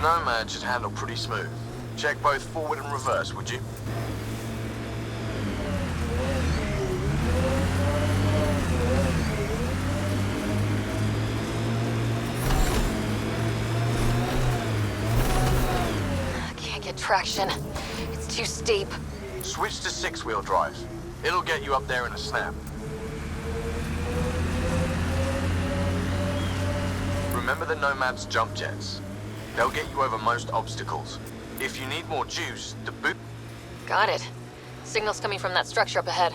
Nomad should handle pretty smooth. Check both forward and reverse, would you? Can't get traction. It's too steep. Switch to six-wheel drive. It'll get you up there in a snap. Remember the Nomad's jump jets. They'll get you over most obstacles. If you need more juice, the boot... Got it. Signal's coming from that structure up ahead.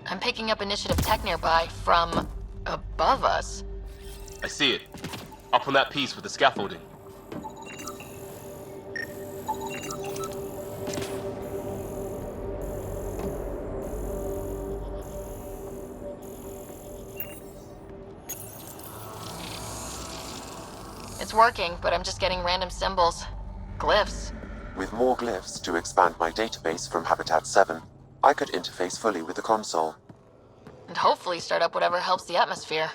I'm picking up initiative tech nearby from above us. I see it. Up on that piece with the scaffolding. It's working, but I'm just getting random symbols. Glyphs. With more glyphs to expand my database from Habitat 7, I could interface fully with the console. And hopefully start up whatever helps the atmosphere.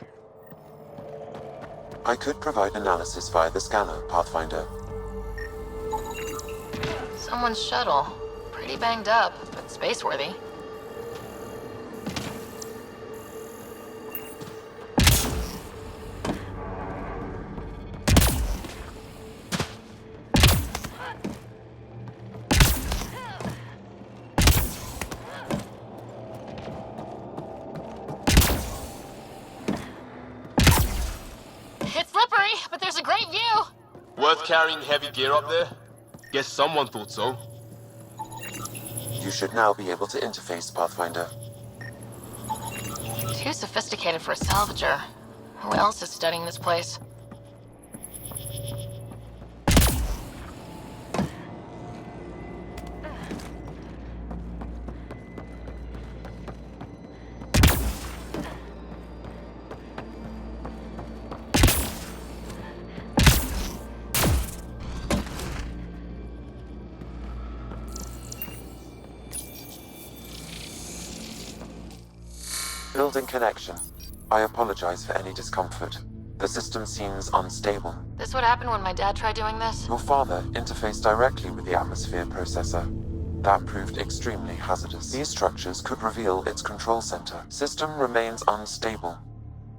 I could provide analysis via the scanner, Pathfinder. Someone's shuttle. Pretty banged up, but space-worthy. It's slippery, but there's a great view! Worth carrying heavy gear up there? Guess someone thought so. You should now be able to interface, Pathfinder. Too sophisticated for a salvager. Who else is studying this place? Building connection. I apologize for any discomfort. The system seems unstable. This would happen when my dad tried doing this? Your father interfaced directly with the atmosphere processor. That proved extremely hazardous. These structures could reveal its control center. System remains unstable.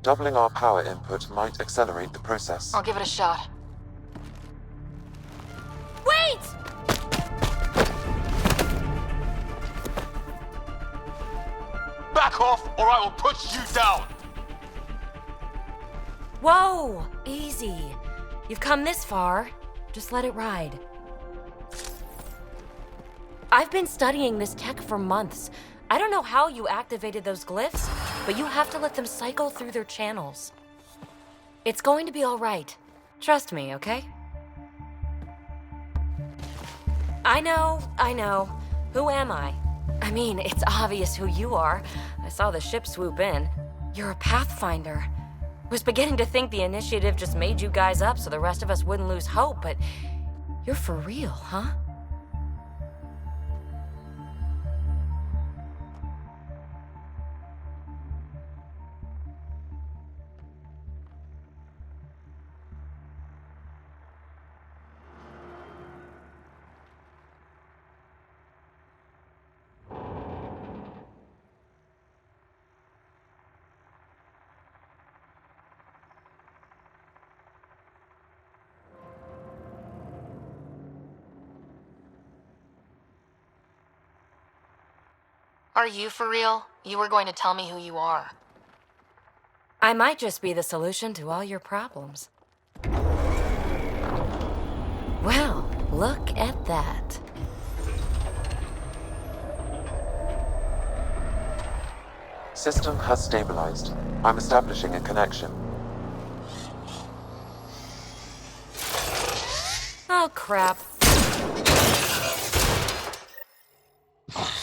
Doubling our power input might accelerate the process. I'll give it a shot. Wait! Back off, or I will put you down! Whoa! Easy. You've come this far. Just let it ride. I've been studying this tech for months. I don't know how you activated those glyphs, but you have to let them cycle through their channels. It's going to be all right. Trust me, okay? I know. Who am I? I mean, it's obvious who you are. I saw the ship swoop in. You're a Pathfinder. Was beginning to think the initiative just made you guys up so the rest of us wouldn't lose hope, but you're for real, huh? Are you for real? You were going to tell me who you are. I might just be the solution to all your problems. Well, look at that. System has stabilized. I'm establishing a connection. Oh, crap.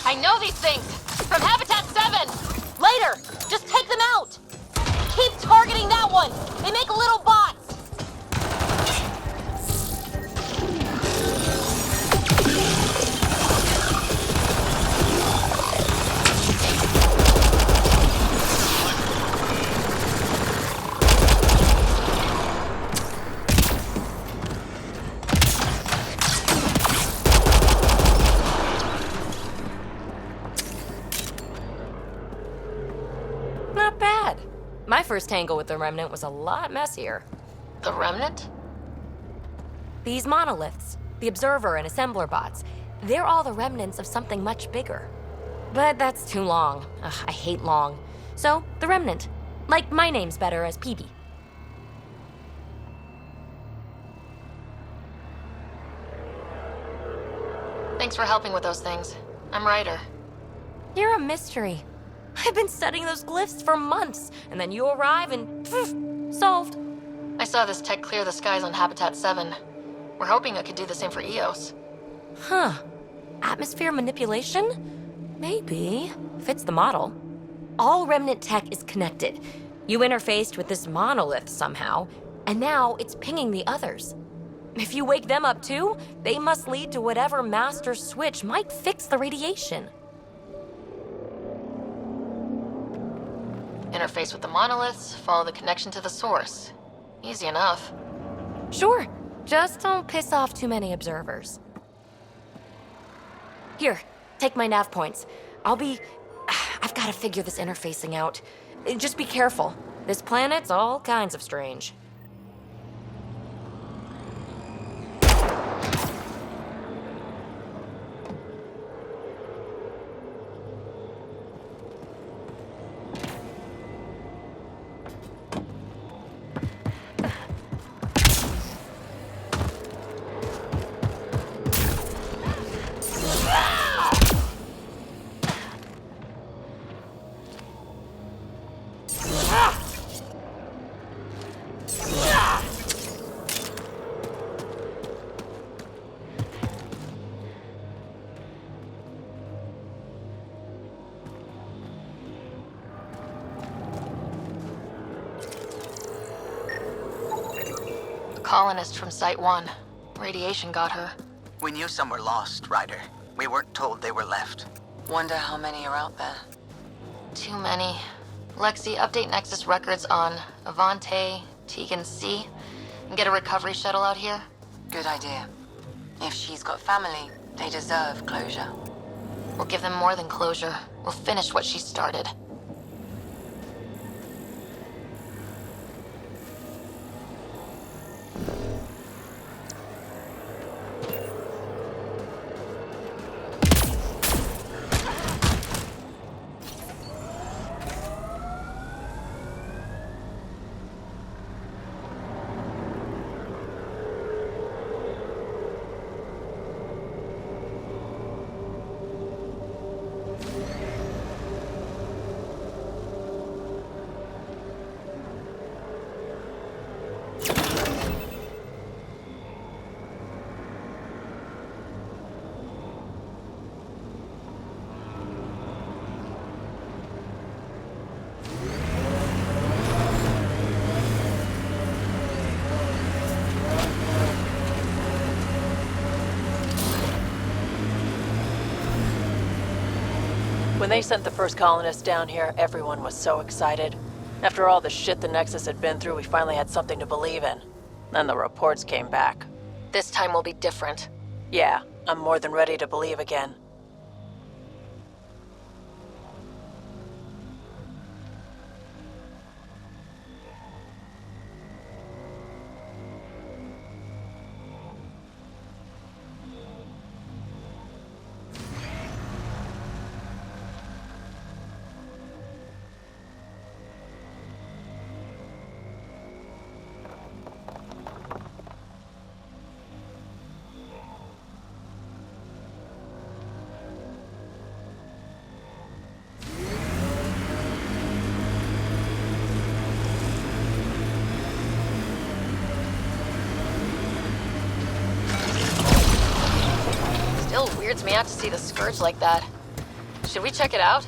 I know these things! From Habitat 7! Later! Just take them out! Keep targeting that one! They make little bots! Not bad. My first tangle with the Remnant was a lot messier. The Remnant? These monoliths, the Observer and Assembler bots, they're all the remnants of something much bigger. But that's too long. Ugh, I hate long. So, the Remnant. Like, my name's better as PB. Thanks for helping with those things. I'm Ryder. You're a mystery. I've been studying those glyphs for months, and then you arrive and poof, solved. I saw this tech clear the skies on Habitat 7. We're hoping it could do the same for EOS. Huh. Atmosphere manipulation? Maybe. Fits the model. All Remnant tech is connected. You interfaced with this monolith somehow, and now it's pinging the others. If you wake them up too, they must lead to whatever master switch might fix the radiation. Interface with the monoliths, follow the connection to the source. Easy enough. Sure. Just don't piss off too many observers. Here, take my nav points. I've got to figure this interfacing out. Just be careful. This planet's all kinds of strange. Colonist from Site 1. Radiation got her. We knew some were lost, Ryder. We weren't told they were left. Wonder how many are out there. Too many. Lexi, update Nexus records on Avante, Tegan C, and get a recovery shuttle out here. Good idea. If she's got family, they deserve closure. We'll give them more than closure. We'll finish what she started. When they sent the first colonists down here, everyone was so excited. After all the shit the Nexus had been through, we finally had something to believe in. Then the reports came back. This time will be different. Yeah, I'm more than ready to believe again. weirds me out to see the Scourge like that. Should we check it out?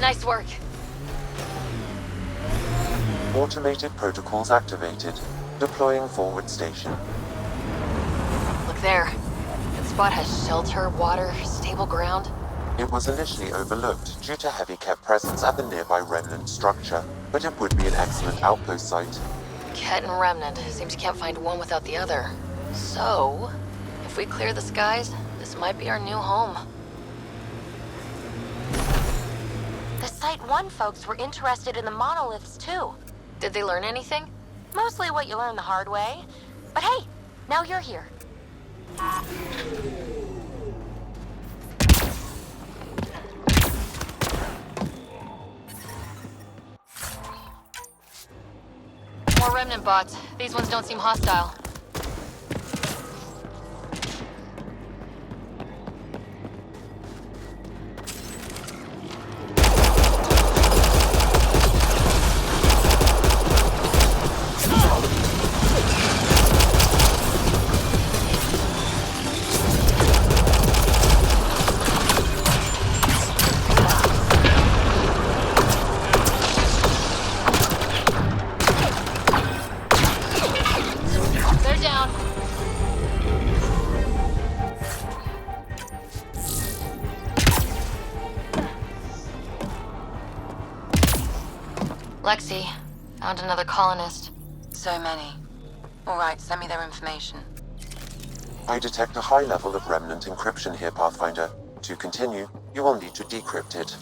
Nice work. Automated protocols activated. Deploying forward station. Look there. That spot has shelter, water, stable ground. It was initially overlooked due to heavy kept presence at the nearby remnant structure, but it would be an excellent outpost site. Ket and Remnant. Seems you can't find one without the other. So, if we clear the skies, this might be our new home. The Site 1 folks were interested in the monoliths, too. Did they learn anything? Mostly what you learn the hard way. But hey, now you're here. More Remnant bots. These ones don't seem hostile. They're down. Lexi, found another colonist. So many. All right, send me their information. I detect a high level of remnant encryption here, Pathfinder. To continue, you will need to decrypt it.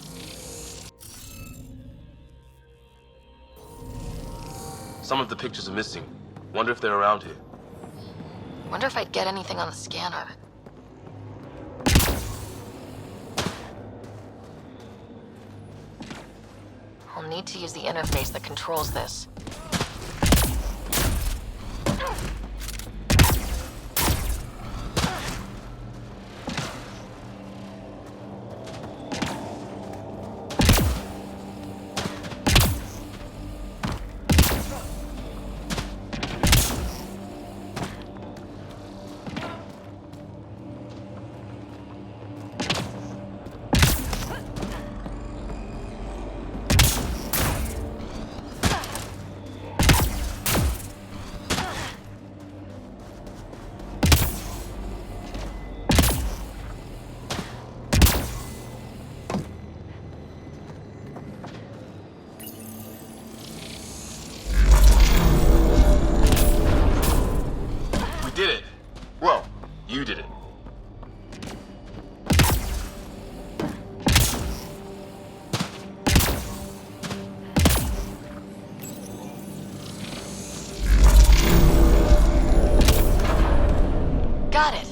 Some of the pictures are missing. Wonder if they're around here. Wonder if I'd get anything on the scanner. I'll need to use the interface that controls this. We did it! Well, you did it. Got it.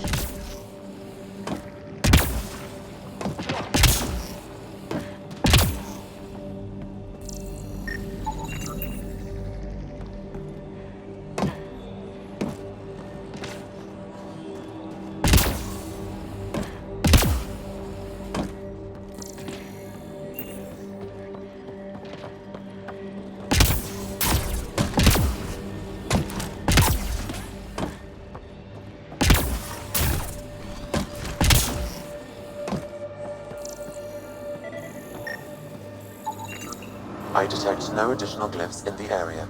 I detect no additional glyphs in the area.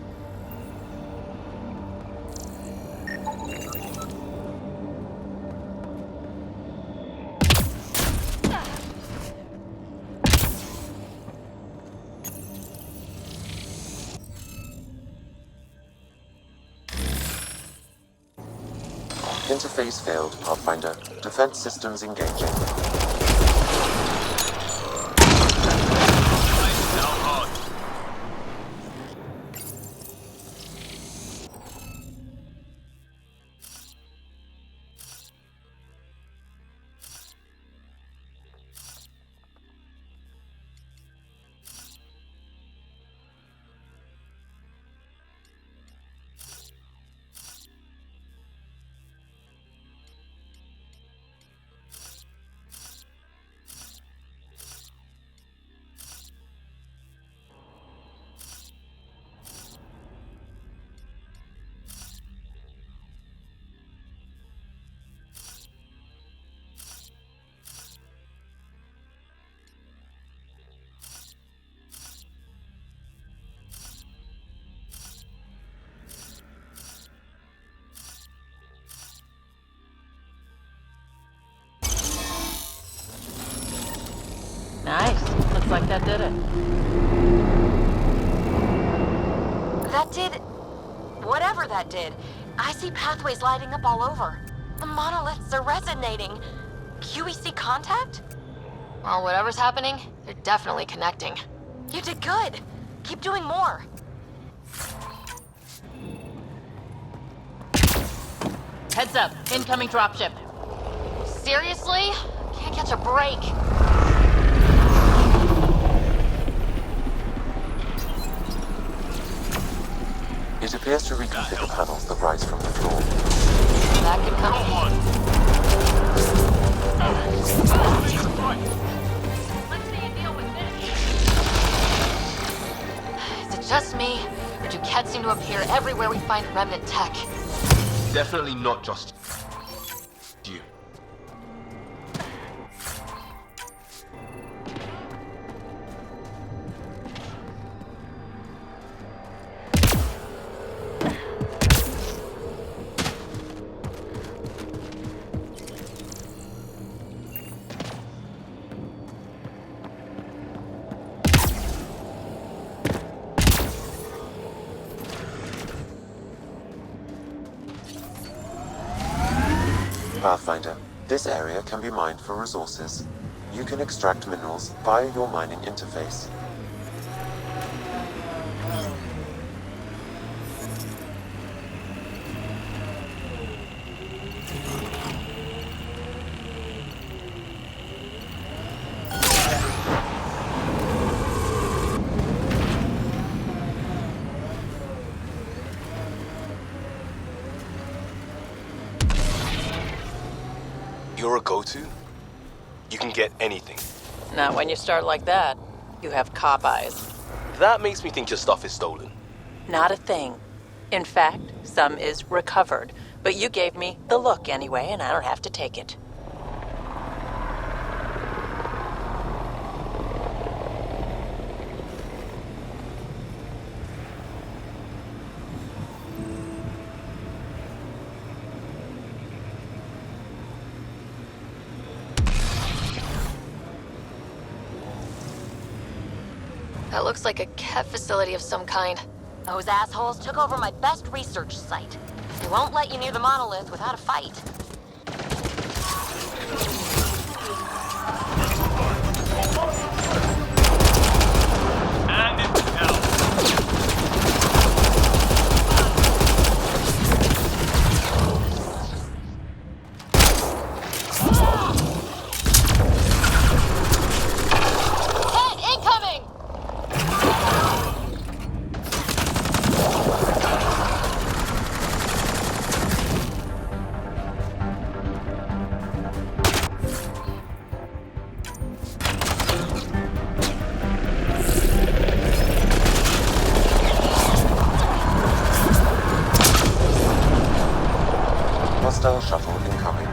Interface failed, Pathfinder. Defense systems engaging. did it? That did... whatever that did. I see pathways lighting up all over. The monoliths are resonating. QEC contact? Well, whatever's happening, they're definitely connecting. You did good. Keep doing more. Heads up, incoming dropship. Seriously? Can't catch a break. It appears to reconfigure panels that rise from the floor. That could come in. Let's see you deal with this. Is it just me, or do cats seem to appear everywhere we find remnant tech? Definitely not just you. Pathfinder, this area can be mined for resources. You can extract minerals via your mining interface. You're a go-to? You can get anything. Not when you start like that. You have cop eyes. That makes me think your stuff is stolen. Not a thing. In fact, some is recovered. But you gave me the look anyway, and I don't have to take it. That looks like a cat facility of some kind. Those assholes took over my best research site. They won't let you near the monolith without a fight. And it's out. Hit incoming! Hostile shuttle incoming.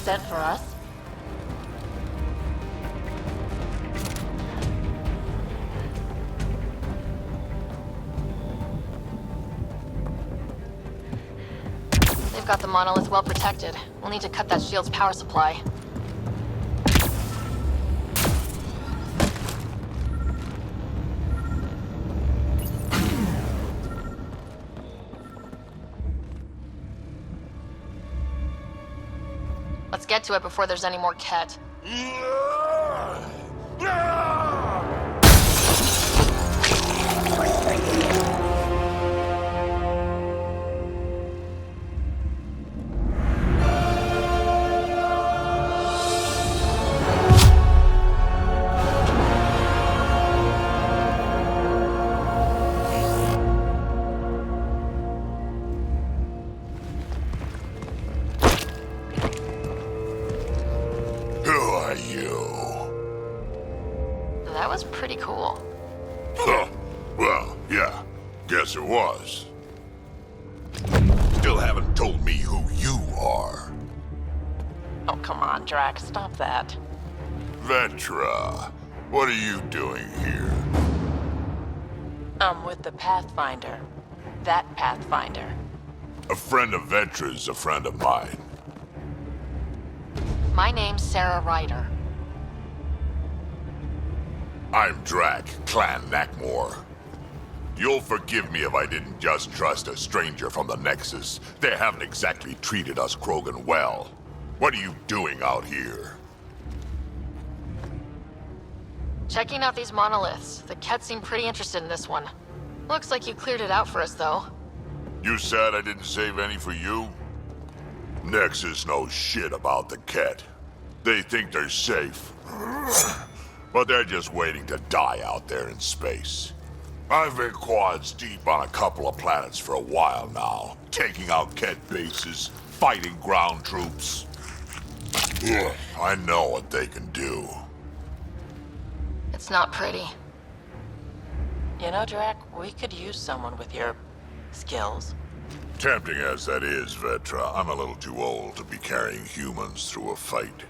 Sent for us? They've got the monolith well protected. We'll need to cut that shield's power supply. Let's get to it before there's any more Ket. Who are you? That was pretty cool. Huh. Well, yeah. Guess it was. Still haven't told me who you are. Oh, come on, Drax, stop that. Vetra, what are you doing here? I'm with the Pathfinder. That Pathfinder. A friend of Vetra's a friend of mine. My name's Sara Ryder. I'm Drac, Clan Nakmor. You'll forgive me if I didn't just trust a stranger from the Nexus. They haven't exactly treated us Krogan well. What are you doing out here? Checking out these monoliths. The Ket seem pretty interested in this one. Looks like you cleared it out for us, though. You said I didn't save any for you? Nexus knows shit about the Ket. They think they're safe. But they're just waiting to die out there in space. I've been quads deep on a couple of planets for a while now, taking out Ket bases, fighting ground troops. Ugh, I know what they can do. It's not pretty. You know, Drac, we could use someone with your skills. Tempting as that is, Vetra, I'm a little too old to be carrying humans through a fight.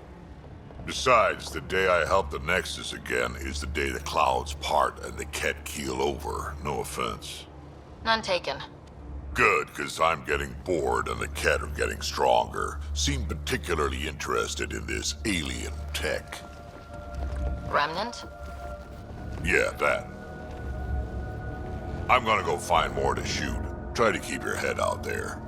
Besides, the day I help the Nexus again is the day the clouds part and the Ket keel over. No offense. None taken. Good, because I'm getting bored and the Ket are getting stronger. Seem particularly interested in this alien tech. Remnant? Yeah, that. I'm gonna go find more to shoot. Try to keep your head out there.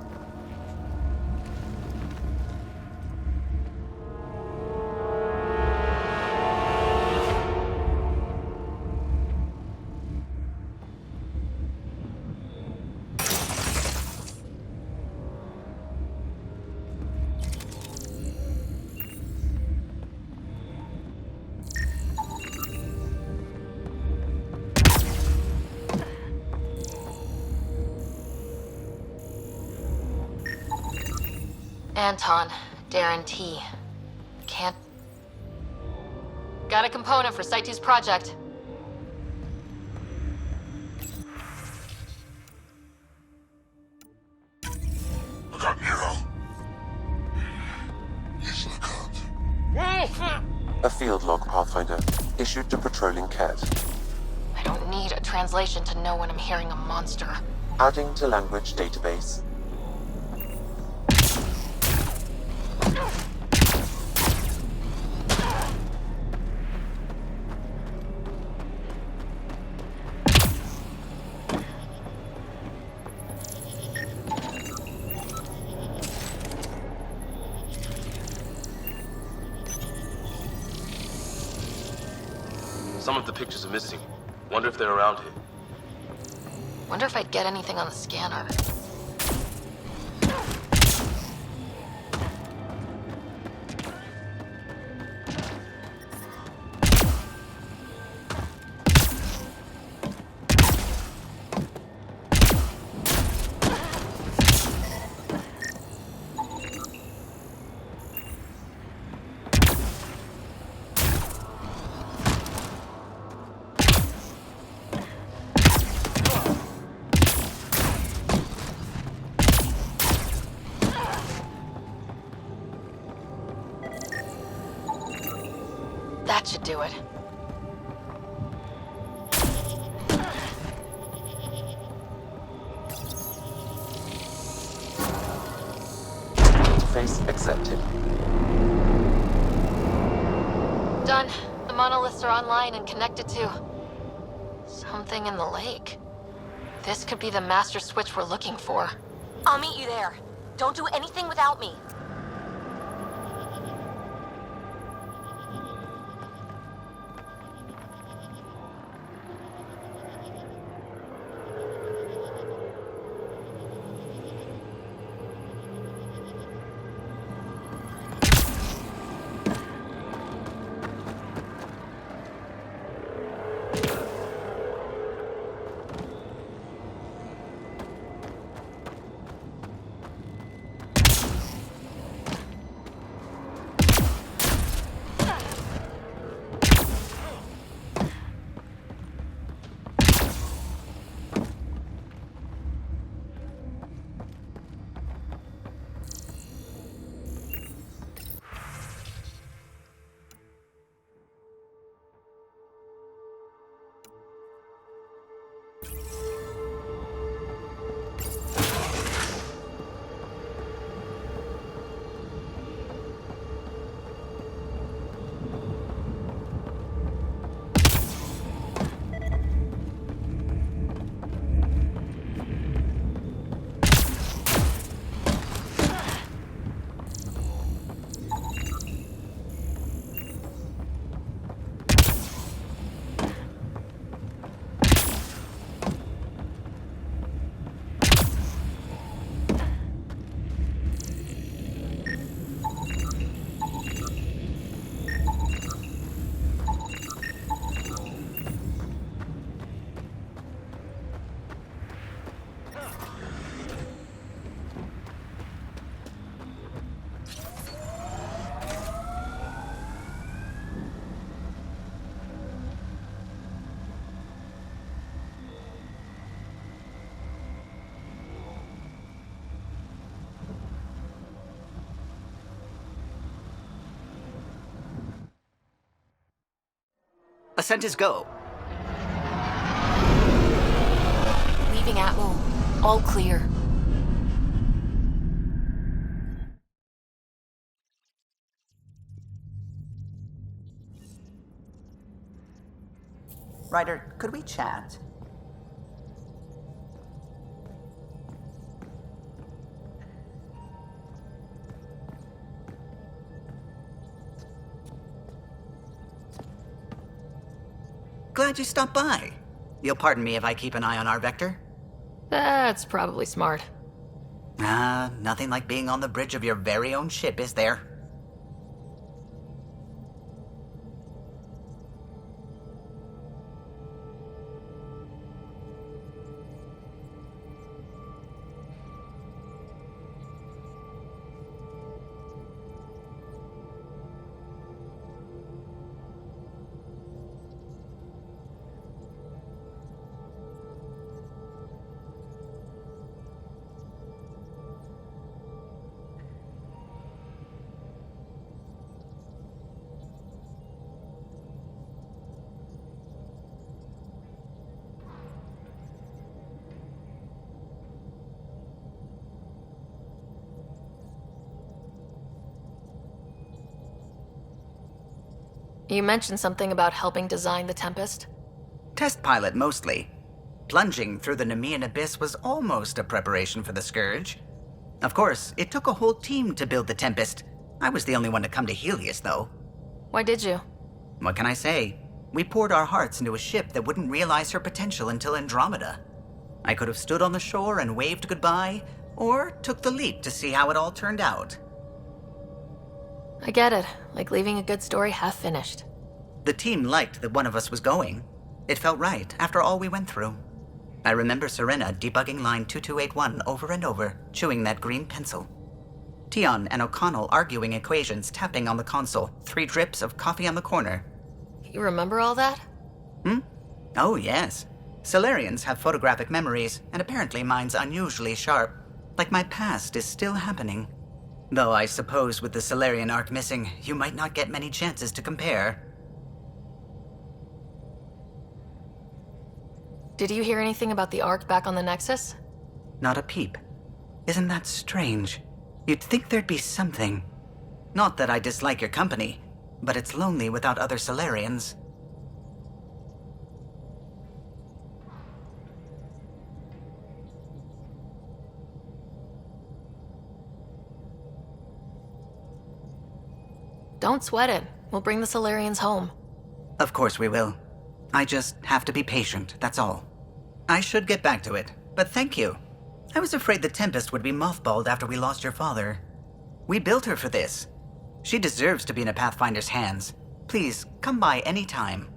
Anton, Darren T. Can't... Got a component for Site 2's project. I got Nero. He's A field log, Pathfinder. Issued to patrolling Ket. I don't need a translation to know when I'm hearing a monster. Adding to language database. Some of the pictures are missing. Wonder if they're around here. Wonder if I'd get anything on the scanner. That should do it. Face accepted. Done. The monoliths are online and connected to... something in the lake. This could be the master switch we're looking for. I'll meet you there. Don't do anything without me. Ascent is go. Leaving Atmo. All clear. Ryder, could we chat? Glad you stopped by. You'll pardon me if I keep an eye on our vector? That's probably smart. Nothing like being on the bridge of your very own ship, is there? You mentioned something about helping design the Tempest? Test pilot, mostly. Plunging through the Nemean abyss was almost a preparation for the Scourge. Of course, it took a whole team to build the Tempest. I was the only one to come to Helios, though. Why did you? What can I say? We poured our hearts into a ship that wouldn't realize her potential until Andromeda. I could have stood on the shore and waved goodbye, or took the leap to see how it all turned out. I get it. Like leaving a good story half finished. The team liked that one of us was going. It felt right after all we went through. I remember Serena debugging line 2281 over and over, chewing that green pencil. Tion and O'Connell arguing equations, tapping on the console, 3 drips of coffee on the corner. You remember all that? Oh, yes. Solarians have photographic memories, and apparently mine's unusually sharp. Like my past is still happening. Though I suppose with the Solarian arc missing, you might not get many chances to compare. Did you hear anything about the Ark back on the Nexus? Not a peep. Isn't that strange? You'd think there'd be something. Not that I dislike your company, but it's lonely without other Solarians. Don't sweat it. We'll bring the Solarians home. Of course we will. I just have to be patient, that's all. I should get back to it, but thank you. I was afraid the Tempest would be mothballed after we lost your father. We built her for this. She deserves to be in a Pathfinder's hands. Please, come by any time.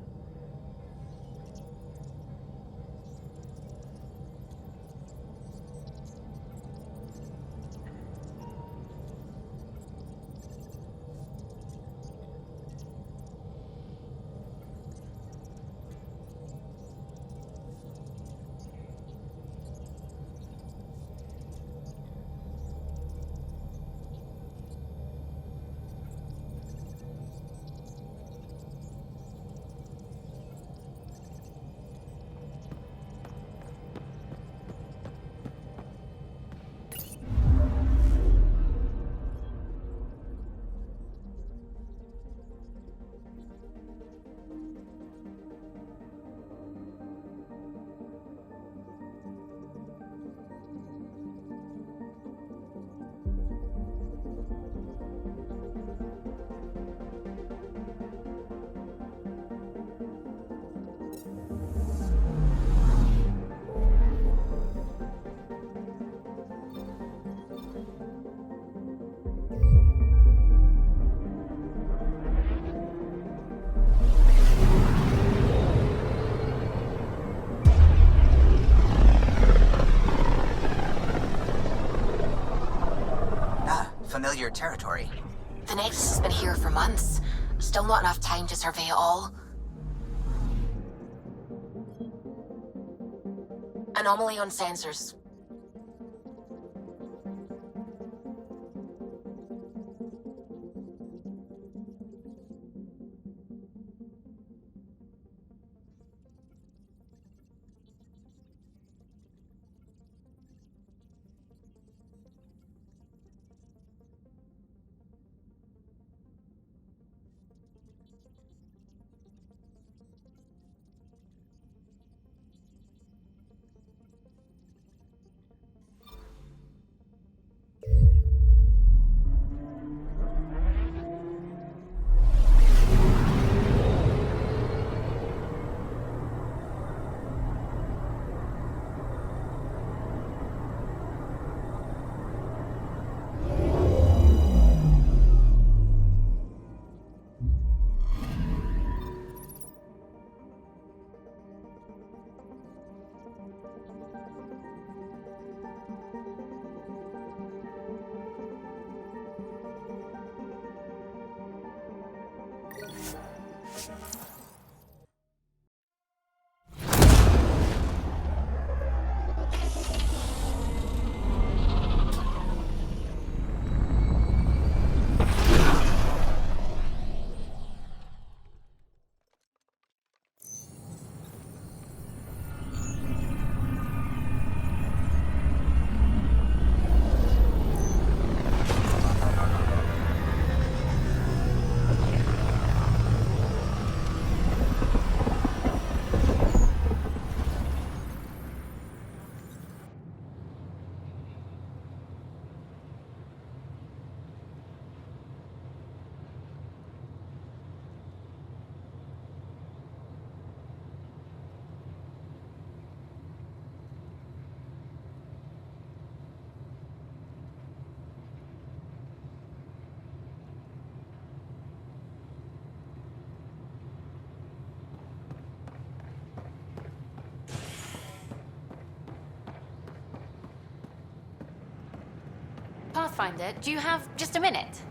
Familiar territory. The Nexus has been here for months. Still not enough time to survey it all. Anomaly on sensors. Pathfinder, do you have just a minute?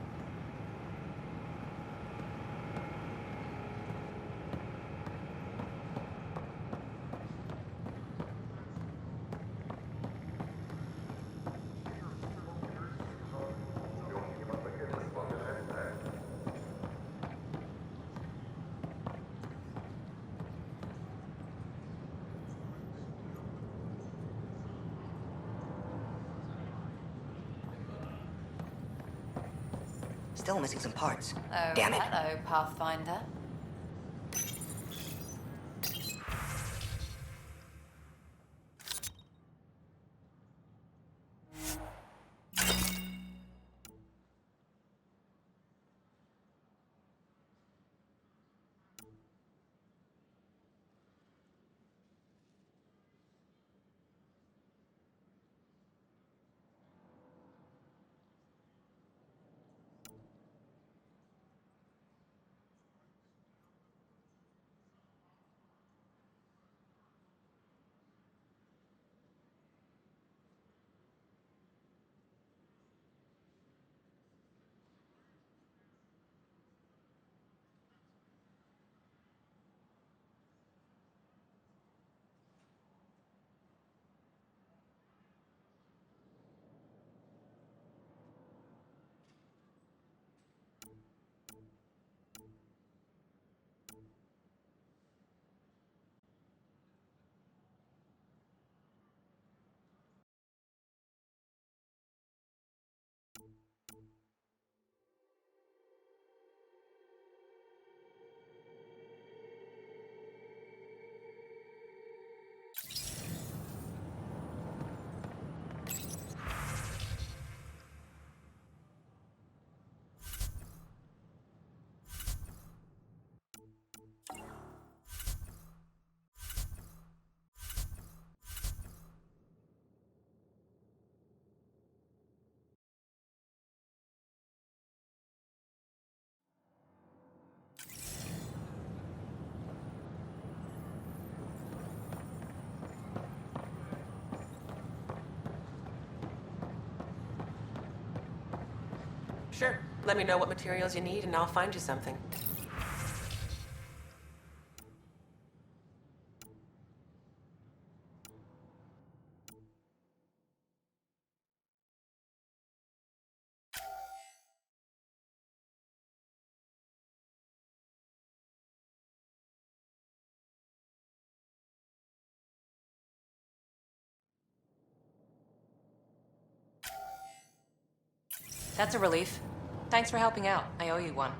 Still missing some parts. Oh, Damn it. hello, Pathfinder. Sure. Let me know what materials you need and I'll find you something. That's a relief. Thanks for helping out. I owe you one.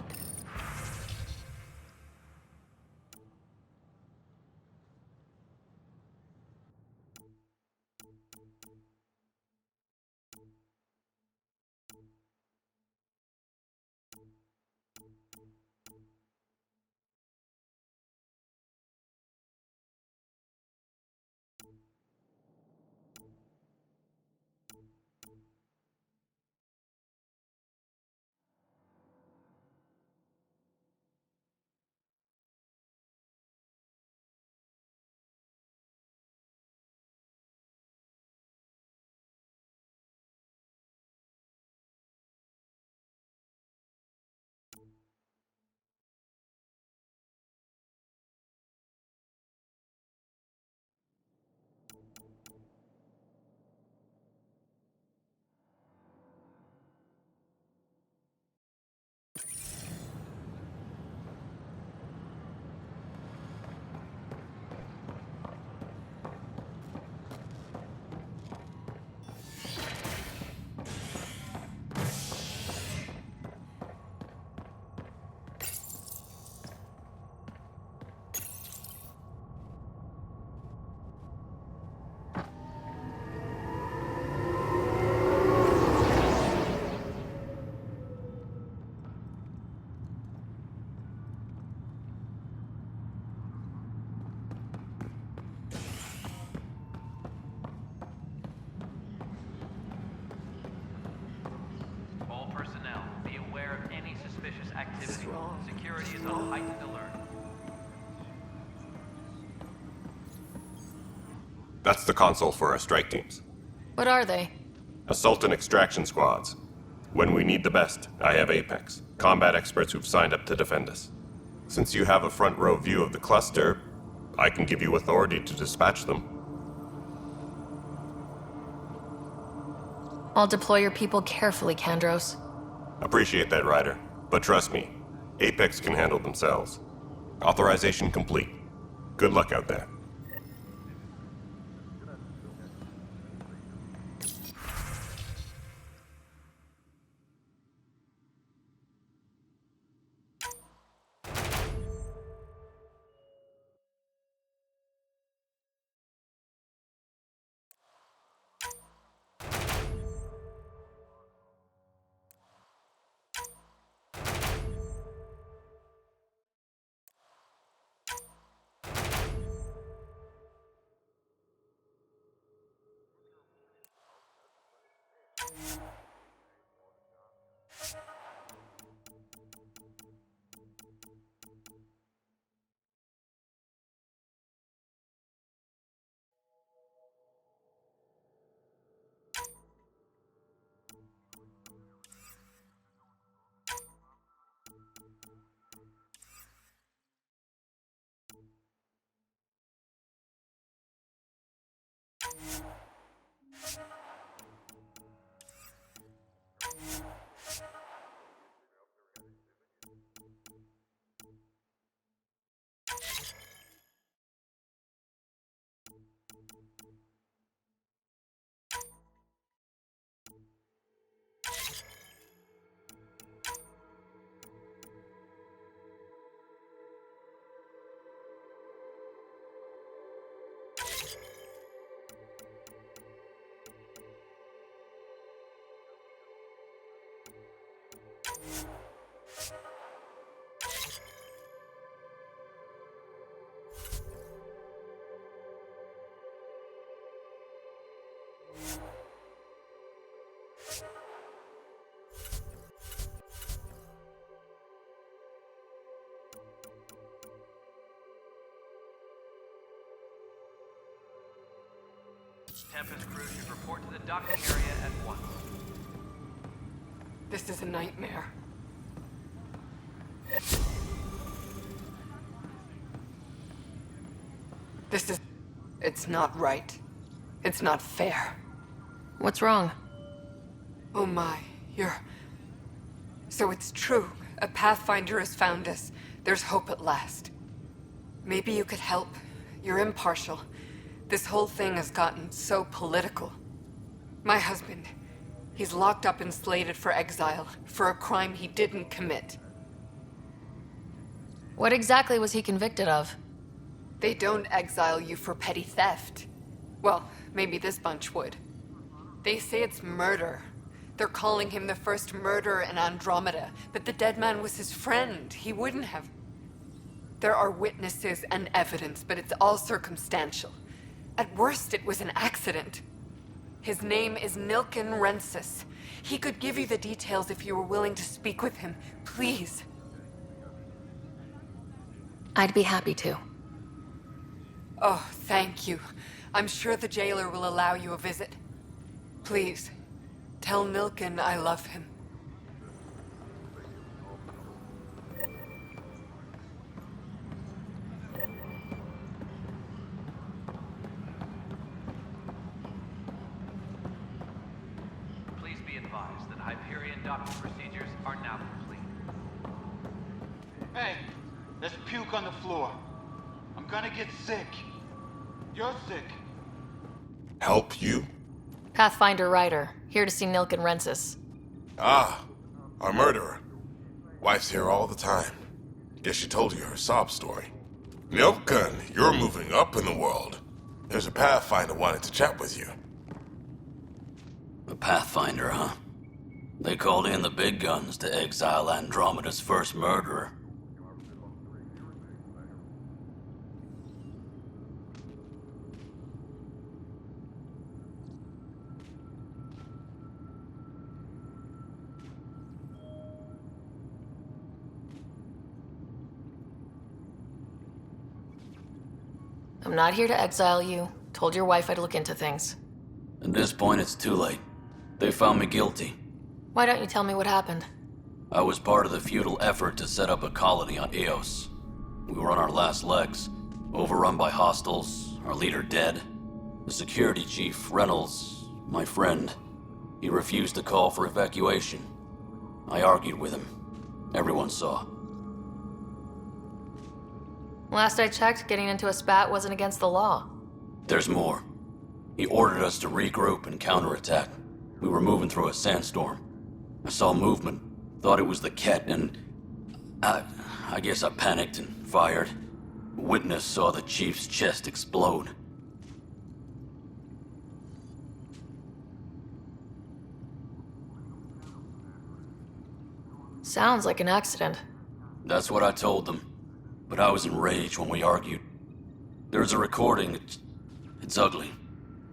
Security is on heightened alert. That's the console for our strike teams. What are they? Assault and extraction squads. When we need the best, I have Apex, combat experts who've signed up to defend us. Since you have a front row view of the cluster, I can give you authority to dispatch them. I'll deploy your people carefully, Kandros. Appreciate that, Ryder. But trust me, Apex can handle themselves. Authorization complete. Good luck out there. Tempest crew should report to the docking area at once. This is a nightmare. It's not right. It's not fair. What's wrong? Oh my, So it's true. A Pathfinder has found us. There's hope at last. Maybe you could help. You're impartial. This whole thing has gotten so political. My husband, he's locked up and slated for exile for a crime he didn't commit. What exactly was he convicted of? They don't exile you for petty theft. Well, maybe this bunch would. They say it's murder. They're calling him the first murderer in Andromeda, but the dead man was his friend. He wouldn't have. There are witnesses and evidence, but it's all circumstantial. At worst, it was an accident. His name is Nilken Rensis. He could give you the details if you were willing to speak with him. Please. I'd be happy to. Oh, thank you. I'm sure the jailer will allow you a visit. Please, tell Nilken I love him. Please be advised that Hyperion docking procedures are now complete. Hey, there's puke on the floor. I'm gonna get sick. You're sick. Help you? Pathfinder Ryder, here to see Nilken Rensis. Ah, our murderer. Wife's here all the time. Guess she told you her sob story. Nilken, you're moving up in the world. There's a Pathfinder wanting to chat with you. A Pathfinder, huh? They called in the big guns to exile Andromeda's first murderer. I'm not here to exile you. Told your wife I'd look into things. At this point, it's too late. They found me guilty. Why don't you tell me what happened? I was part of the futile effort to set up a colony on Eos. We were on our last legs, overrun by hostiles, our leader dead. The security chief, Reynolds, my friend, he refused to call for evacuation. I argued with him. Everyone saw. Last I checked, getting into a spat wasn't against the law. There's more. He ordered us to regroup and counterattack. We were moving through a sandstorm. I saw movement, thought it was the Ket, and I guess I panicked and fired. Witness saw the chief's chest explode. Sounds like an accident. That's what I told them. But I was enraged when we argued. There's a recording. It's ugly.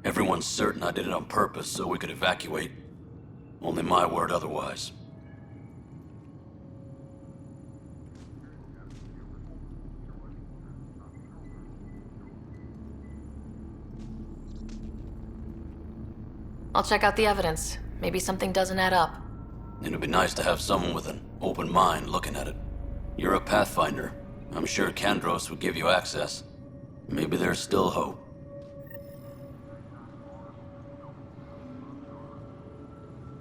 Everyone's certain I did it on purpose so we could evacuate. Only my word otherwise. I'll check out the evidence. Maybe something doesn't add up. It'd be nice to have someone with an open mind looking at it. You're a Pathfinder. I'm sure Kandros would give you access. Maybe there's still hope.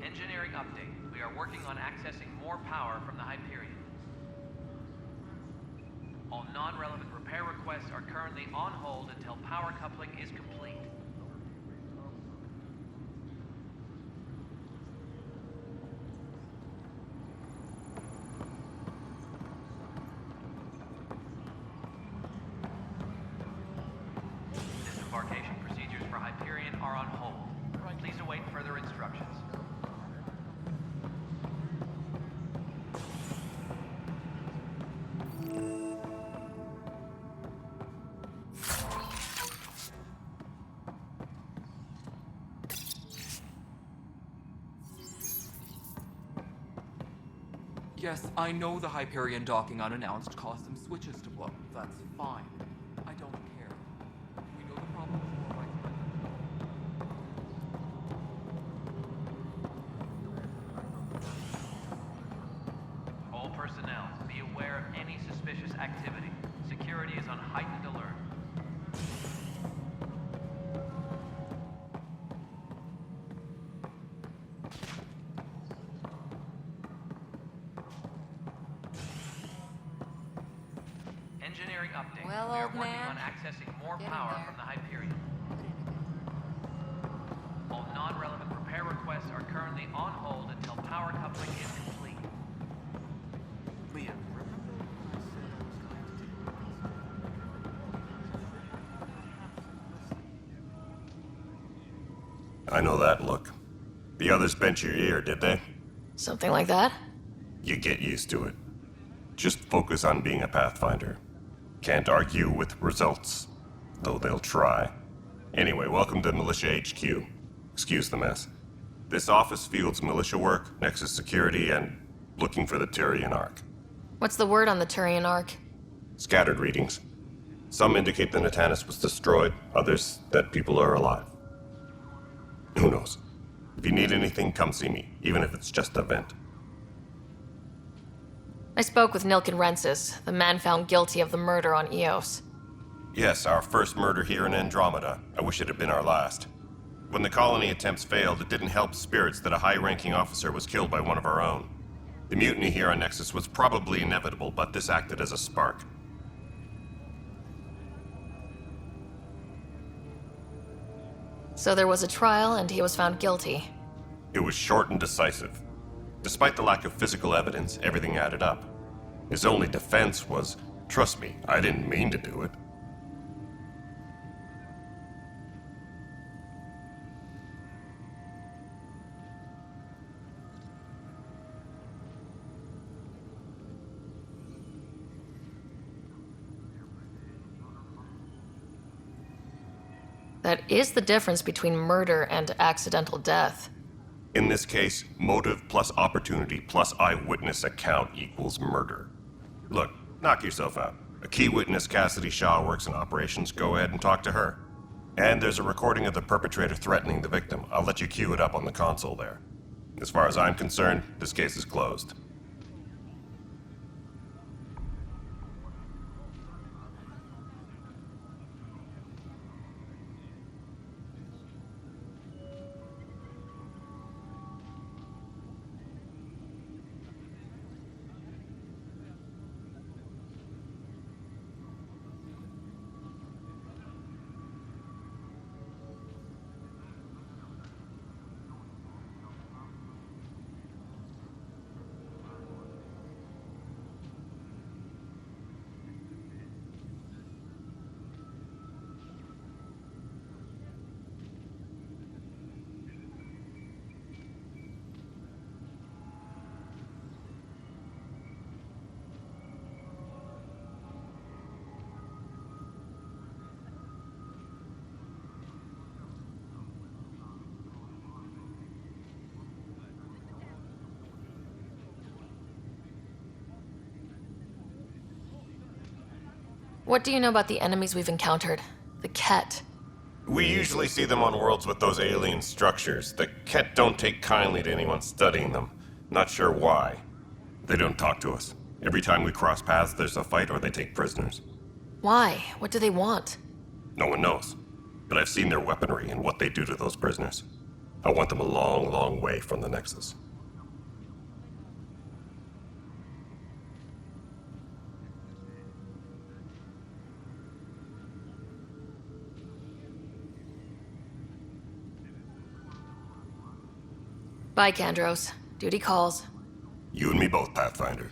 Engineering update. We are working on accessing more power from the Hyperion. All non-relevant repair requests are currently on hold until power coupling is complete. Disembarkation procedures for Hyperion are on hold. Please await further instructions. Yes, I know the Hyperion docking unannounced caused some switches to blow. That's fine. I don't care. We know the problem is more widespread. All personnel, be aware of any suspicious activity. Security is on heightened alert. Engineering update. Well, we are old working man, on accessing more get in power there. from the Hyperion. All non-relevant repair requests are currently on hold until power coupling is complete. Liam, remember when I said I was going to take I know that look. The others bent your ear, did they? Something like that? You get used to it. Just focus on being a Pathfinder. Can't argue with results, though they'll try. Anyway, welcome to Militia HQ. Excuse the mess. This office fields militia work, Nexus security, and looking for the Tyrian Ark. What's the word on the Turian Ark? Scattered readings. Some indicate the Natanus was destroyed, others that people are alive. Who knows? If you need anything, come see me, even if it's just a vent. I spoke with Nilken Rensis, the man found guilty of the murder on Eos. Yes, our first murder here in Andromeda. I wish it had been our last. When the colony attempts failed, it didn't help spirits that a high-ranking officer was killed by one of our own. The mutiny here on Nexus was probably inevitable, but this acted as a spark. So there was a trial, and he was found guilty. It was short and decisive. Despite the lack of physical evidence, everything added up. His only defense was, trust me, I didn't mean to do it. That is the difference between murder and accidental death. In this case, motive plus opportunity plus eyewitness account equals murder. Look, knock yourself out. A key witness, Cassidy Shaw, works in operations. Go ahead and talk to her. And there's a recording of the perpetrator threatening the victim. I'll let you cue it up on the console there. As far as I'm concerned, this case is closed. What do you know about the enemies we've encountered? The Ket. We usually see them on worlds with those alien structures. The Ket don't take kindly to anyone studying them. Not sure why. They don't talk to us. Every time we cross paths, there's a fight or they take prisoners. Why? What do they want? No one knows. But I've seen their weaponry and what they do to those prisoners. I want them a long, long way from the Nexus. Bye, Kandros. Duty calls. You and me both, Pathfinder.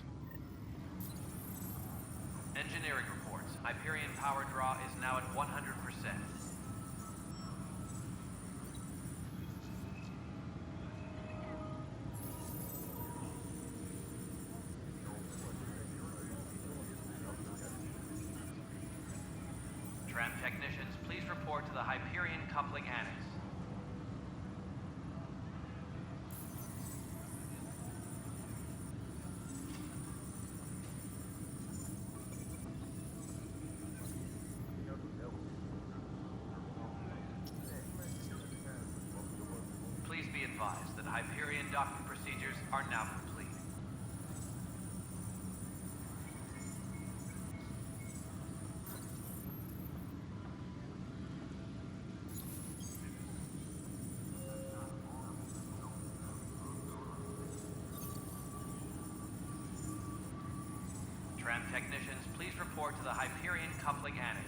Engineering reports. Hyperion power draw is now at 100%. Tram technicians, please report to the Hyperion coupling annex. Please be advised that Hyperion docking procedures are now complete. Tram technicians, please report to the Hyperion coupling annex.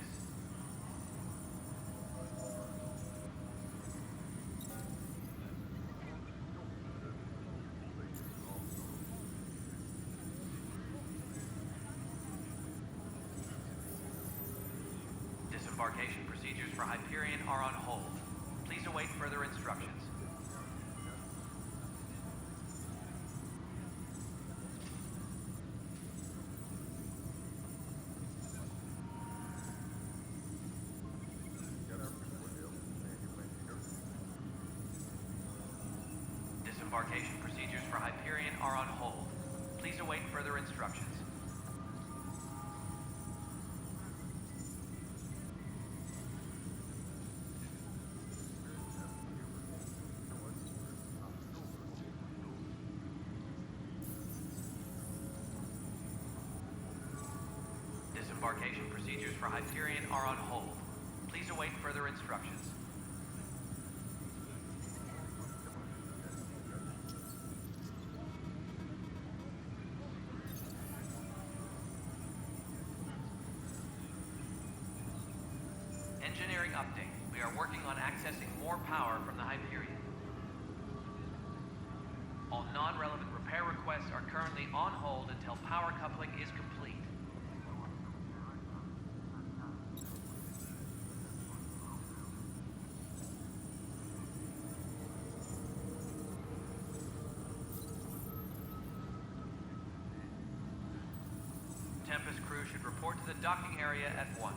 Disembarkation procedures for Hyperion are on hold. Please await further instructions. Disembarkation procedures for Hyperion are on hold. Please await further instructions. Disembarkation procedures for Hyperion are on hold. Please await further instructions. Engineering update. We are working on accessing more power from the Hyperion. All non-relevant repair requests are currently on hold until power coupling is complete. Tempest crew should report to the docking area at once.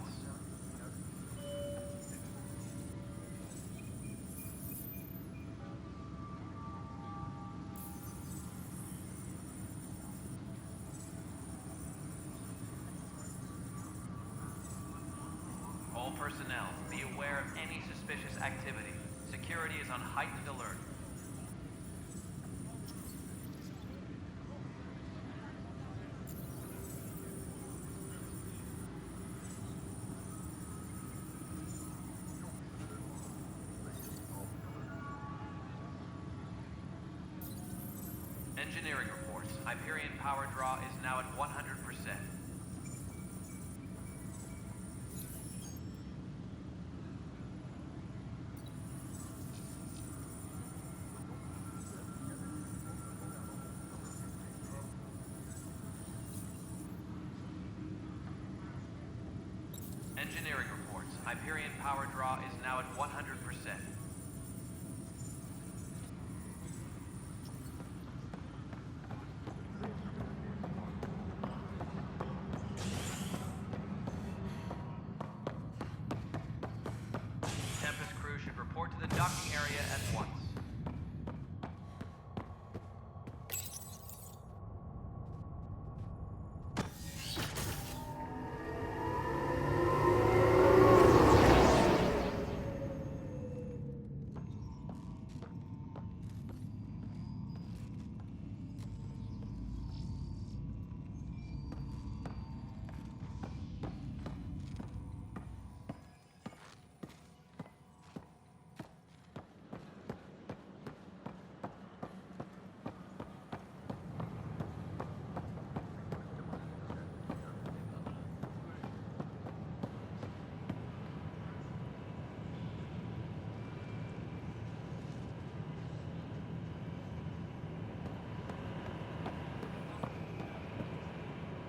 All All personnel, be aware of any suspicious activity. Security is on heightened alert. Engineering reports. Hyperion power draw is now at 100%. Engineering reports. Hyperion power draw is now at 100%. Tempest crew should report to the docking area at once.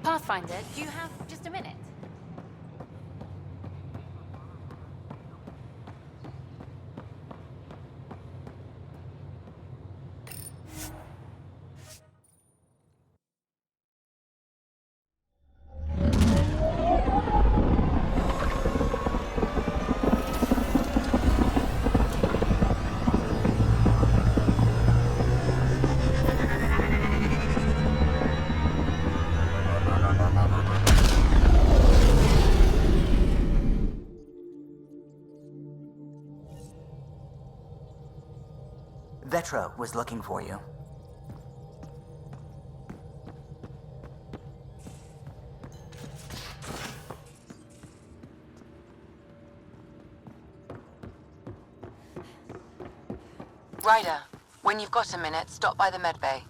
Pathfinder, do you have just a minute? Vetra was looking for you. Ryder, when you've got a minute, stop by the medbay.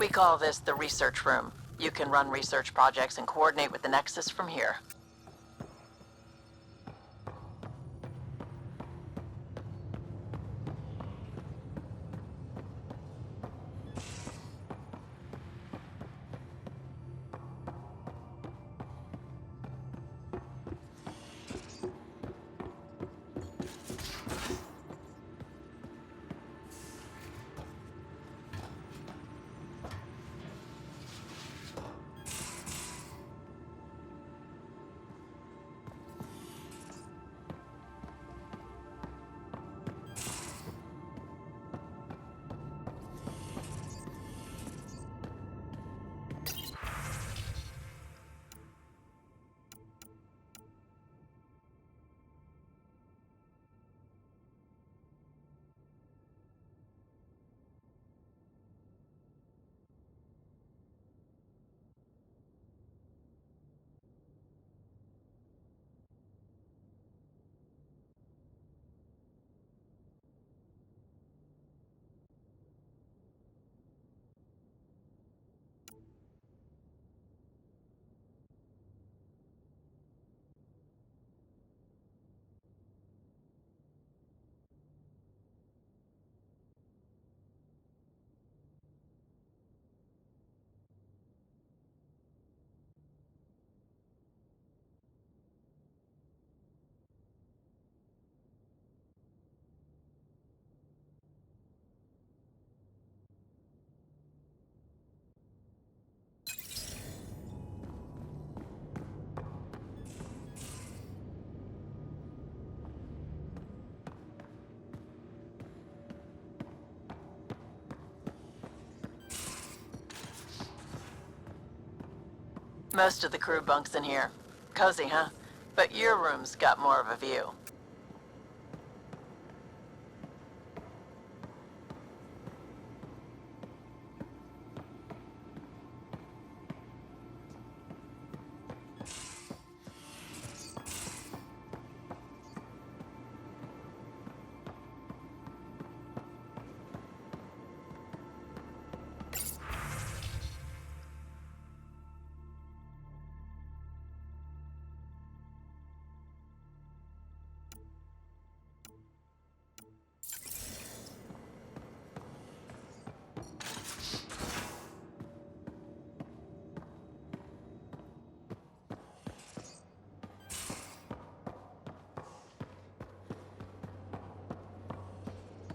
We call this the research room. You can run research projects and coordinate with the Nexus from here. Most of the crew bunks in here. Cozy, huh? But your room's got more of a view.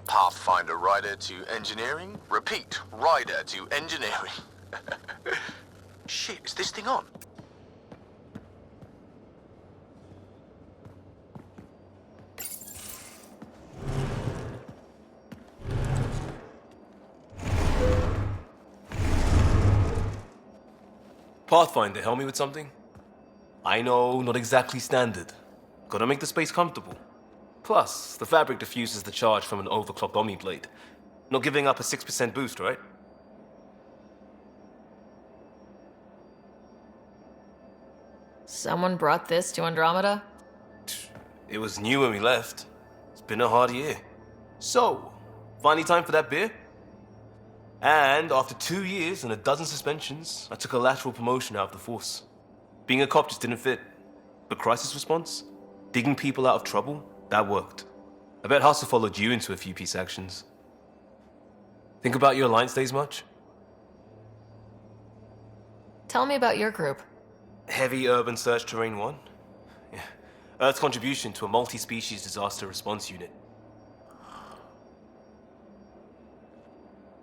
Pathfinder Ryder to engineering. Repeat, Ryder to engineering. Shit, is this thing on? Pathfinder, help me with something? I know, not exactly standard. Gotta make the space comfortable. Plus, the fabric diffuses the charge from an overclocked Omniblade. Not giving up a 6% boost, right? Someone brought this to Andromeda? It was new when we left. It's been a hard year. So, finally time for that beer? And after 2 years and a dozen suspensions, I took a lateral promotion out of the force. Being a cop just didn't fit. But crisis response? Digging people out of trouble? That worked. I bet Hustle followed you into a few peace actions. Think about your Alliance days much? Tell me about your group. Heavy Urban Search Terrain 1? Yeah. Earth's contribution to a multi-species disaster response unit.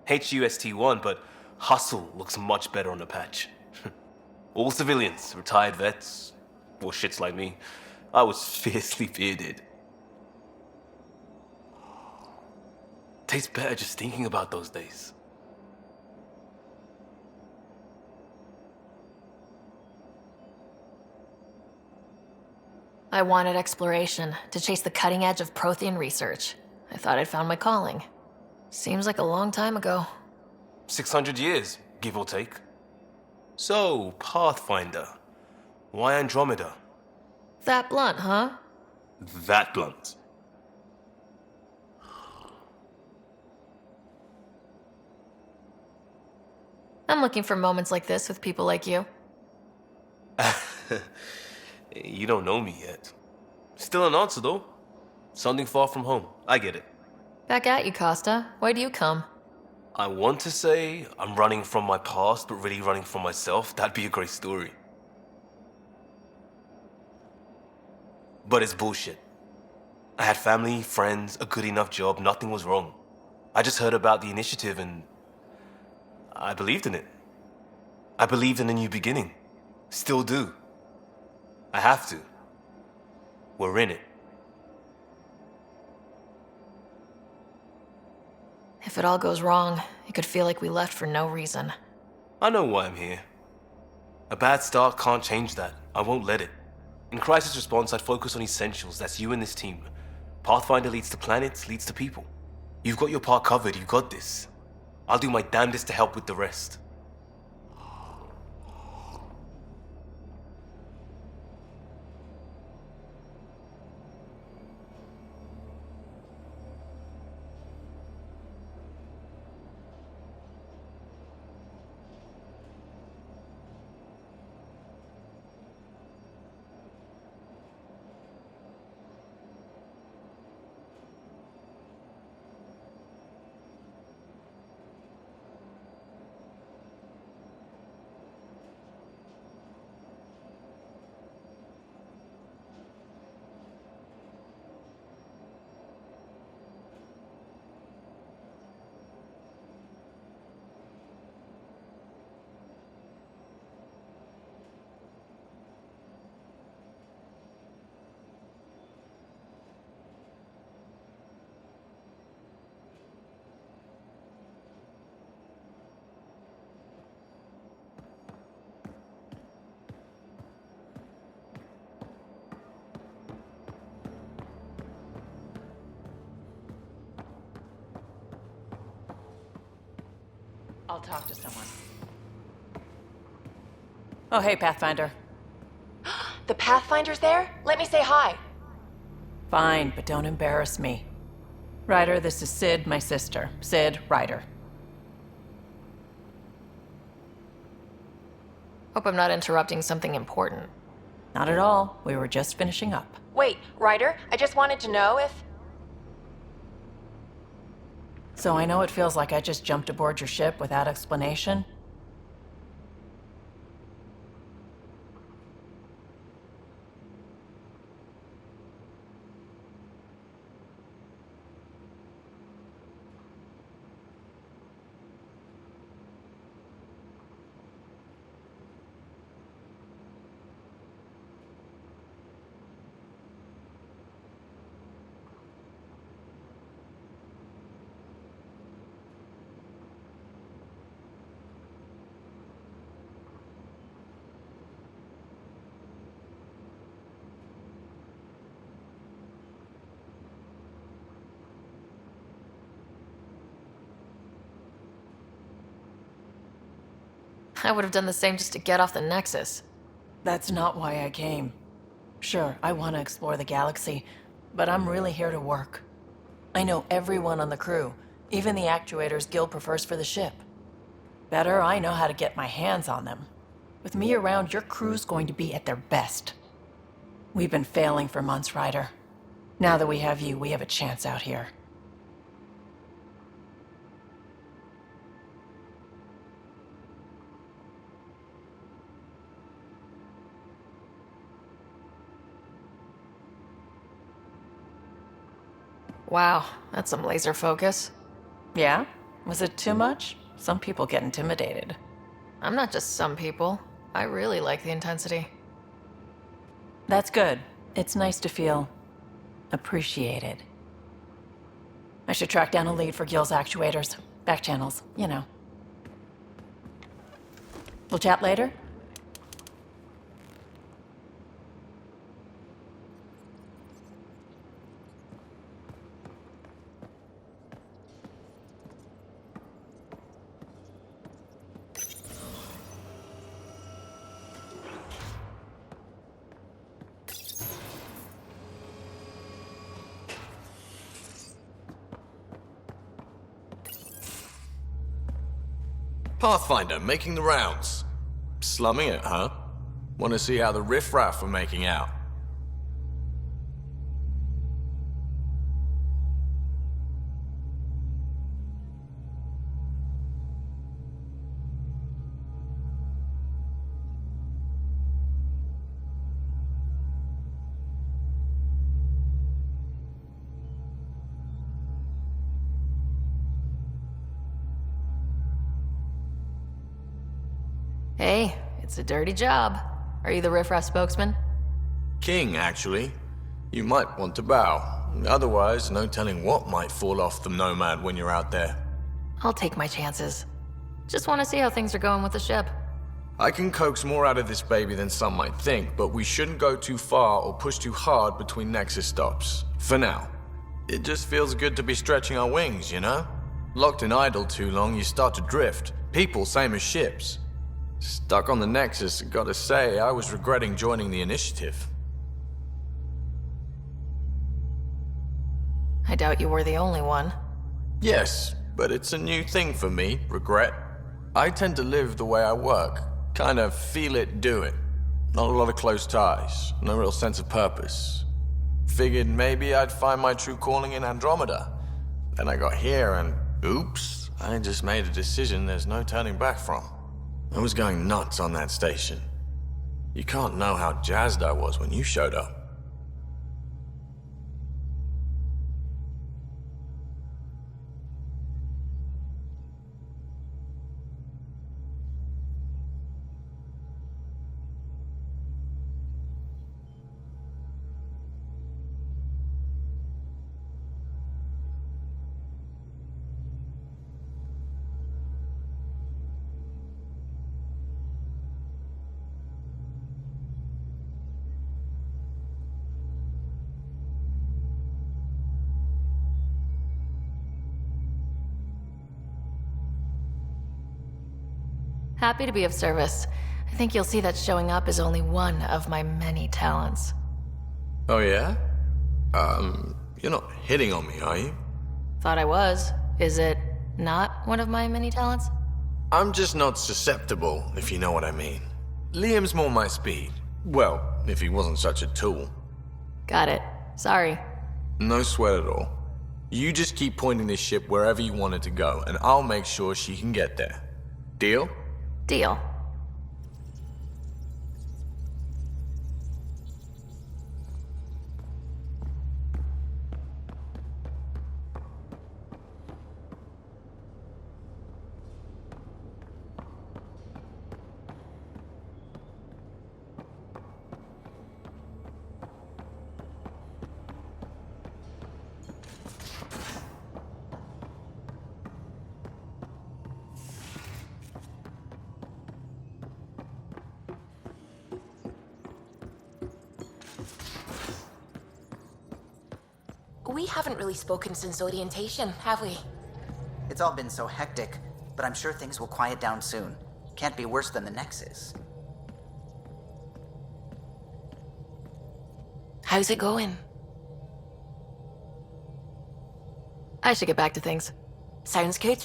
HUST-1, but Hustle looks much better on the patch. All civilians, retired vets, or shits like me. I was fiercely bearded. Tastes better just thinking about those days. I wanted exploration, to chase the cutting edge of Prothean research. I thought I'd found my calling. Seems like a long time ago. 600 years, give or take. So, Pathfinder. Why Andromeda? That blunt, huh? That blunt. I'm looking for moments like this with people like you. You don't know me yet. Still an answer, though. Something far from home. I get it. Back at you, Costa. Why do you come? I want to say I'm running from my past, but really running from myself. That'd be a great story. But it's bullshit. I had family, friends, a good enough job, nothing was wrong. I just heard about the initiative and I believed in it. I believed in a new beginning. Still do. I have to. We're in it. If it all goes wrong, it could feel like we left for no reason. I know why I'm here. A bad start can't change that. I won't let it. In crisis response, I'd focus on essentials. That's you and this team. Pathfinder leads to planets, leads to people. You've got your part covered. You've got this. I'll do my damnedest to help with the rest. I'll talk to someone. Oh, hey, Pathfinder. The Pathfinder's there? Let me say hi. Fine, but don't embarrass me. Ryder, this is Sid, my sister. Sid Ryder. Hope I'm not interrupting something important. Not at all. We were just finishing up. Wait, Ryder, I just wanted to know if... So I know it feels like I just jumped aboard your ship without explanation. I would have done the same just to get off the Nexus. That's not why I came. Sure, I want to explore the galaxy, but I'm really here to work. I know everyone on the crew, even the actuators Gil prefers for the ship. Better, I know how to get my hands on them. With me around, your crew's going to be at their best. We've been failing for months, Ryder. Now that we have you, we have a chance out here. Wow, that's some laser focus. Yeah? Was it too much? Some people get intimidated. I'm not just some people. I really like the intensity. That's good. It's nice to feel appreciated. I should track down a lead for Gil's actuators. Back channels, you know. We'll chat later? Pathfinder, making the rounds. Slumming it, huh? Want to see how the riffraff are making out? Hey, it's a dirty job. Are you the riffraff spokesman? King, actually. You might want to bow. Otherwise, no telling what might fall off the Nomad when you're out there. I'll take my chances. Just want to see how things are going with the ship. I can coax more out of this baby than some might think, but we shouldn't go too far or push too hard between Nexus stops. For now. It just feels good to be stretching our wings, you know? Locked in idle too long, you start to drift. People, same as ships. Stuck on the Nexus, gotta say, I was regretting joining the initiative. I doubt you were the only one. Yes, but it's a new thing for me, regret. I tend to live the way I work. Kind of feel it, do it. Not a lot of close ties, no real sense of purpose. Figured maybe I'd find my true calling in Andromeda. Then I got here and, oops, I just made a decision there's no turning back from. I was going nuts on that station. You can't know how jazzed I was when you showed up. Happy to be of service. I think you'll see that showing up is only one of my many talents. Oh, yeah? You're not hitting on me, are you? Thought I was. Is it not one of my many talents? I'm just not susceptible, if you know what I mean. Liam's more my speed. Well, if he wasn't such a tool. Got it. Sorry. No sweat at all. You just keep pointing this ship wherever you want it to go, and I'll make sure she can get there. Deal? Deal. We haven't really spoken since orientation, have we? It's all been so hectic, but I'm sure things will quiet down soon. Can't be worse than the Nexus. How's it going? I should get back to things. Sounds good.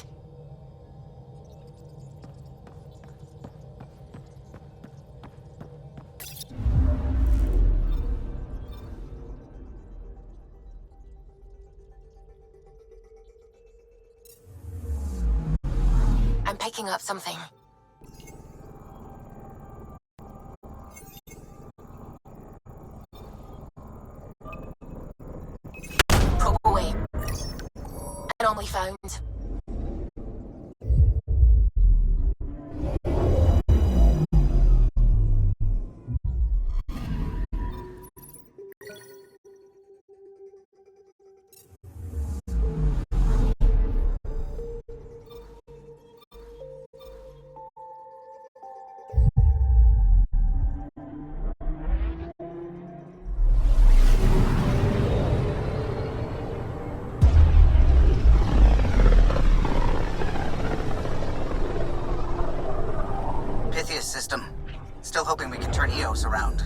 I'm picking up something. Probe away. Anomaly found. System. Still hoping we can turn EOS around.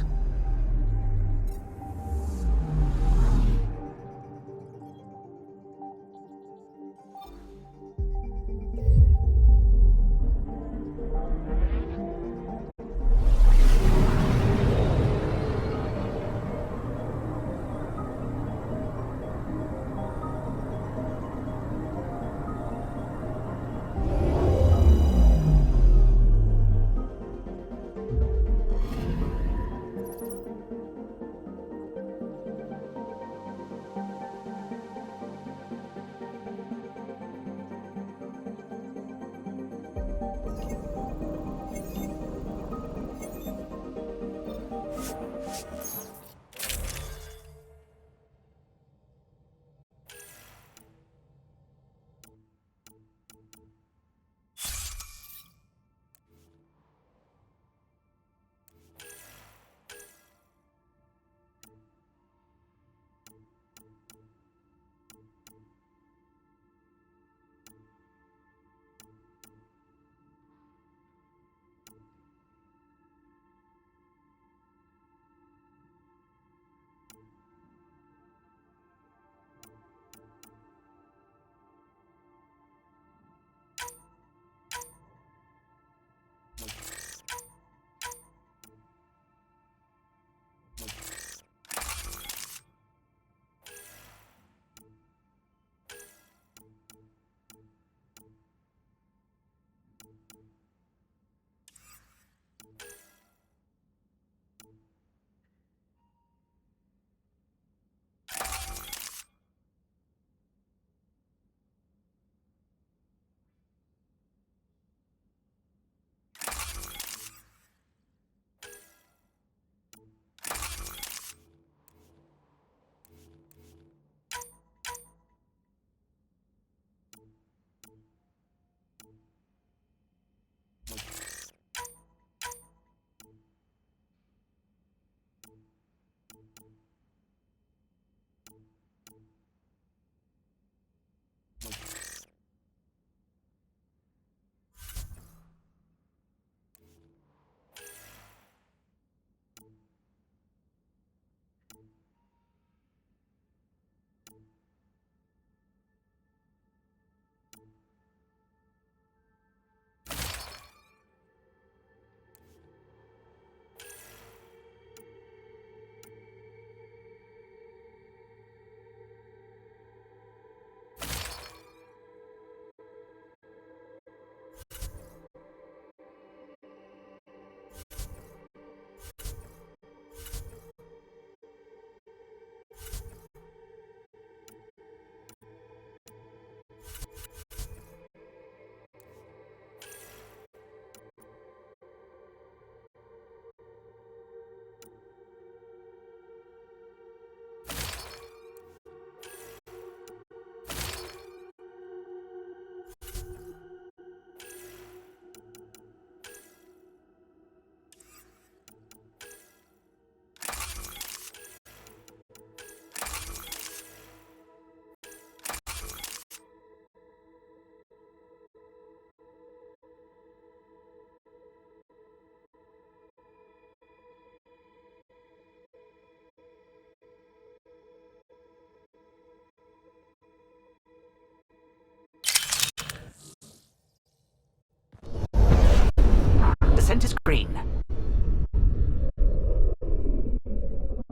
Descent is green.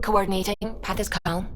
Coordinating. Path is calm.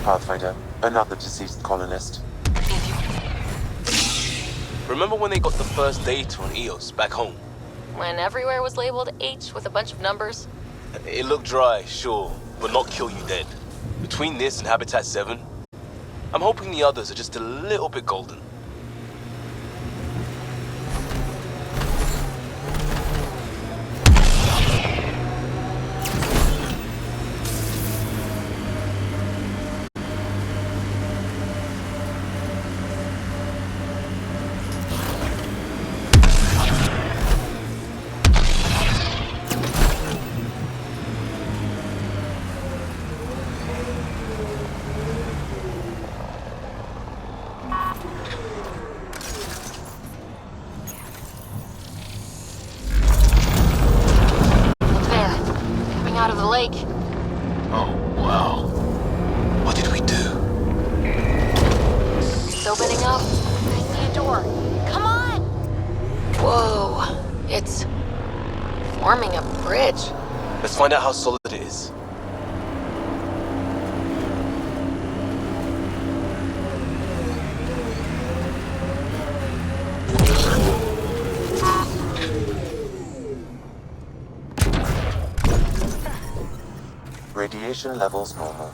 Pathfinder, another deceased colonist. Remember when they got the first data on Eos back home? When everywhere was labeled H with a bunch of numbers? It looked dry, sure, but not kill you dead. Between this and Habitat 7, I'm hoping the others are just a little bit golden. Out of the lake. Oh, wow. What did we do? It's opening up. I see a door. Come on! Whoa. It's forming a bridge. Let's find out how solid it is. Radiation levels normal.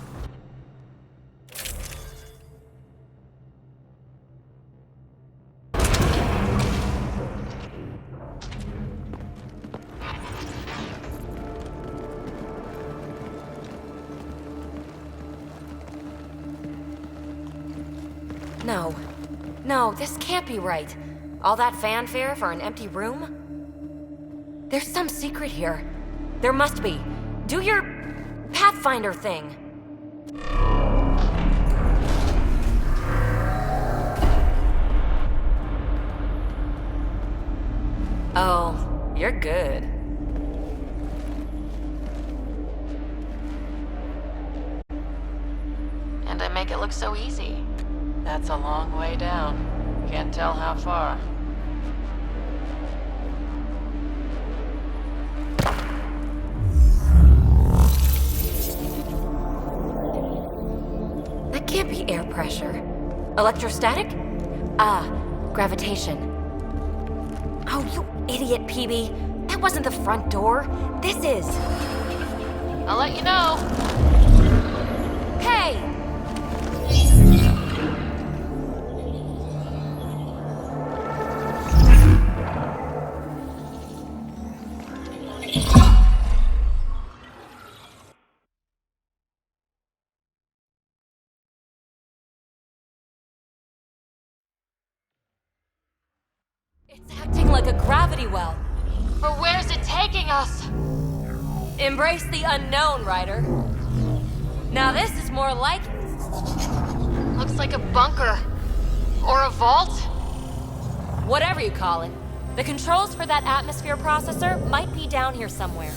No. No, this can't be right. All that fanfare for an empty room? There's some secret here. There must be. Do your Pathfinder thing. Oh, you're good. And I make it look so easy. That's a long way down. Can't tell how far. That can't be air pressure. Electrostatic? Ah, gravitation. Oh, you idiot, PB. That wasn't the front door. This is. I'll let you know. Hey! It's acting like a gravity well. But where's it taking us? Embrace the unknown, Ryder. Now this is more like it. Looks like a bunker. Or a vault? Whatever you call it. The controls for that atmosphere processor might be down here somewhere.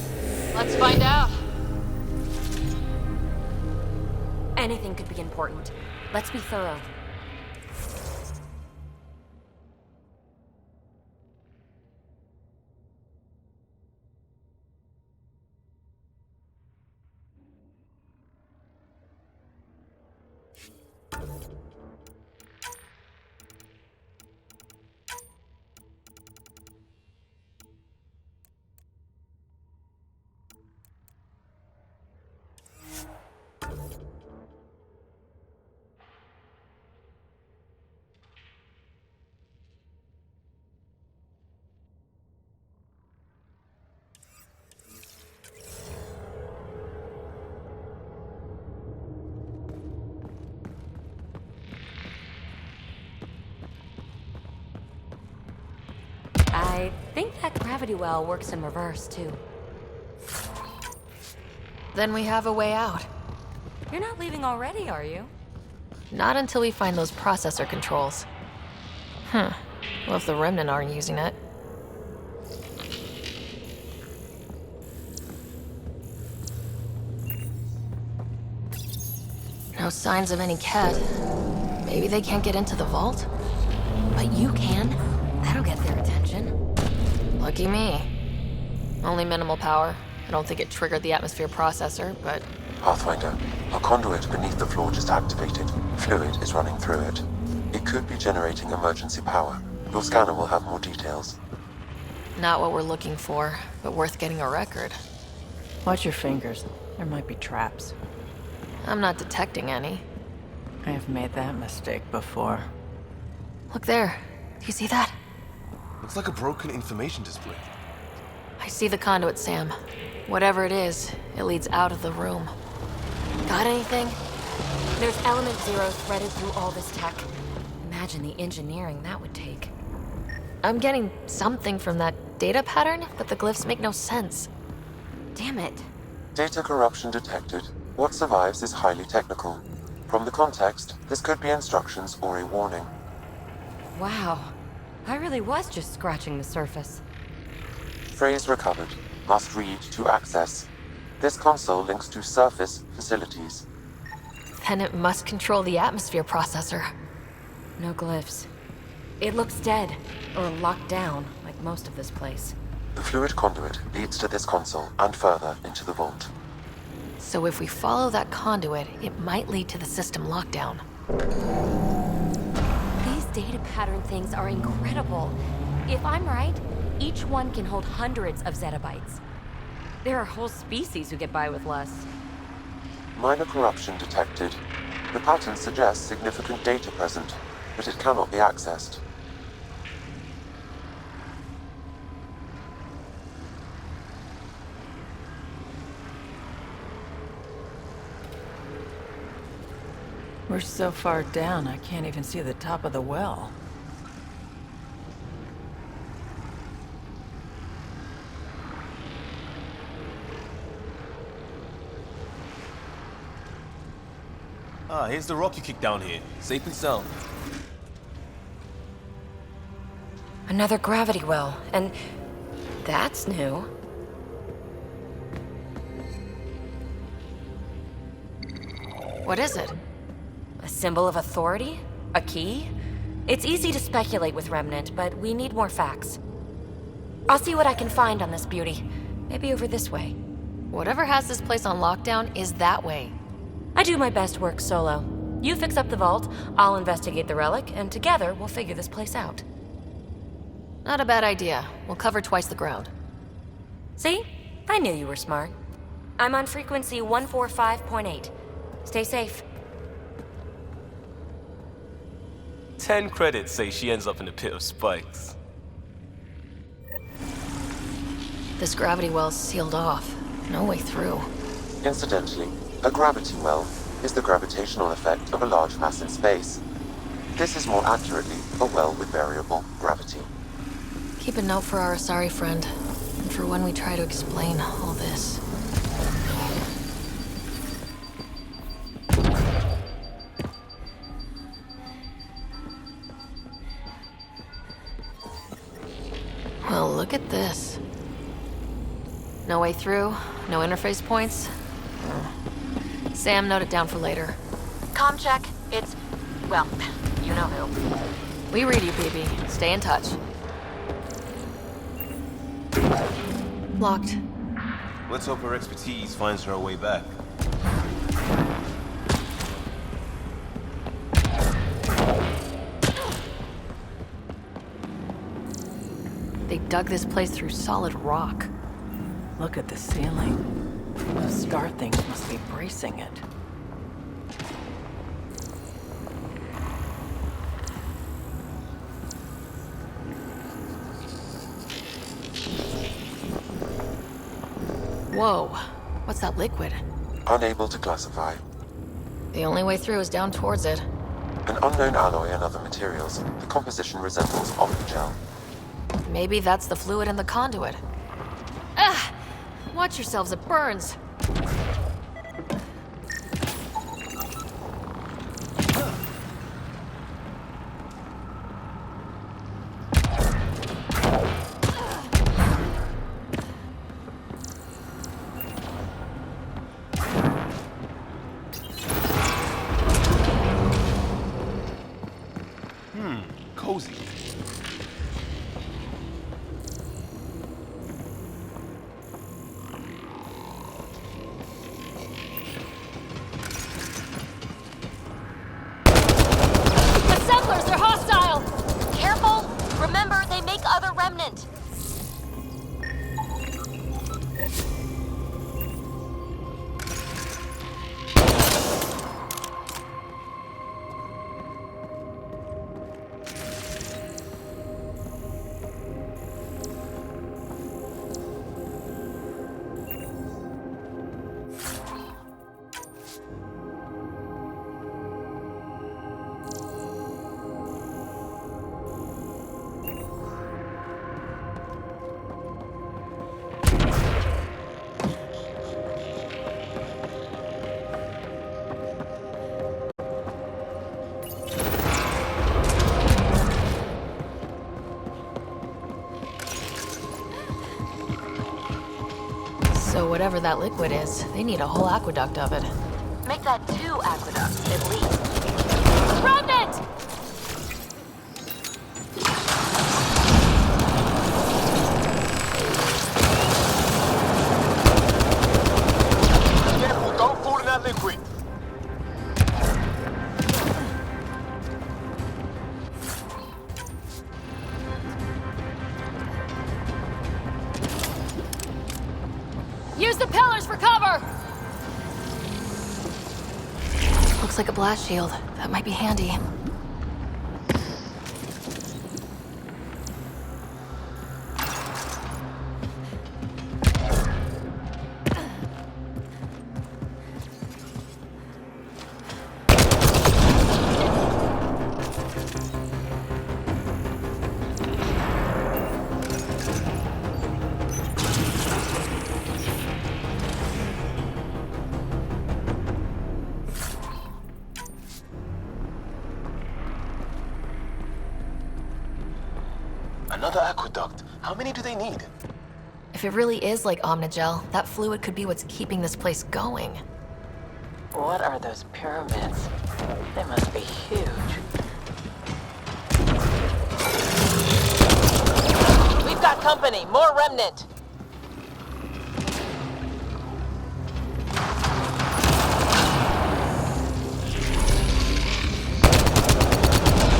Let's find out. Anything could be important. Let's be thorough. I think that gravity well works in reverse, too. Then we have a way out. You're not leaving already, are you? Not until we find those processor controls. Well, if the Remnant aren't using it. No signs of any Ket. Maybe they can't get into the vault? But you can. That'll get their attention. Lucky me. Only minimal power. I don't think it triggered the atmosphere processor, but Pathfinder, a conduit beneath the floor just activated. Fluid is running through it. It could be generating emergency power. Your scanner will have more details. Not what we're looking for, but worth getting a record. Watch your fingers. There might be traps. I'm not detecting any. I have made that mistake before. Look there. Do you see that? Looks like a broken information display. I see the conduit, Sam. Whatever it is, it leads out of the room. Got anything? There's element zero threaded through all this tech. Imagine the engineering that would take. I'm getting something from that data pattern, but the glyphs make no sense. Damn it. Data corruption detected. What survives is highly technical. From the context, this could be instructions or a warning. Wow. I really was just scratching the surface. Phrase recovered. Must read to access. This console links to surface facilities. Then it must control the atmosphere processor. No glyphs. It looks dead, or locked down, like most of this place. The fluid conduit leads to this console and further into the vault. So if we follow that conduit, it might lead to the system lockdown. These data pattern things are incredible. If I'm right, each one can hold hundreds of zettabytes. There are whole species who get by with less. Minor corruption detected. The pattern suggests significant data present, but it cannot be accessed. We're so far down, I can't even see the top of the well. Ah, here's the rock you kicked down here. Safe and sound. Another gravity well, and that's new. What is it? A symbol of authority? A key? It's easy to speculate with Remnant, but we need more facts. I'll see what I can find on this beauty. Maybe over this way. Whatever has this place on lockdown is that way. I do my best work solo. You fix up the vault, I'll investigate the relic, and together we'll figure this place out. Not a bad idea. We'll cover twice the ground. See? I knew you were smart. I'm on frequency 145.8. Stay safe. 10 credits say she ends up in a pit of spikes. This gravity well's sealed off. No way through. Incidentally, a gravity well is the gravitational effect of a large mass in space. This is more accurately a well with variable gravity. Keep a note for our Asari friend, and for when we try to explain all this. Well, look at this. No way through, no interface points. Sam, note it down for later. Comm check. It's, well, you know who. We read you, BB. Stay in touch. Locked. Let's hope her expertise finds her way back. They dug this place through solid rock. Look at the ceiling. Those star things must be bracing it. Whoa. What's that liquid? Unable to classify. The only way through is down towards it. An unknown alloy and other materials. The composition resembles off-gel. Maybe that's the fluid in the conduit. Ah! Watch yourselves, it burns. Cozy. So whatever that liquid is, they need a whole aqueduct of it. Make that 2 aqueducts, at least. Remnant! Careful, don't fall in that liquid. Use the pillars for cover! Looks like a blast shield. That might be handy. Another aqueduct. How many do they need? If it really is like Omnigel, that fluid could be what's keeping this place going. What are those pyramids? They must be huge. We've got company. More remnant.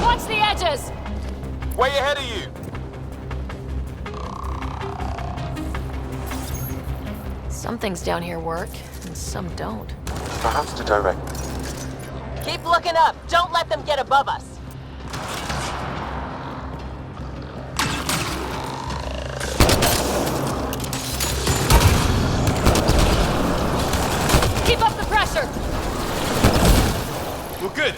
Watch the edges! Way ahead of you. Some things down here work, and some don't. Perhaps to direct. Keep looking up. Don't let them get above us. Keep up the pressure! We're good.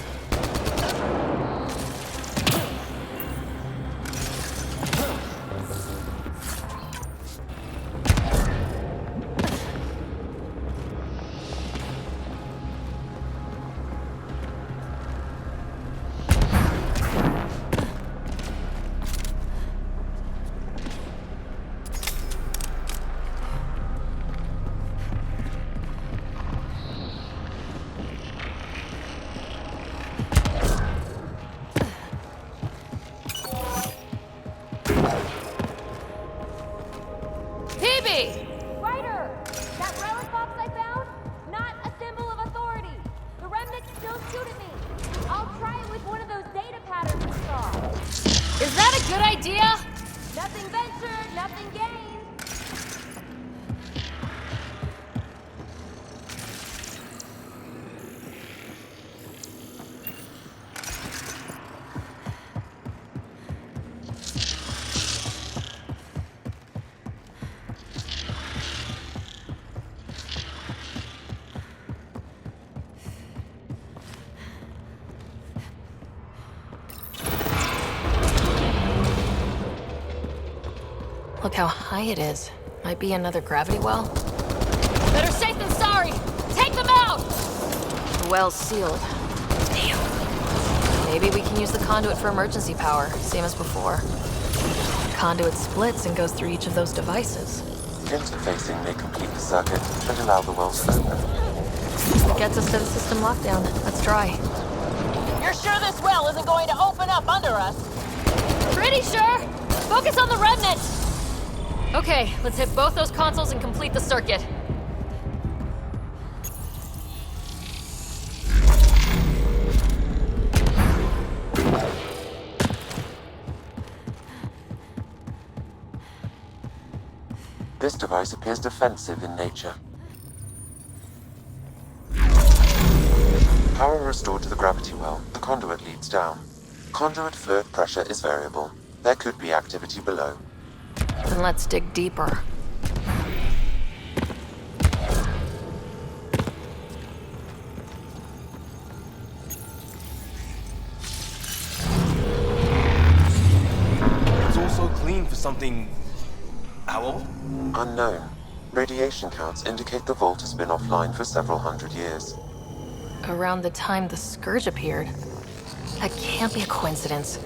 Ryder! That relic box I found? Not a symbol of authority. The remnants still shoot at me. I'll try it with one of those data patterns we saw. Is that a good idea? Nothing ventured, nothing gained. Look how high it is. Might be another gravity well. Better safe than sorry! Take them out! The well's sealed. Damn. Maybe we can use the conduit for emergency power, same as before. The conduit splits and goes through each of those devices. Interfacing may complete the circuit and allow the wells to open. It gets us to the system lockdown. Let's try. You're sure this well isn't going to open up under us? Pretty sure! Focus on the remnant! Okay, let's hit both those consoles and complete the circuit. This device appears defensive in nature. Power restored to the gravity well. The conduit leads down. Conduit fluid pressure is variable. There could be activity below. Then let's dig deeper. It's also clean for something... how old? Unknown. Radiation counts indicate the vault has been offline for several hundred years. Around the time the Scourge appeared. That can't be a coincidence.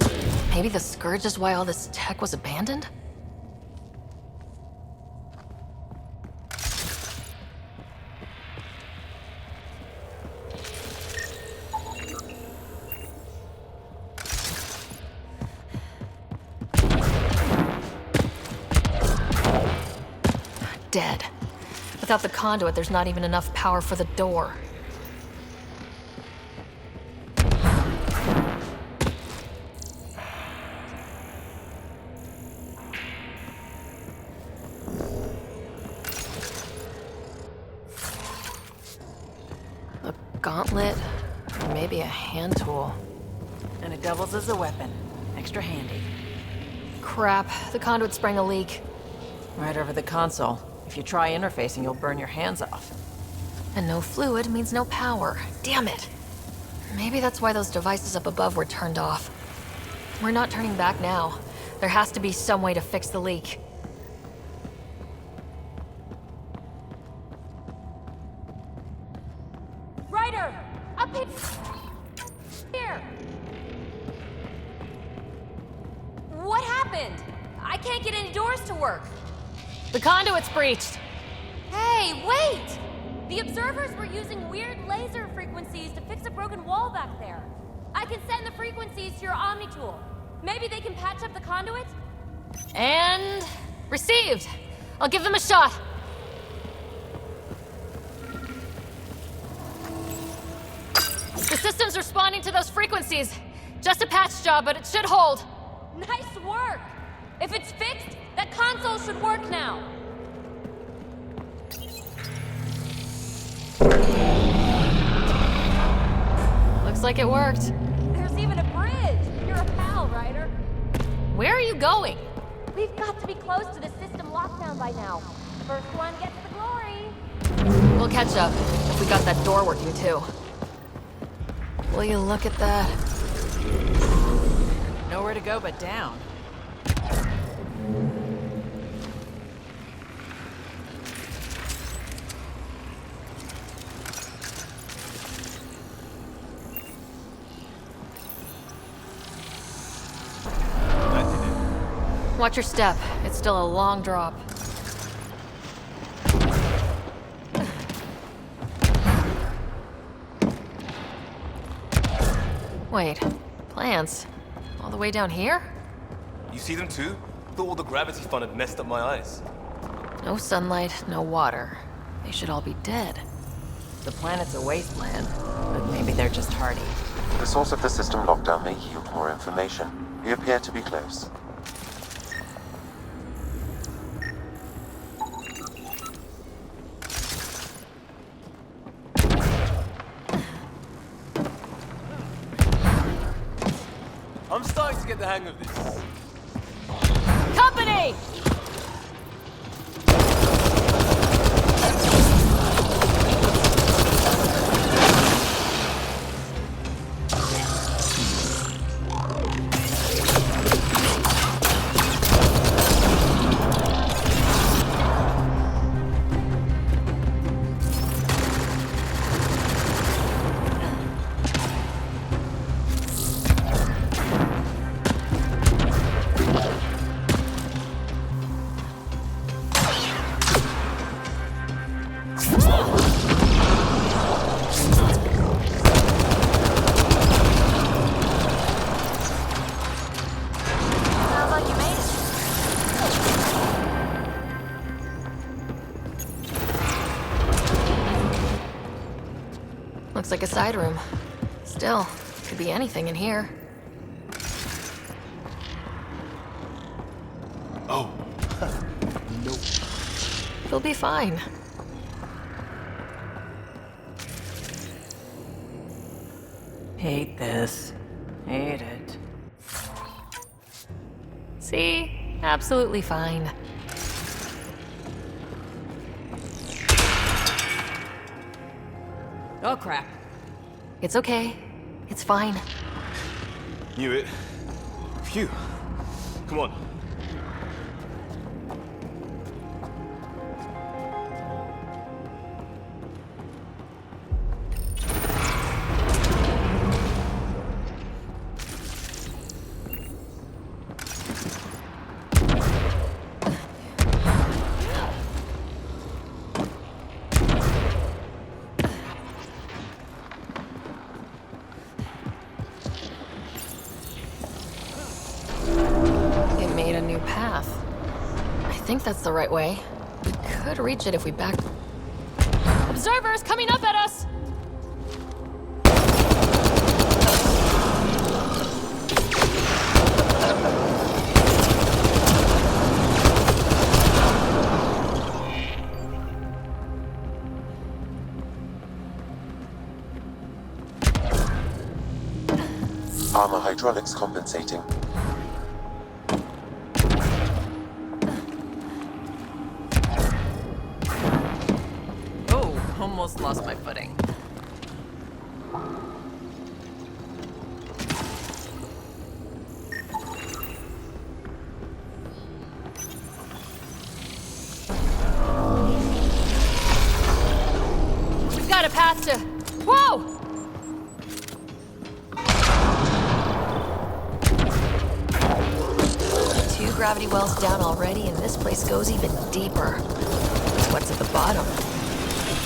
Maybe the Scourge is why all this tech was abandoned? dead. Without the conduit, there's not even enough power for the door. A gauntlet, or maybe a hand tool. And it doubles as a weapon. Extra handy. Crap, the conduit sprang a leak. Right over the console. If you try interfacing, you'll burn your hands off. And no fluid means no power. Damn it. Maybe that's why those devices up above were turned off. We're not turning back now. There has to be some way to fix the leak. Ryder! Up here! What happened? I can't get any doors to work. The conduit's breached. Hey, wait! The observers were using weird laser frequencies to fix a broken wall back there. I can send the frequencies to your Omni tool. Maybe they can patch up the conduit? And... received. I'll give them a shot. The system's responding to those frequencies. Just a patch job, but it should hold. Nice work! If it's fixed, that console should work now. Looks like it worked. There's even a bridge. You're a pal, Ryder. Where are you going? We've got to be close to the system lockdown by now. First one gets the glory. We'll catch up if we got that door working too. Will you look at that? Nowhere to go but down. Watch your step. It's still a long drop. Wait, plants? All the way down here? You see them too? Thought all the gravity fun had messed up my eyes. No sunlight, no water. They should all be dead. The planet's a wasteland, but maybe they're just hardy. The source of the system lockdown may yield more information. We appear to be close. I'm starting to get the hang of this. Company! Looks like a side room. Still, could be anything in here. Oh. No. It'll be fine. Hate this. Hate it. See? Absolutely fine. Oh, crap. It's okay. It's fine. Knew it. Phew. Come on. It made a new path. I think that's the right way. We could reach it if we back. Observers coming up at us! Armor hydraulics compensating. Oh, almost lost my footing. We've got a path to... Whoa! Two gravity wells down already, and this place goes even deeper. What's at the bottom?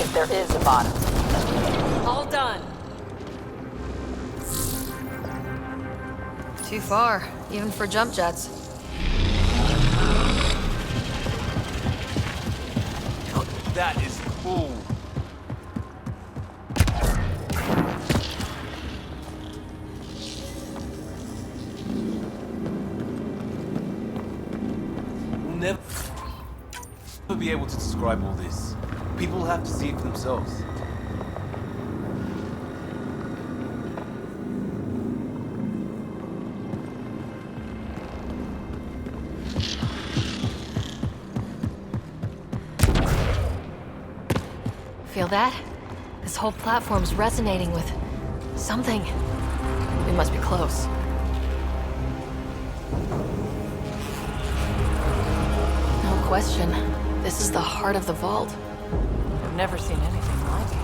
If there is a bottom. All done. Too far, even for jump jets. Oh, that is cool. We'll never be able to describe all this. People will have to see it for themselves. Feel that? This whole platform's resonating with something. We must be close. No question. This is the heart of the vault. I've never seen anything like it.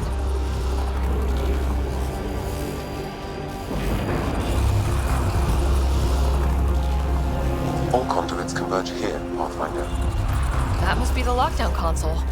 All conduits converge here, Pathfinder. That must be the lockdown console.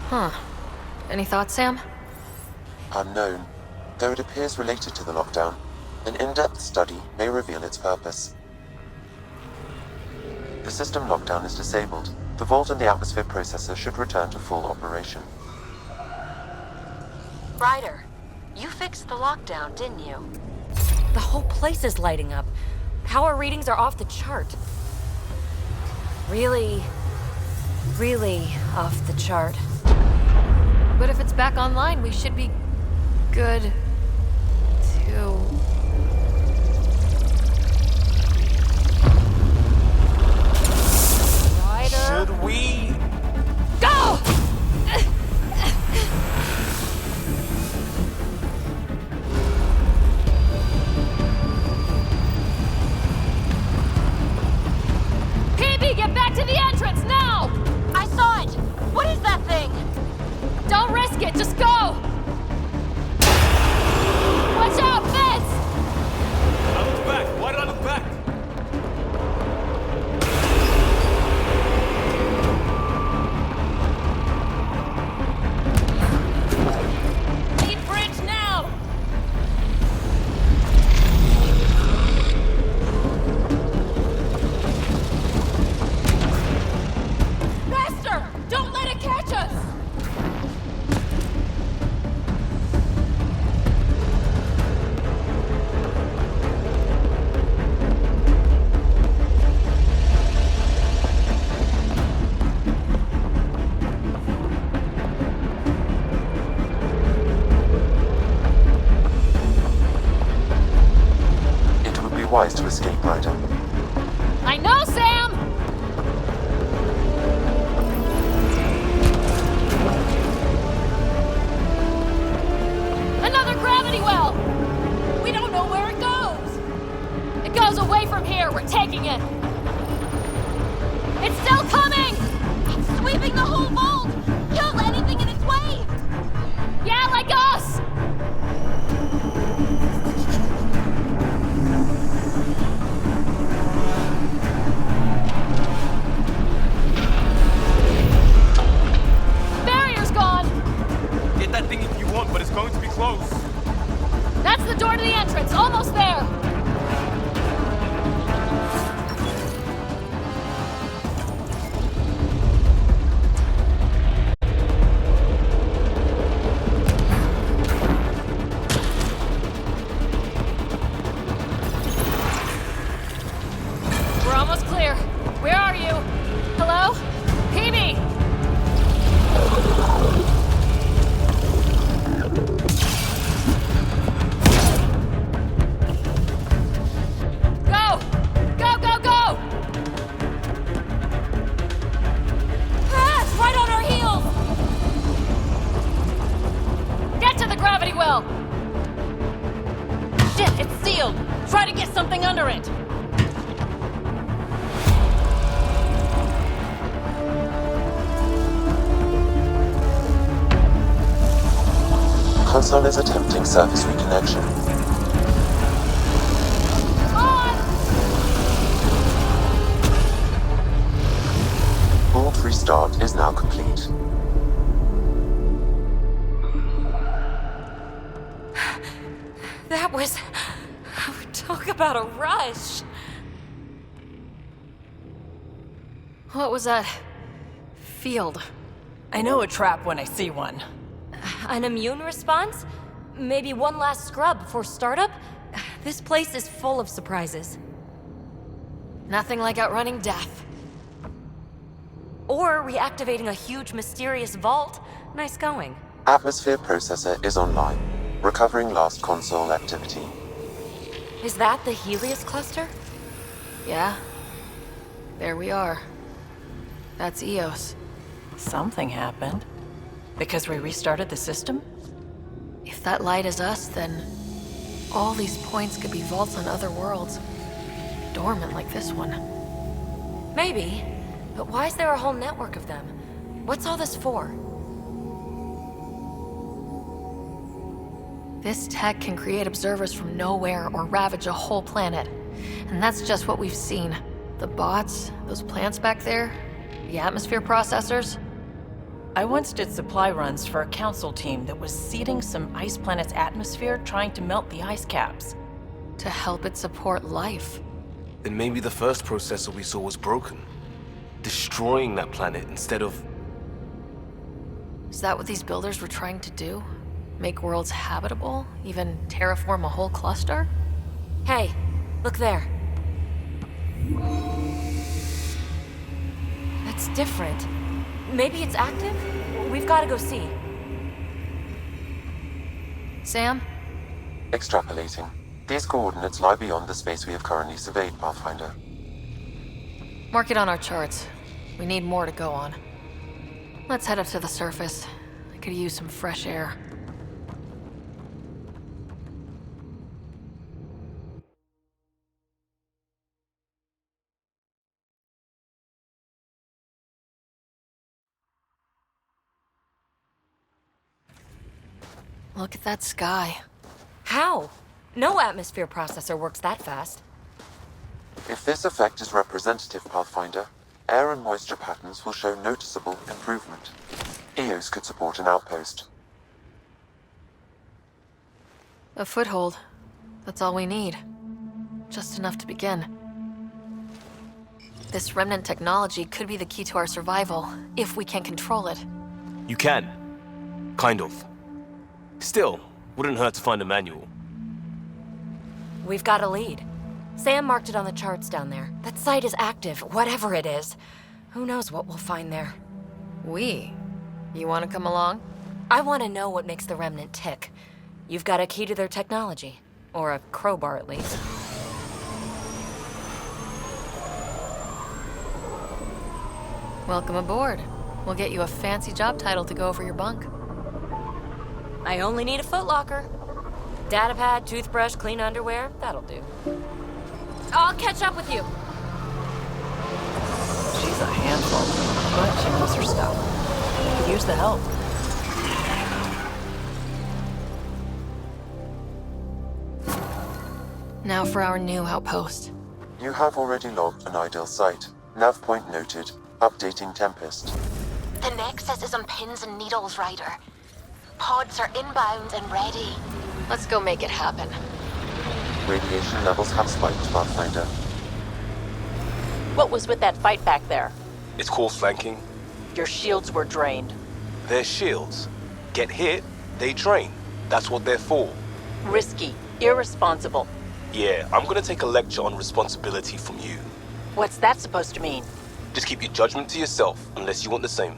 Huh. Any thoughts, Sam? Unknown. Though it appears related to the lockdown, an in-depth study may reveal its purpose. The system lockdown is disabled. The vault and the atmosphere processor should return to full operation. Ryder, you fixed the lockdown, didn't you? The whole place is lighting up. Power readings are off the chart. Really off the chart. But if it's back online, we should be good to... Ryder? Should we? Go! PB, get back to the entrance now! I saw it! What is that thing? Don't risk it, just go! Watch out, fence! I look back. Why did I look back? Need bridge now! Faster! Don't let it catch us! It would be wise to escape, Ryder. I know, Sam! Another gravity well! We don't know where it goes! from here! We're taking it! It's still coming! It's sweeping the whole vault! Kill anything in its way! Yeah, like us! Barrier's gone! Get that thing if you want, but it's going to be close. That's the door to the entrance, almost there! We're almost clear. Where are you? Hello? PB! Go! Go, go, go! Ah, it's right on our heels! Get to the gravity well! Shit, it's sealed! Try to get something under it! Console is attempting surface reconnection. Vault restart is now complete. That was... Talk about a rush. What was that? Field. I know a trap when I see one. An immune response? Maybe one last scrub before startup? This place is full of surprises. Nothing like outrunning death. Or reactivating a huge mysterious vault. Nice going. Atmosphere processor is online, recovering last console activity. Is that the Helios cluster? Yeah. There we are. That's Eos. Something happened. Because we restarted the system? If that light is us, then all these points could be vaults on other worlds. Dormant like this one. Maybe. But why is there a whole network of them? What's all this for? This tech can create observers from nowhere or ravage a whole planet. And that's just what we've seen. The bots, those plants back there, the atmosphere processors. I once did supply runs for a council team that was seeding some ice planet's atmosphere, trying to melt the ice caps. To help it support life. Then maybe the first processor we saw was broken. Destroying that planet instead of... Is that what these builders were trying to do? Make worlds habitable? Even terraform a whole cluster? Hey, look there. That's different. Maybe it's active? We've got to go see. Sam? Extrapolating. These coordinates lie beyond the space we have currently surveyed, Pathfinder. Mark it on our charts. We need more to go on. Let's head up to the surface. I could use some fresh air. Look at that sky. How? No atmosphere processor works that fast. If this effect is representative, Pathfinder, air and moisture patterns will show noticeable improvement. Eos could support an outpost. A foothold. That's all we need. Just enough to begin. This remnant technology could be the key to our survival, if we can control it. You can. Kind of. Still, wouldn't hurt to find a manual. We've got a lead. Sam marked it on the charts down there. That site is active, whatever it is. Who knows what we'll find there? We? You want to come along? I want to know what makes the Remnant tick. You've got a key to their technology. Or a crowbar, at least. Welcome aboard. We'll get you a fancy job title to go over your bunk. I only need a footlocker. Datapad, toothbrush, clean underwear, that'll do. I'll catch up with you. She's a handful, but she knows her stuff. We could use the help. Now for our new outpost. You have already logged an ideal site. Nav point noted. Updating Tempest. The Nexus is on pins and needles, Ryder. Pods are inbound and ready. Let's go make it happen. Radiation levels have spiked, Pathfinder. What was with that fight back there? It's called flanking. Your shields were drained. They're shields. Get hit, they drain. That's what they're for. Risky. Irresponsible. Yeah, I'm gonna take a lecture on responsibility from you. What's that supposed to mean? Just keep your judgment to yourself, unless you want the same.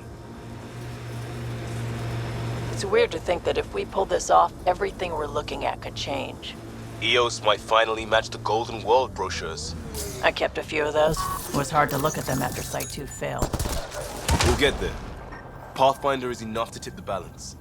It's weird to think that if we pull this off, everything we're looking at could change. EOS might finally match the Golden World brochures. I kept a few of those. It was hard to look at them after Site 2 failed. We'll get there. Pathfinder is enough to tip the balance.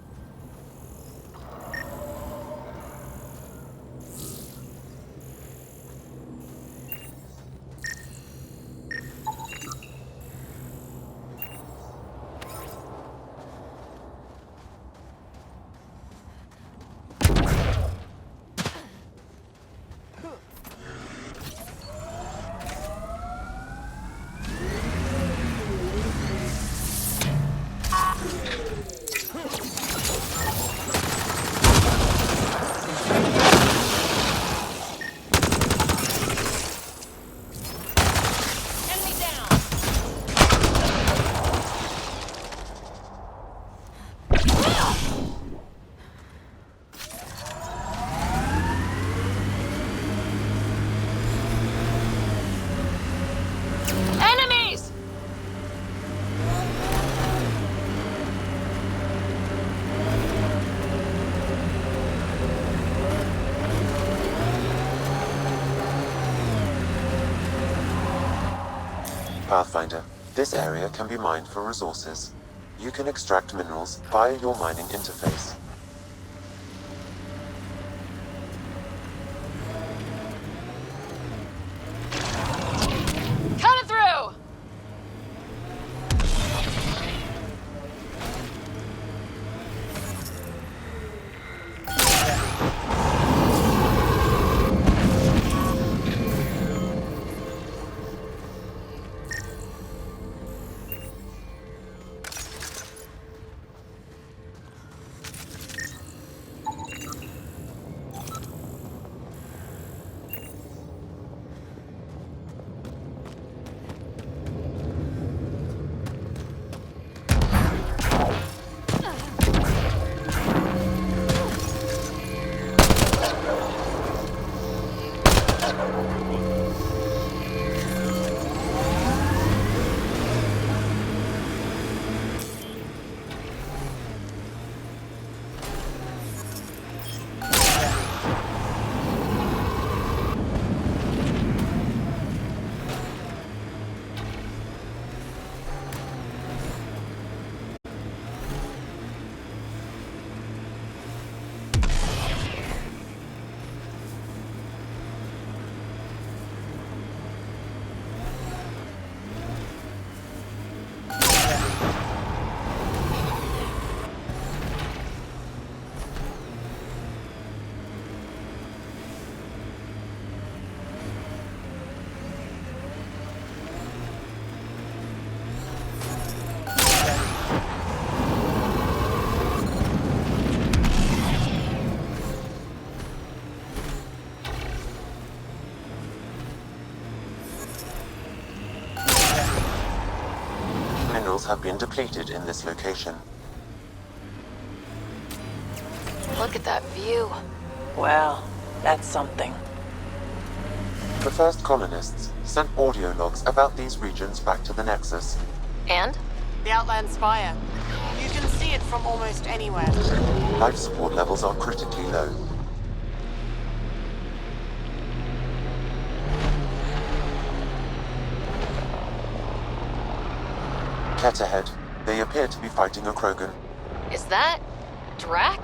Enemies! Pathfinder, this area can be mined for resources. You can extract minerals via your mining interface. Coming through! Minerals have been depleted in this location. Look at that view. Well, that's something. The first colonists sent audio logs about these regions back to the Nexus. And? The Outland Spire. You can see it from almost anywhere. Life support levels are critically low. Ket ahead. They appear to be fighting a Krogan. Is that... Drac?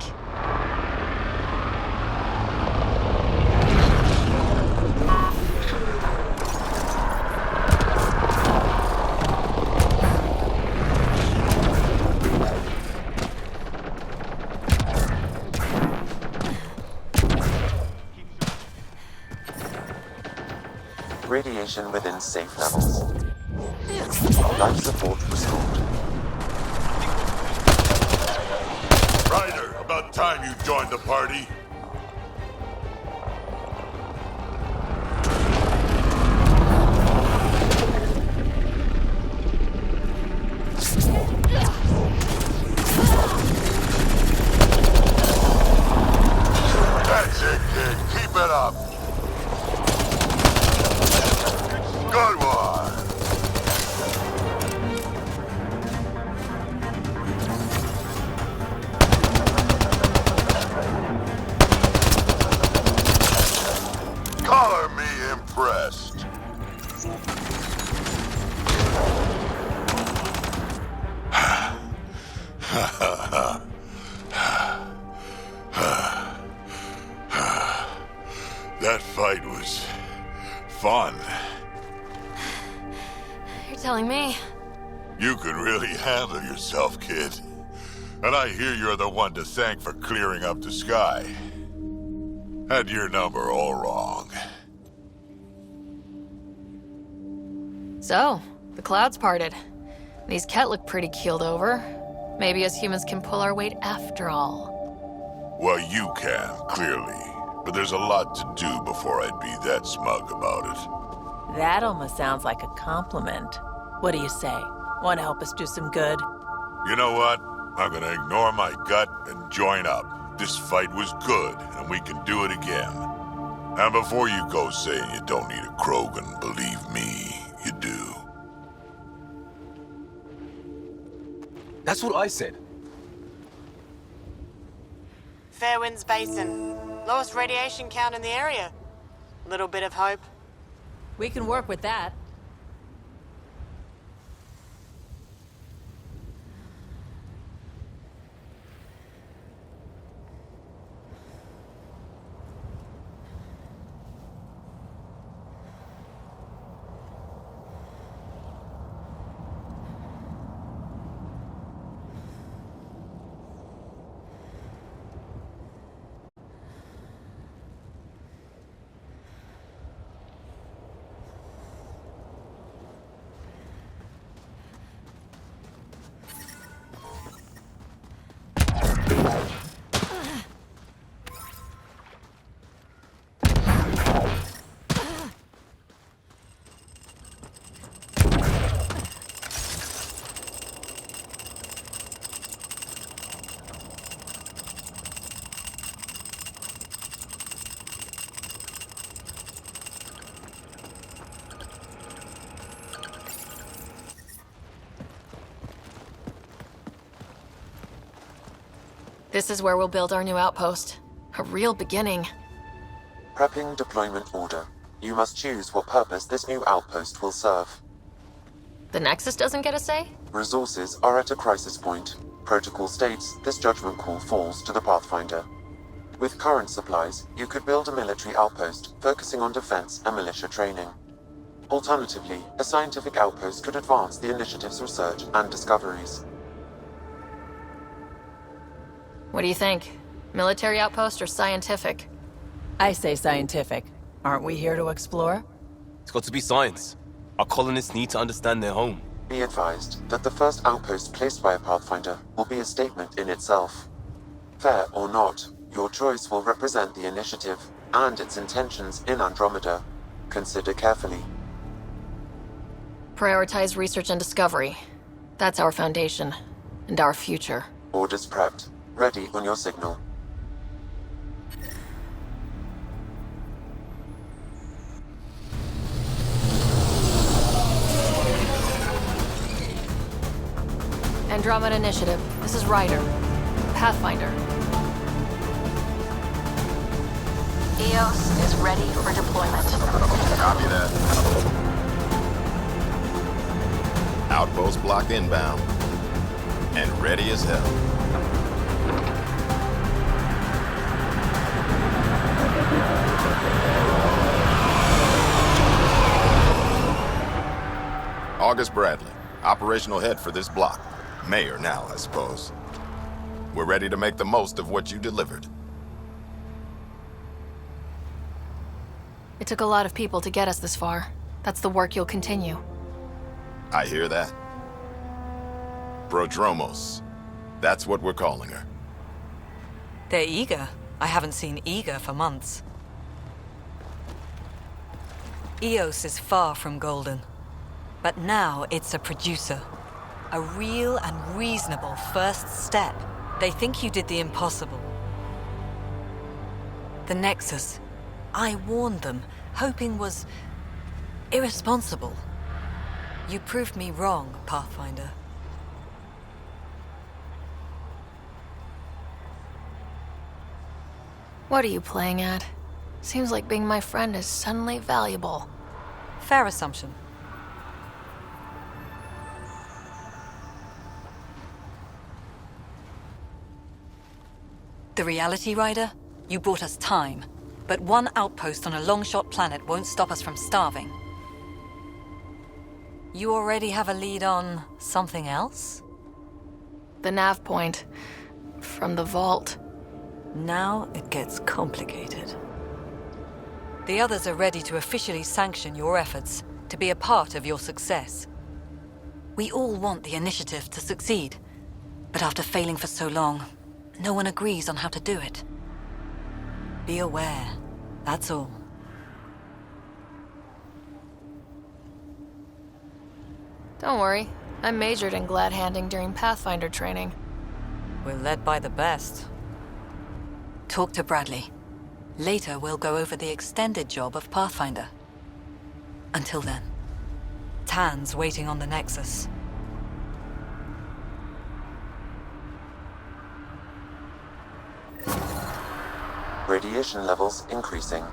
Radiation within safe levels. Life support restored. Ryder, about time you joined the party. That's it, kid. Keep it up. Good one. Color me impressed. That fight was fun. You're telling me. You could really handle yourself, kid. And I hear you're the one to thank for clearing up the sky. Had your number all wrong. So, the clouds parted. These Ket look pretty keeled over. Maybe us humans can pull our weight after all. Well, you can, clearly. But there's a lot to do before I'd be that smug about it. That almost sounds like a compliment. What do you say? Want to help us do some good? You know what? I'm gonna ignore my gut and join up. This fight was good, and we can do it again. And before you go saying you don't need a Krogan, believe me, you do. That's what I said. Fairwinds Basin. Lowest radiation count in the area. Little bit of hope. We can work with that. This is where we'll build our new outpost. A real beginning. Prepping deployment order. You must choose what purpose this new outpost will serve. The Nexus doesn't get a say? Resources are at a crisis point. Protocol states this judgment call falls to the Pathfinder. With current supplies, you could build a military outpost focusing on defense and militia training. Alternatively, a scientific outpost could advance the initiative's research and discoveries. What do you think? Military outpost or scientific? I say scientific. Aren't we here to explore? It's got to be science. Our colonists need to understand their home. Be advised that the first outpost placed by a Pathfinder will be a statement in itself. Fair or not, your choice will represent the initiative and its intentions in Andromeda. Consider carefully. Prioritize research and discovery. That's our foundation. And our future. Orders prepped. Ready on your signal. Andromeda Initiative. This is Ryder. Pathfinder. EOS is ready for deployment. Copy that. Outpost block inbound. And ready as hell. August Bradley, operational head for this block. Mayor now, I suppose. We're ready to make the most of what you delivered. It took a lot of people to get us this far. That's the work you'll continue. I hear that. Prodromos. That's what we're calling her. They're eager. I haven't seen eager for months. Eos is far from golden. But now it's a producer. A real and reasonable first step. They think you did the impossible. The Nexus. I warned them, hoping was irresponsible. You proved me wrong, Pathfinder. What are you playing at? Seems like being my friend is suddenly valuable. Fair assumption. The Reality Rider? You brought us time. But one outpost on a long-shot planet won't stop us from starving. You already have a lead on something else? The nav point. From the vault. Now it gets complicated. The others are ready to officially sanction your efforts, to be a part of your success. We all want the initiative to succeed, but after failing for so long, no one agrees on how to do it. Be aware, that's all. Don't worry, I majored in glad handing during Pathfinder training. We're led by the best. Talk to Bradley. Later, we'll go over the extended job of Pathfinder. Until then, Tan's waiting on the Nexus. Radiation levels increasing.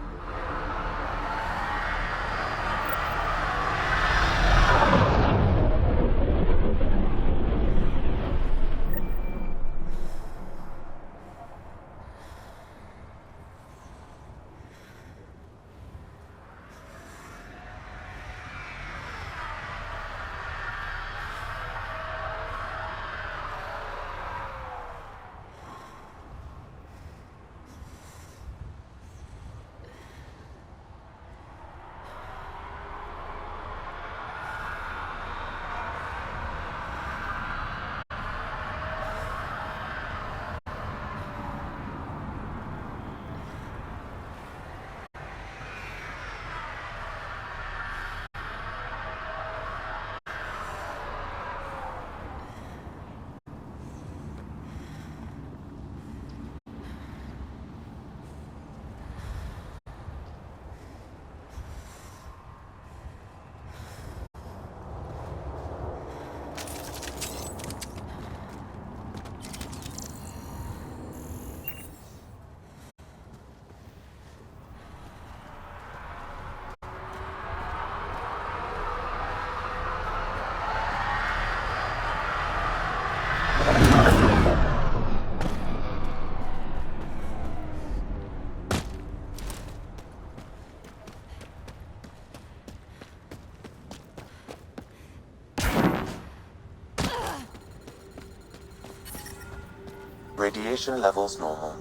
Radiation levels normal.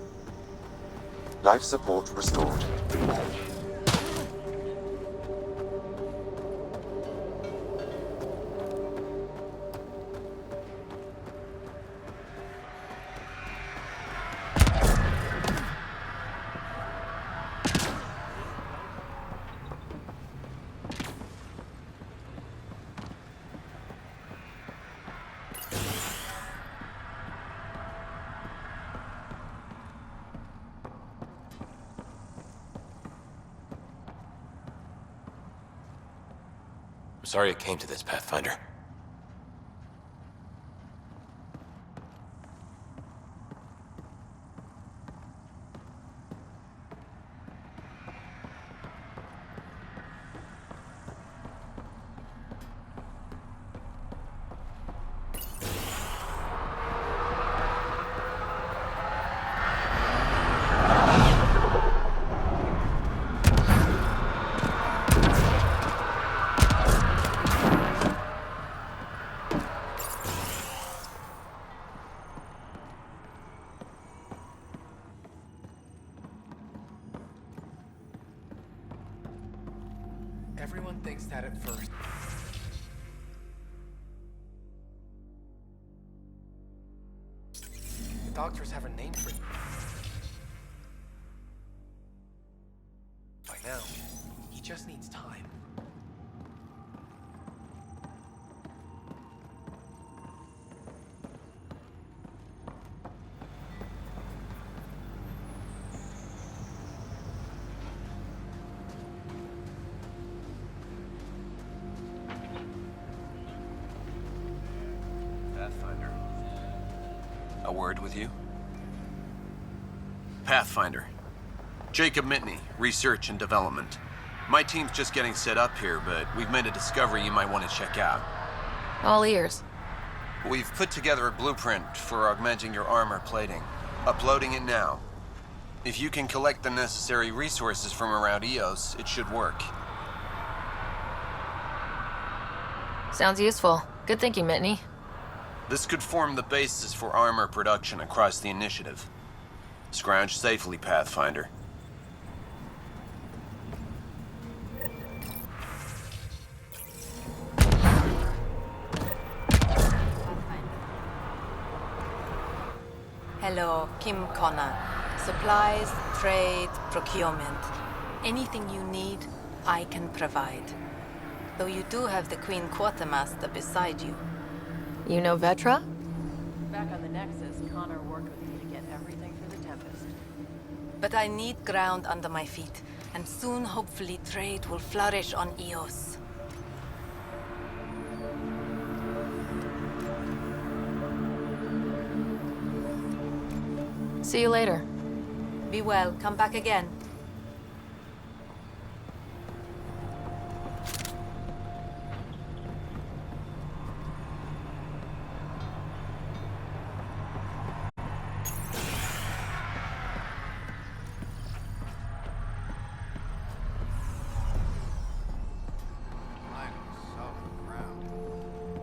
Life support restored. Sorry it came to this, Pathfinder. Everyone thinks that at first. The doctors have a name for it. By now, he just needs time. Pathfinder. A word with you? Pathfinder. Jacob Mitney, Research and Development. My team's just getting set up here, but we've made a discovery you might want to check out. All ears. We've put together a blueprint for augmenting your armor plating. Uploading it now. If you can collect the necessary resources from around EOS, it should work. Sounds useful. Good thinking, Mitney. This could form the basis for armor production across the initiative. Scrounge safely, Pathfinder. Hello, Kim Connor. Supplies, trade, procurement. Anything you need, I can provide. Though you do have the Queen Quartermaster beside you. You know Vetra? Back on the Nexus, Connor worked with me to get everything for the Tempest. But I need ground under my feet, and soon, hopefully, trade will flourish on EOS. See you later. Be well. Come back again.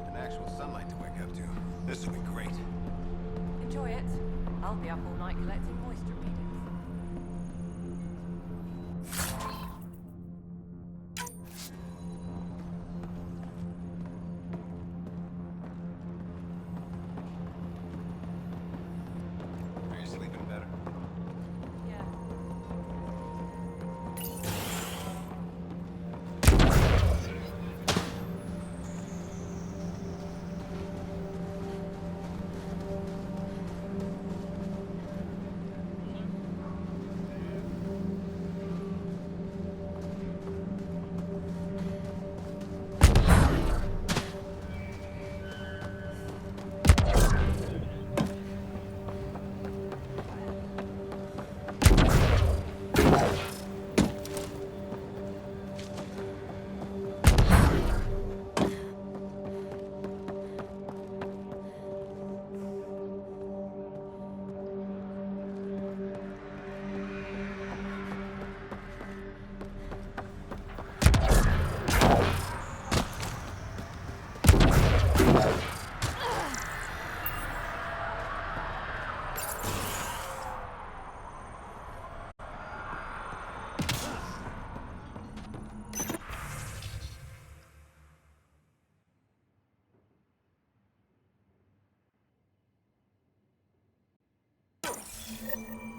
An actual sunlight to wake up to. This will be great. Enjoy it. I'll be up all night collecting moisture readings. Are you sleeping better? Yeah.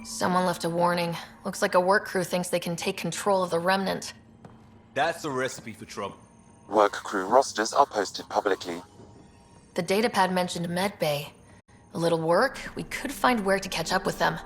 Someone left a warning. Looks like a work crew thinks they can take control of the Remnant. That's a recipe for trouble. Work crew rosters are posted publicly. The datapad mentioned Medbay. A little work, we could find where to catch up with them.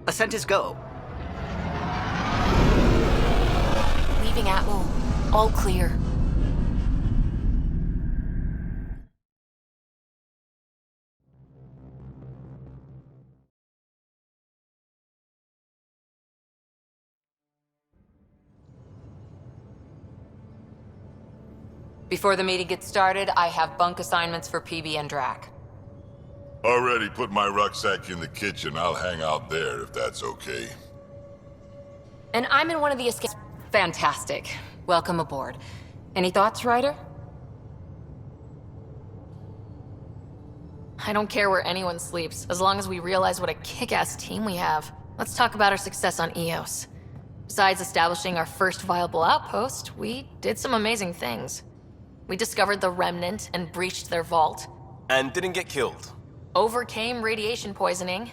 Ascent is go. Leaving Atmo. All clear. Before the meeting gets started, I have bunk assignments for PB and Drac. Already put my rucksack in the kitchen. I'll hang out there if that's okay. And I'm in one of the escapes. Fantastic. Welcome aboard. Any thoughts, Ryder? I don't care where anyone sleeps, as long as we realize what a kick-ass team we have. Let's talk about our success on Eos. Besides establishing our first viable outpost, we did some amazing things. We discovered the Remnant and breached their vault. And didn't get killed. Overcame radiation poisoning.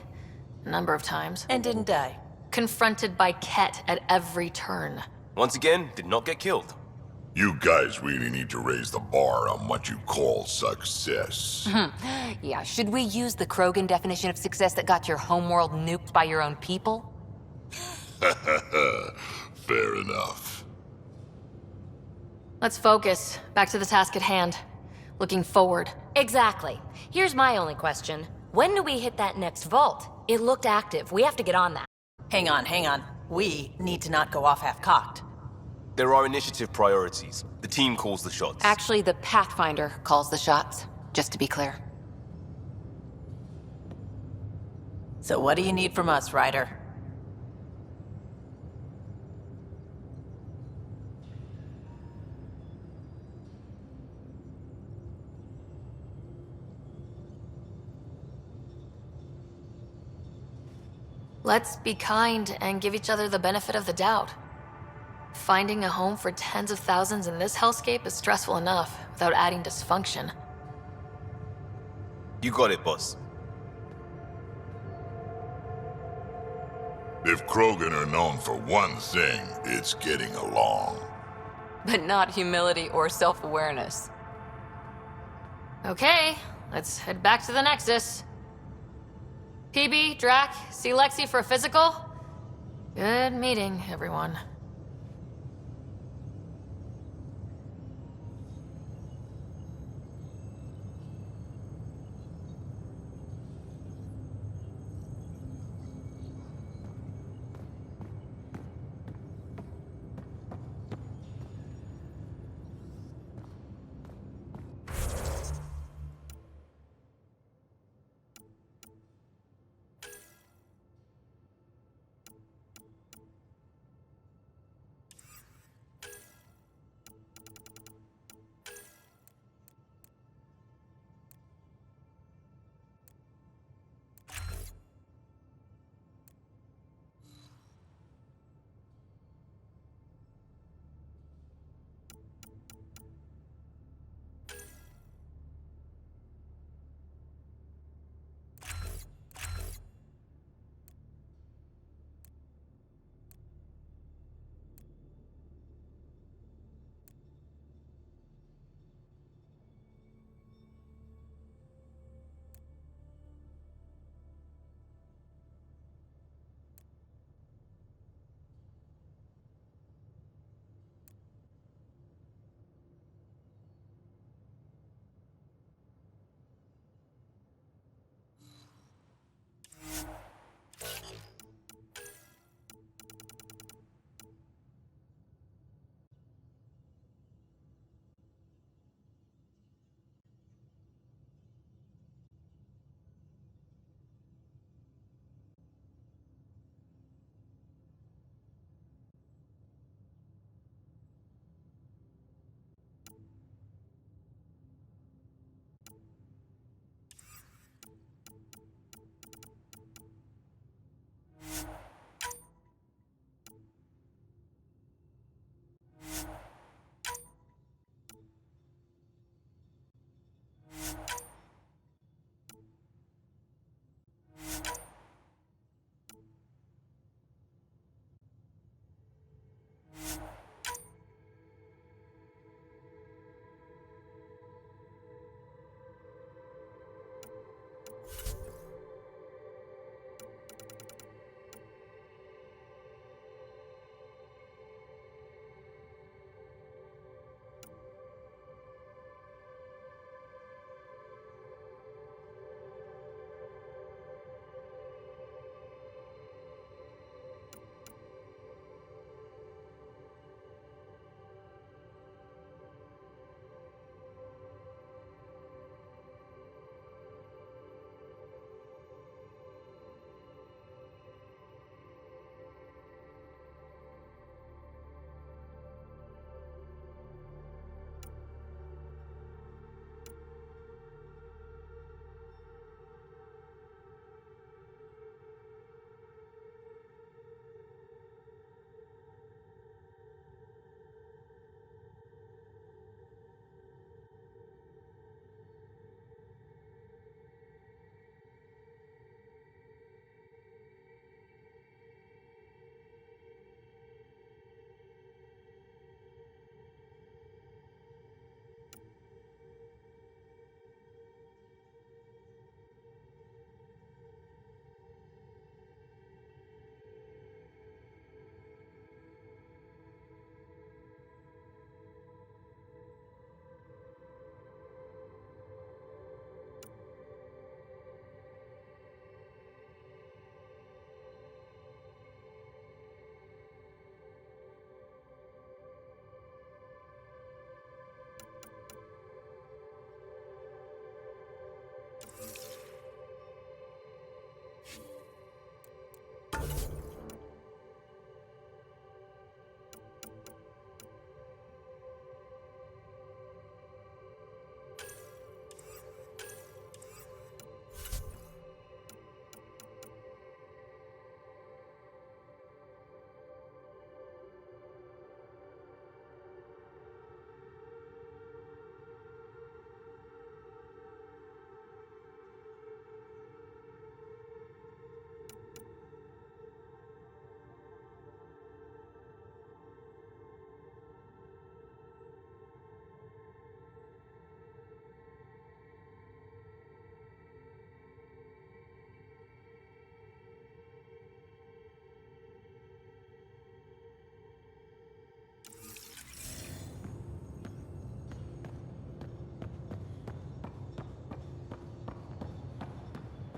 A number of times. And didn't die. Confronted by Ket at every turn. Once again, did not get killed. You guys really need to raise the bar on what you call success. Yeah, should we use the Krogan definition of success that got your homeworld nuked by your own people? Fair enough. Let's focus. Back to the task at hand. Looking forward. Exactly. Here's my only question. When do we hit that next vault? It looked active. We have to get on that. Hang on. We need to not go off half-cocked. There are initiative priorities. The team calls the shots. Actually, the Pathfinder calls the shots. just to be clear. So what do you need from us, Ryder? Let's be kind and give each other the benefit of the doubt. Finding a home for tens of thousands in this hellscape is stressful enough without adding dysfunction. You got it, boss. If Krogan are known for one thing, it's getting along. But not humility or self-awareness. Okay, let's head back to the Nexus. PB, Drac, see Lexi for a physical? Good meeting, everyone.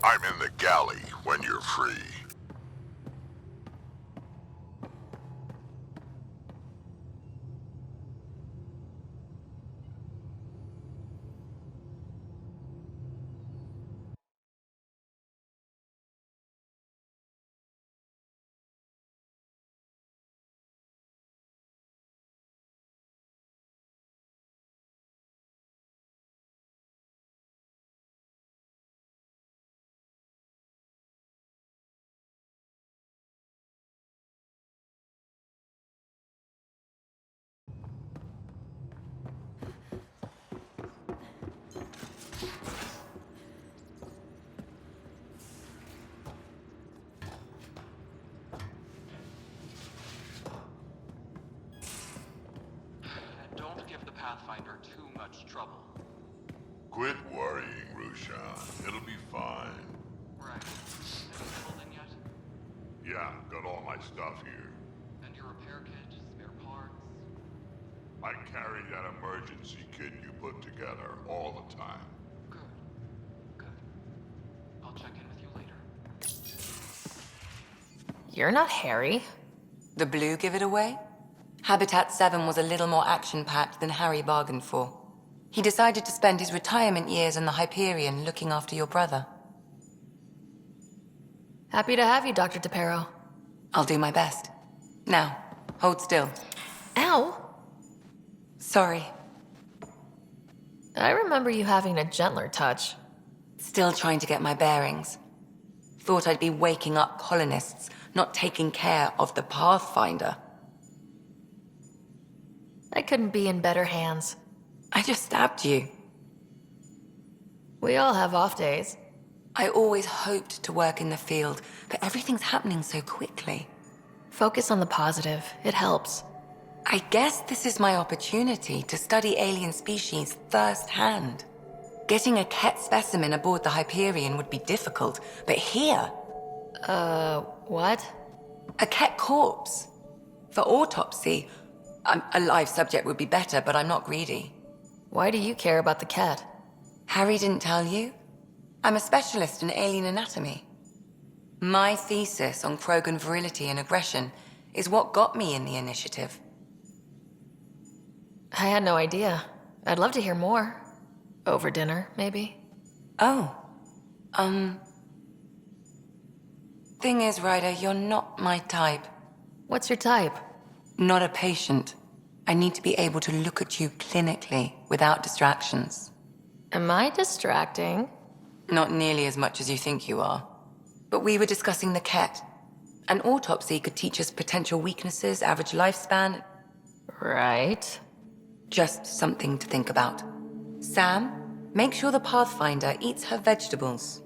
I'm in the galley when you're free. Don't give the Pathfinder too much trouble. Quit worrying, Rushan. It'll be fine. Right. Have you settled in yet? Yeah, got all my stuff here. And your repair kit, spare parts? I carry that emergency kit you put together all the time. I'll check in with you later. You're not Harry. The blue give it away? Habitat 7 was a little more action-packed than Harry bargained for. He decided to spend his retirement years in the Hyperion looking after your brother. Happy to have you, Dr. DePero. I'll do my best. Now, hold still. Ow! Sorry. I remember you having a gentler touch. Still trying to get my bearings. Thought I'd be waking up colonists, not taking care of the Pathfinder. I couldn't be in better hands. I just stabbed you. We all have off days. I always hoped to work in the field, but everything's happening so quickly. Focus on the positive. It helps. I guess this is my opportunity to study alien species firsthand. Getting a Ket specimen aboard the Hyperion would be difficult, but here... what? A Ket corpse. For autopsy, a live subject would be better, but I'm not greedy. Why do you care about the cat? Harry didn't tell you? I'm a specialist in alien anatomy. My thesis on Krogan virility and aggression is what got me in the initiative. I had no idea. I'd love to hear more. Over dinner, maybe? Oh. Thing is, Ryder, you're not my type. What's your type? Not a patient. I need to be able to look at you clinically without distractions. Am I distracting? Not nearly as much as you think you are. But we were discussing the Ket. An autopsy could teach us potential weaknesses, average lifespan. Right. Just something to think about. Sam, make sure the Pathfinder eats her vegetables.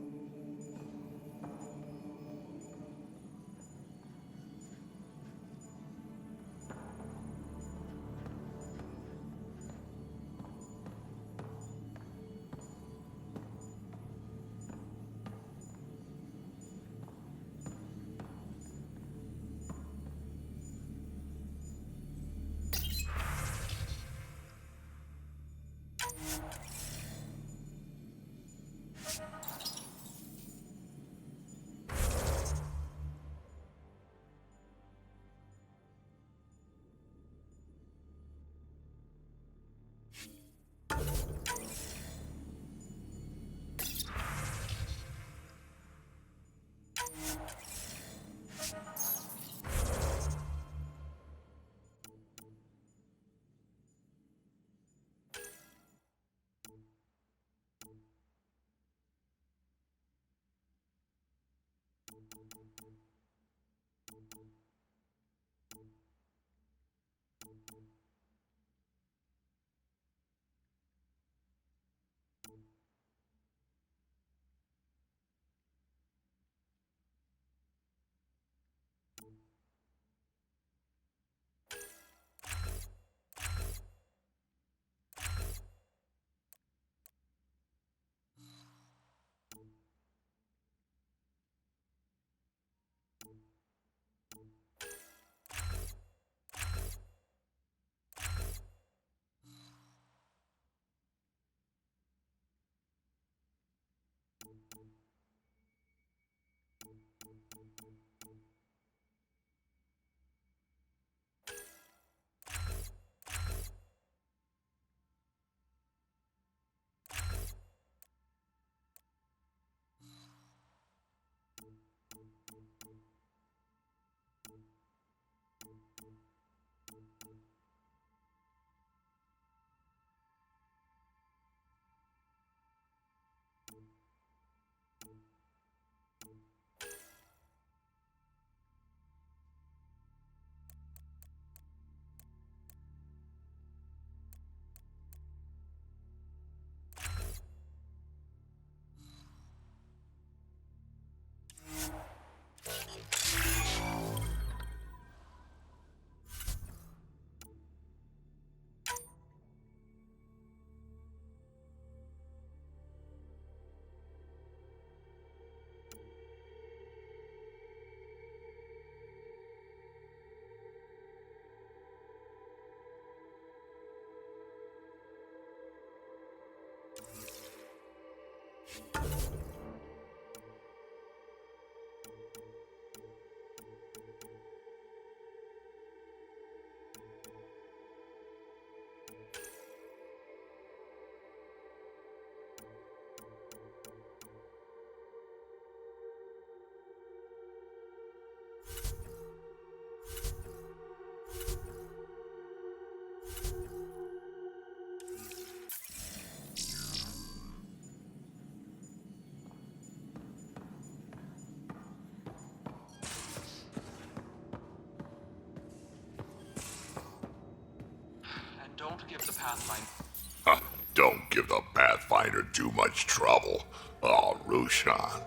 give the Pathfinder... Don't give the Pathfinder too much trouble. Oh, Rushan.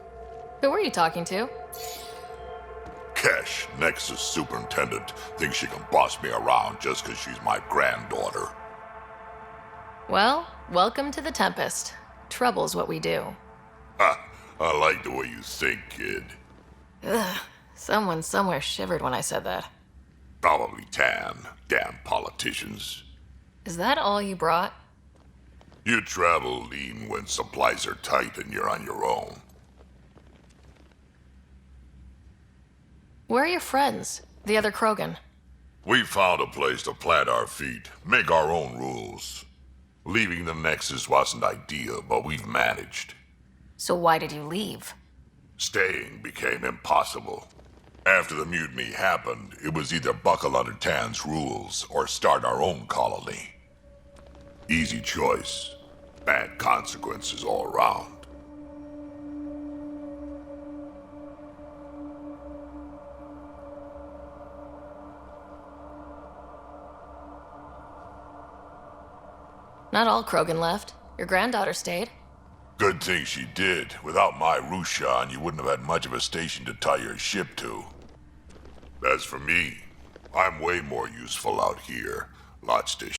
Who were you talking to? Kesh, Nexus Superintendent, thinks she can boss me around just because she's my granddaughter. Well, welcome to the Tempest. Trouble's what we do. Ha! I like the way you think, kid. Ugh. Someone somewhere shivered when I said that. Probably Tan. Damn politicians. Is that all you brought? You travel lean when supplies are tight and you're on your own. Where are your friends? The other Krogan? We found a place to plant our feet, make our own rules. Leaving the Nexus wasn't ideal, but we've managed. So why did you leave? Staying became impossible. After the mutiny happened, it was either buckle under Tan's rules or start our own colony. Easy choice. Bad consequences all around. Not all Krogan left. Your granddaughter stayed. Good thing she did. Without my Rushan, you wouldn't have had much of a station to tie your ship to. As for me, I'm way more useful out here. Lots to...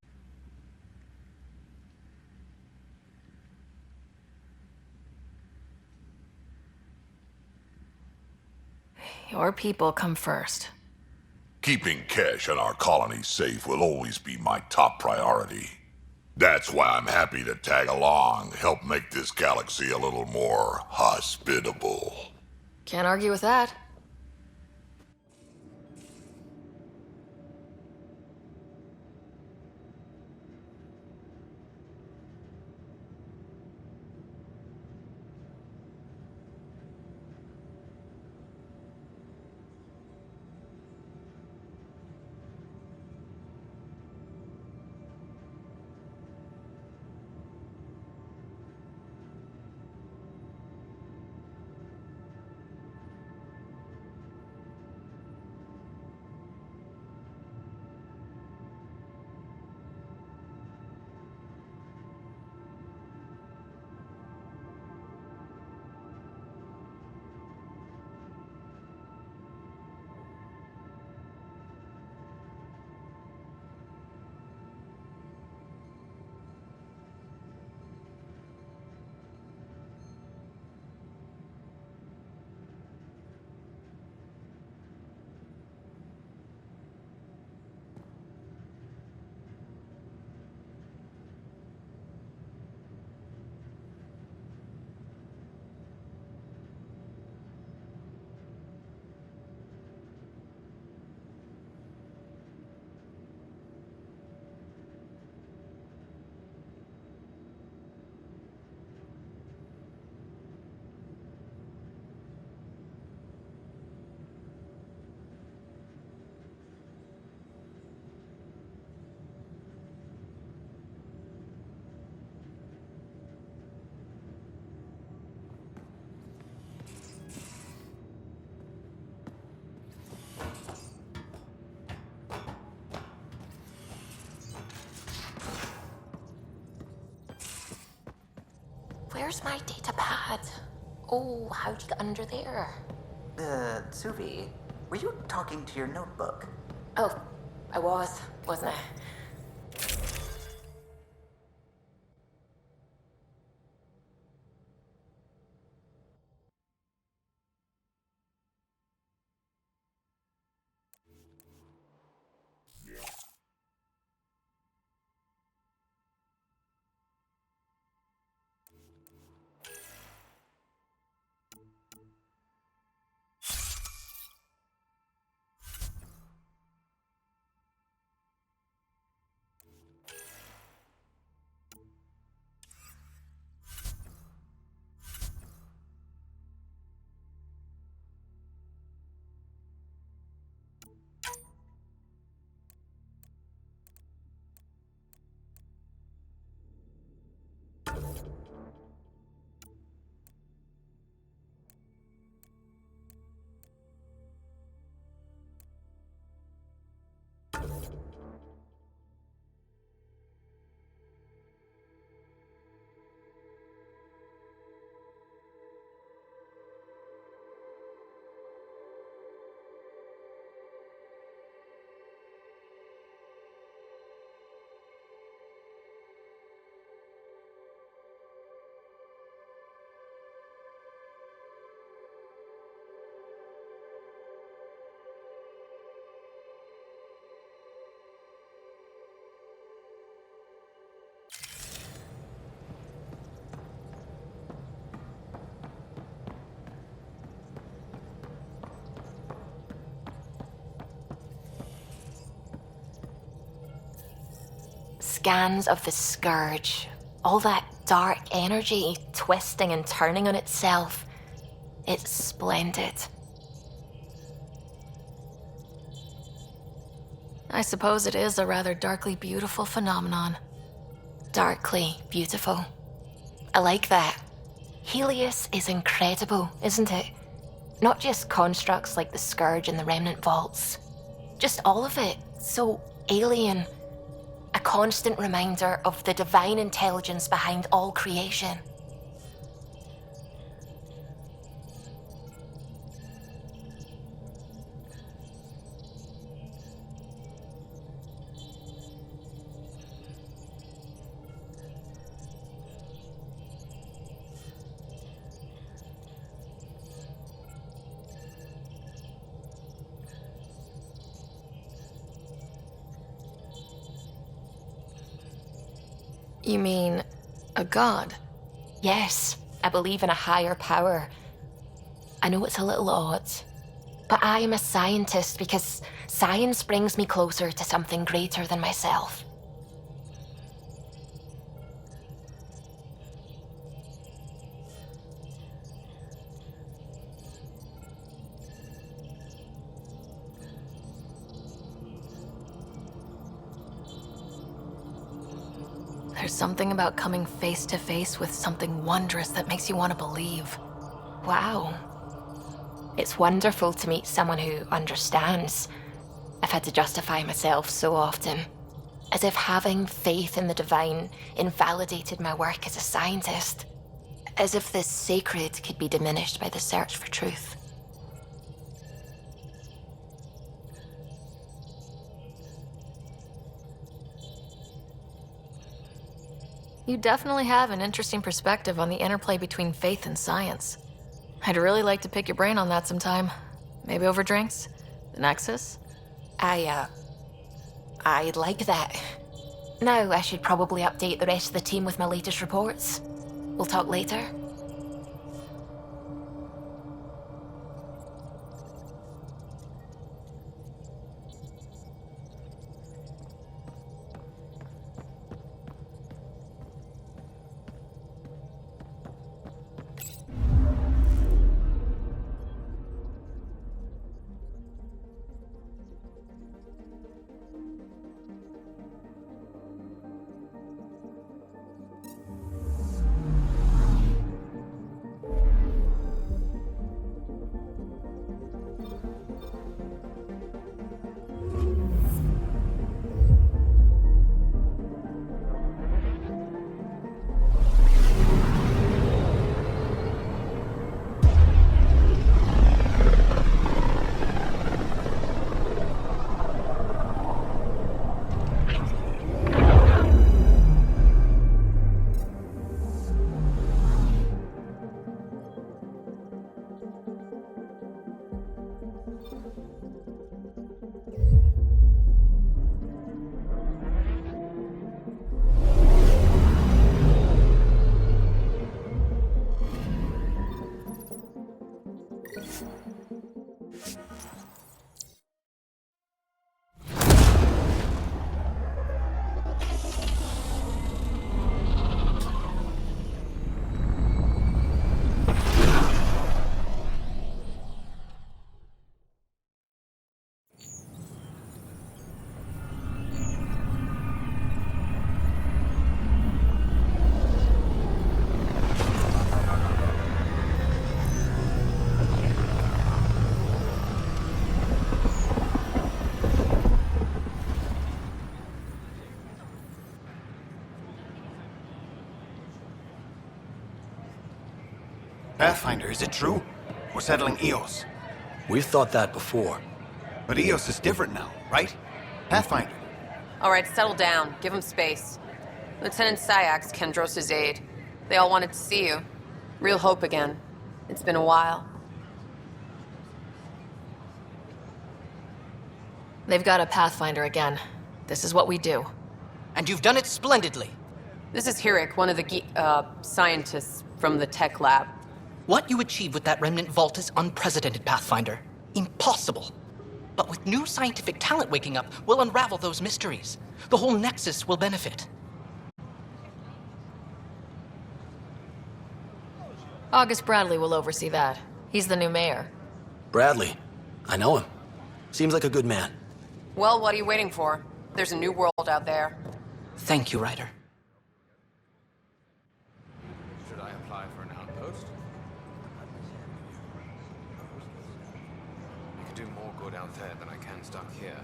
Your people come first. Keeping Kesh and our colony safe will always be my top priority. That's why I'm happy to tag along, help make this galaxy a little more hospitable. Can't argue with that. Where's my data pad? Oh, how'd you get under there? Suvi, were you talking to your notebook? Oh, I wasn't I? scans of the Scourge, all that dark energy twisting and turning on itself. It's splendid. I suppose it is a rather darkly beautiful phenomenon. Darkly beautiful. I like that. Helios is incredible, isn't it? Not just constructs like the Scourge and the Remnant Vaults. Just all of it. So alien. A constant reminder of the divine intelligence behind all creation. You mean a god? Yes, I believe in a higher power. I know it's a little odd, but I am a scientist because science brings me closer to something greater than myself. There's something about coming face to face with something wondrous that makes you want to believe. Wow. It's wonderful to meet someone who understands. I've had to justify myself so often, as if having faith in the divine invalidated my work as a scientist, as if the sacred could be diminished by the search for truth. You definitely have an interesting perspective on the interplay between faith and science. I'd really like to pick your brain on that sometime. Maybe over drinks? The Nexus? I'd like that. Now I should probably update the rest of the team with my latest reports. We'll talk later. Pathfinder, is it true? We're settling Eos. We've thought that before. But Eos is different now, right? Pathfinder. All right, settle down. Give him space. Lieutenant Syax, Kendros' aide. They all wanted to see you. Real hope again. It's been a while. They've got a Pathfinder again. This is what we do. And you've done it splendidly. This is Hirik, one of the scientists from the tech lab. What you achieved with that remnant vault is unprecedented, Pathfinder. Impossible. But with new scientific talent waking up, we'll unravel those mysteries. The whole Nexus will benefit. August Bradley will oversee that. He's the new mayor. Bradley. I know him. Seems like a good man. Well, what are you waiting for? There's a new world out there. Thank you, Ryder. Should I apply for an outpost? I could do more good out there than I can stuck here.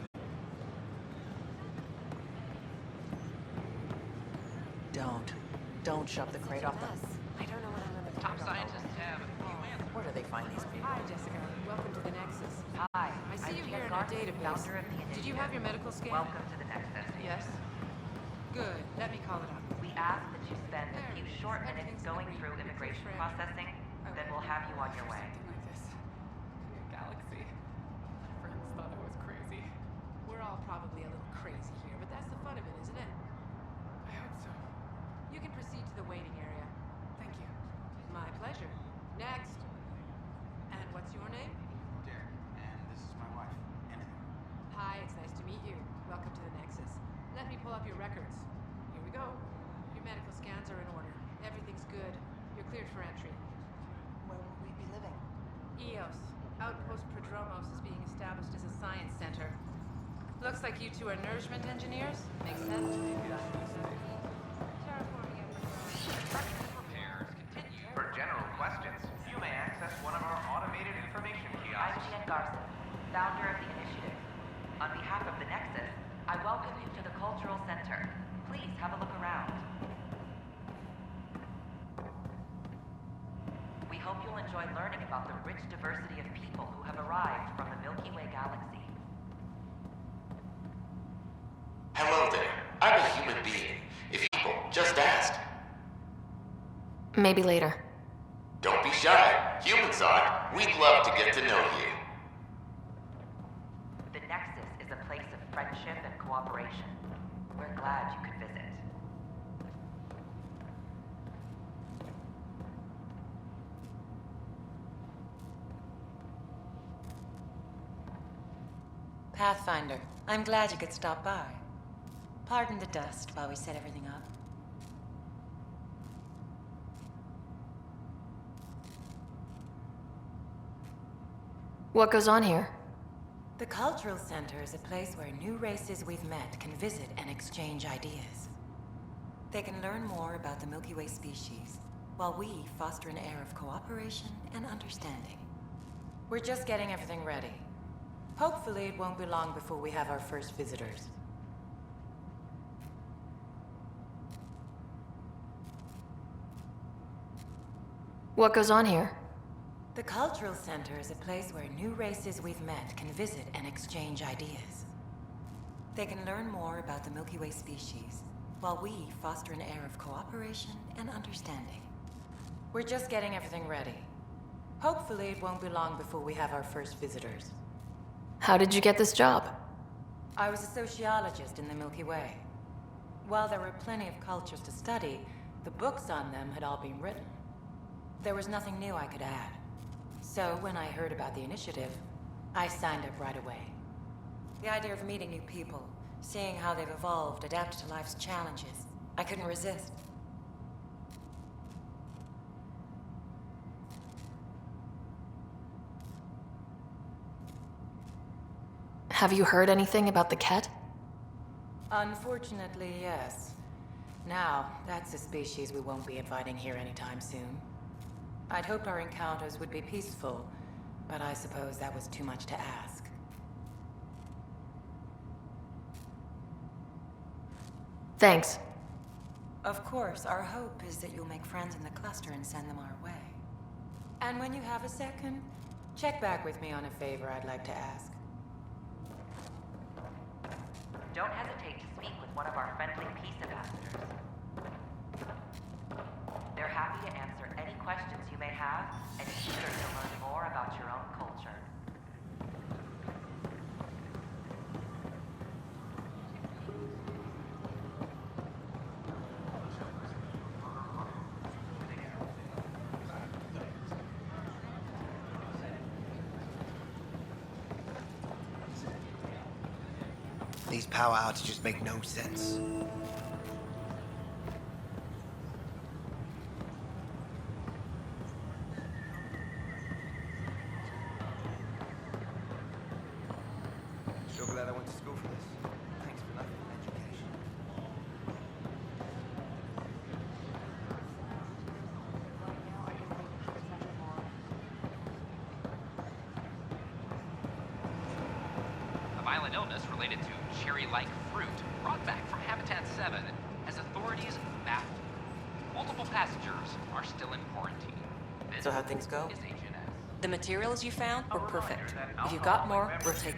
Don't shove the crate off the... I don't know what I'm gonna Top scientists have. Where do they find these people? Hi, Jessica. Welcome to the Nexus. Hi. I see you here in our database. Did you have your medical scan? Welcome to the Nexus. Yes. Good. Let me call it up. We ask that you spend a few short minutes going through immigration processing, then we'll have you on your way. Galaxy. My friends thought I was crazy. We're all probably a little crazy here, but that's the fun of it, isn't it? I hope so. You can proceed to the waiting area. Thank you. My pleasure. Next. And what's your name? Derek, and this is my wife, Anna. Hi, it's nice to meet you. Welcome to the Nexus. Let me pull up your records. Here we go. Your medical scans are in order. Everything's good. You're cleared for entry. Where will we be living? EOS. Outpost Prodromos is being established as a science center. Looks like you two are nourishment engineers. Makes sense. Terraforming Repairs continue. For general questions, you may access one of our automated information I'm kiosks. Jen Garson, founder of the initiative. On behalf of the Nexus, I welcome you to the Cultural Center. Please have a look around. We hope you'll enjoy learning about the rich diversity of people who have arrived from the Milky Way galaxy. Hello there. I'm a human being. If people just ask. Maybe later. Don't be shy. Humans are. We'd love to get to know you. The Nexus is a place of friendship and cooperation. We're glad you could visit. Pathfinder, I'm glad you could stop by. Pardon the dust while we set everything up. What goes on here? The Cultural Center is a place where new races we've met can visit and exchange ideas. They can learn more about the Milky Way species, while we foster an air of cooperation and understanding. We're just getting everything ready. Hopefully it won't be long before we have our first visitors. What goes on here? The Cultural Center is a place where new races we've met can visit and exchange ideas. They can learn more about the Milky Way species, while we foster an air of cooperation and understanding. We're just getting everything ready. Hopefully it won't be long before we have our first visitors. How did you get this job? I was a sociologist in the Milky Way. While there were plenty of cultures to study, the books on them had all been written. There was nothing new I could add. So when I heard about the initiative, I signed up right away. The idea of meeting new people, seeing how they've evolved, adapted to life's challenges, I couldn't resist. Have you heard anything about the Ket? Unfortunately, yes. Now, that's a species we won't be inviting here anytime soon. I'd hoped our encounters would be peaceful, but I suppose that was too much to ask. Thanks. Of course, our hope is that you'll make friends in the cluster and send them our way. And when you have a second, check back with me on a favor I'd like to ask. Don't hesitate to speak with one of our friendly peace ambassadors. They're happy to answer any questions you may have and eager to learn more about your own culture. These power outages make no sense. Sure glad I went to school for this. Thanks for nothing, education. A violent illness related to cherry-like fruit brought back from Habitat 7 as authorities baffled. Multiple passengers are still in quarantine. So how'd things go? Is Agent S. The materials you found were perfect. If you've got more, we'll take...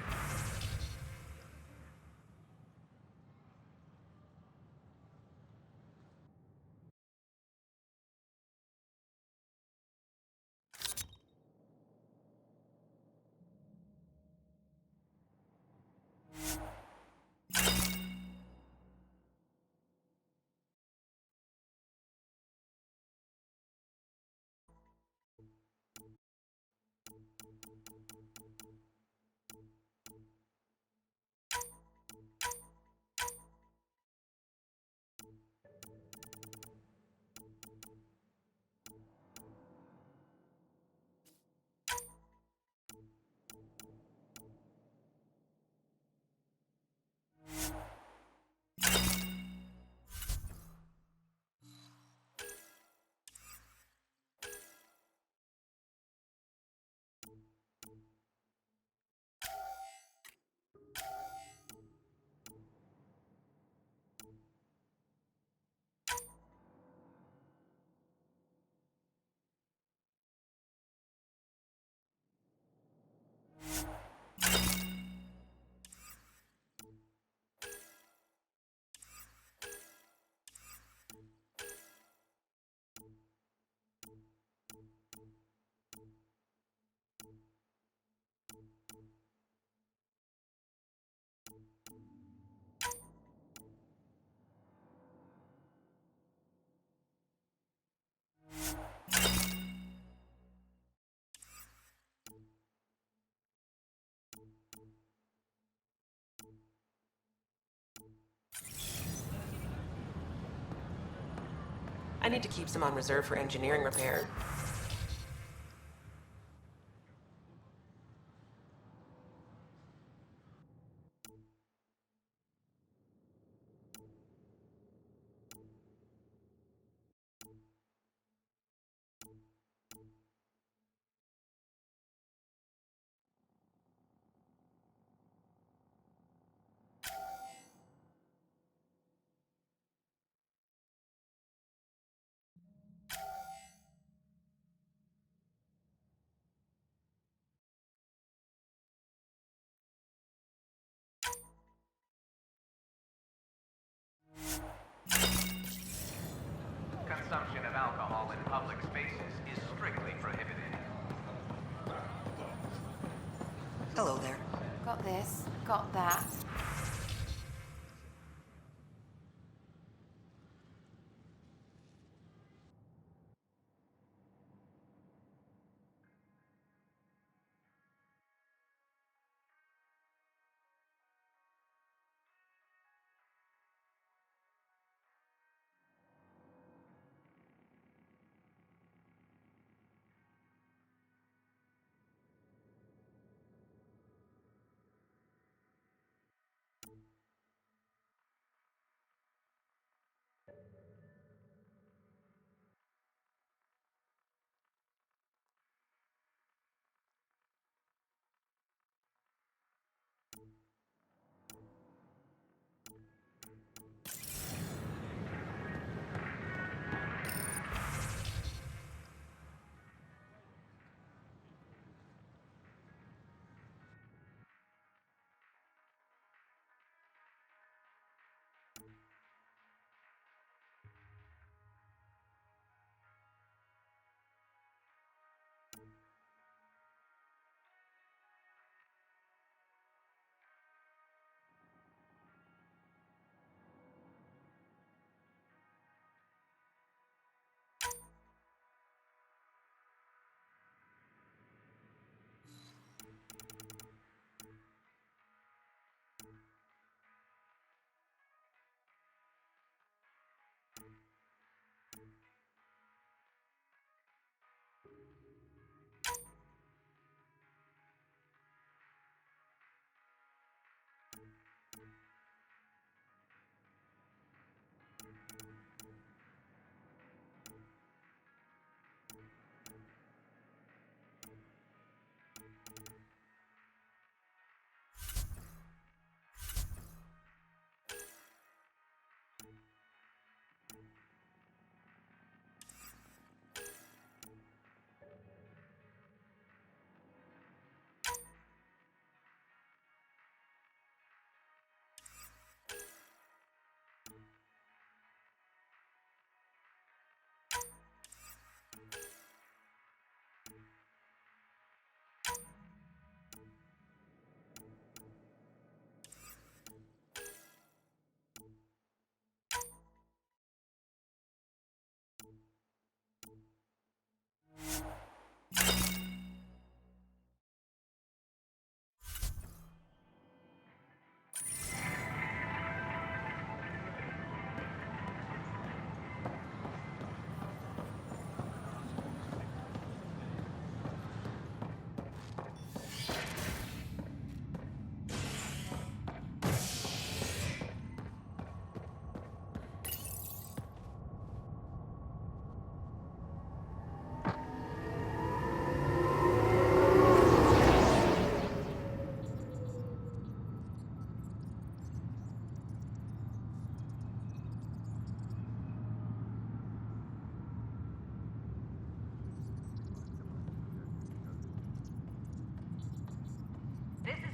I need to keep some on reserve for engineering repair. Consumption of alcohol in public spaces is strictly prohibited. Hello there. Got this, got that.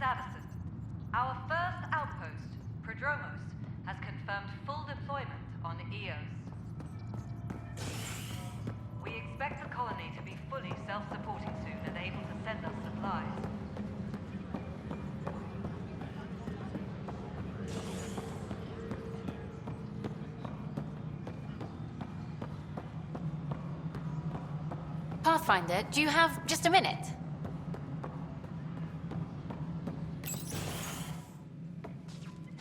Addison. Our first outpost, Prodromos, has confirmed full deployment on Eos. We expect the colony to be fully self-supporting soon and able to send us supplies. Pathfinder, do you have just a minute?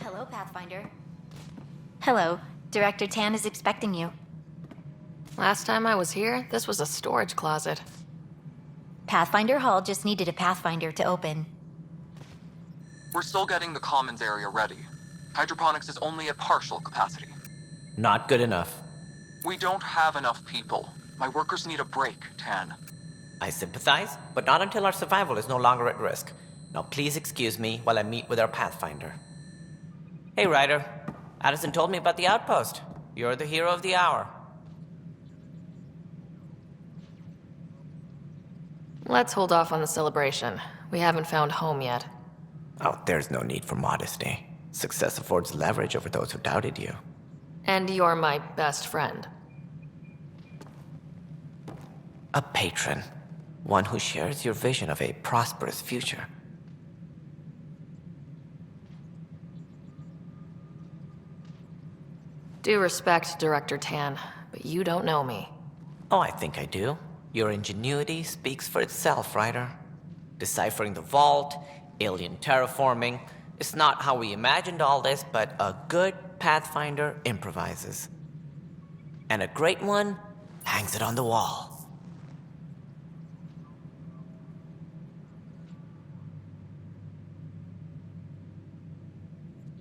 Hello, Pathfinder. Hello. Director Tan is expecting you. Last time I was here, this was a storage closet. Pathfinder Hall just needed a Pathfinder to open. We're still getting the commons area ready. Hydroponics is only at partial capacity. Not good enough. We don't have enough people. My workers need a break, Tan. I sympathize, but not until our survival is no longer at risk. Now please excuse me while I meet with our Pathfinder. Hey, Ryder. Addison told me about the outpost. You're the hero of the hour. Let's hold off on the celebration. We haven't found home yet. Oh, there's no need for modesty. Success affords leverage over those who doubted you. And you're my best friend. A patron. One who shares your vision of a prosperous future. Due respect, Director Tan, but you don't know me. Oh, I think I do. Your ingenuity speaks for itself, Ryder. Deciphering the vault, alien terraforming. It's not how we imagined all this, but a good Pathfinder improvises. And a great one hangs it on the wall.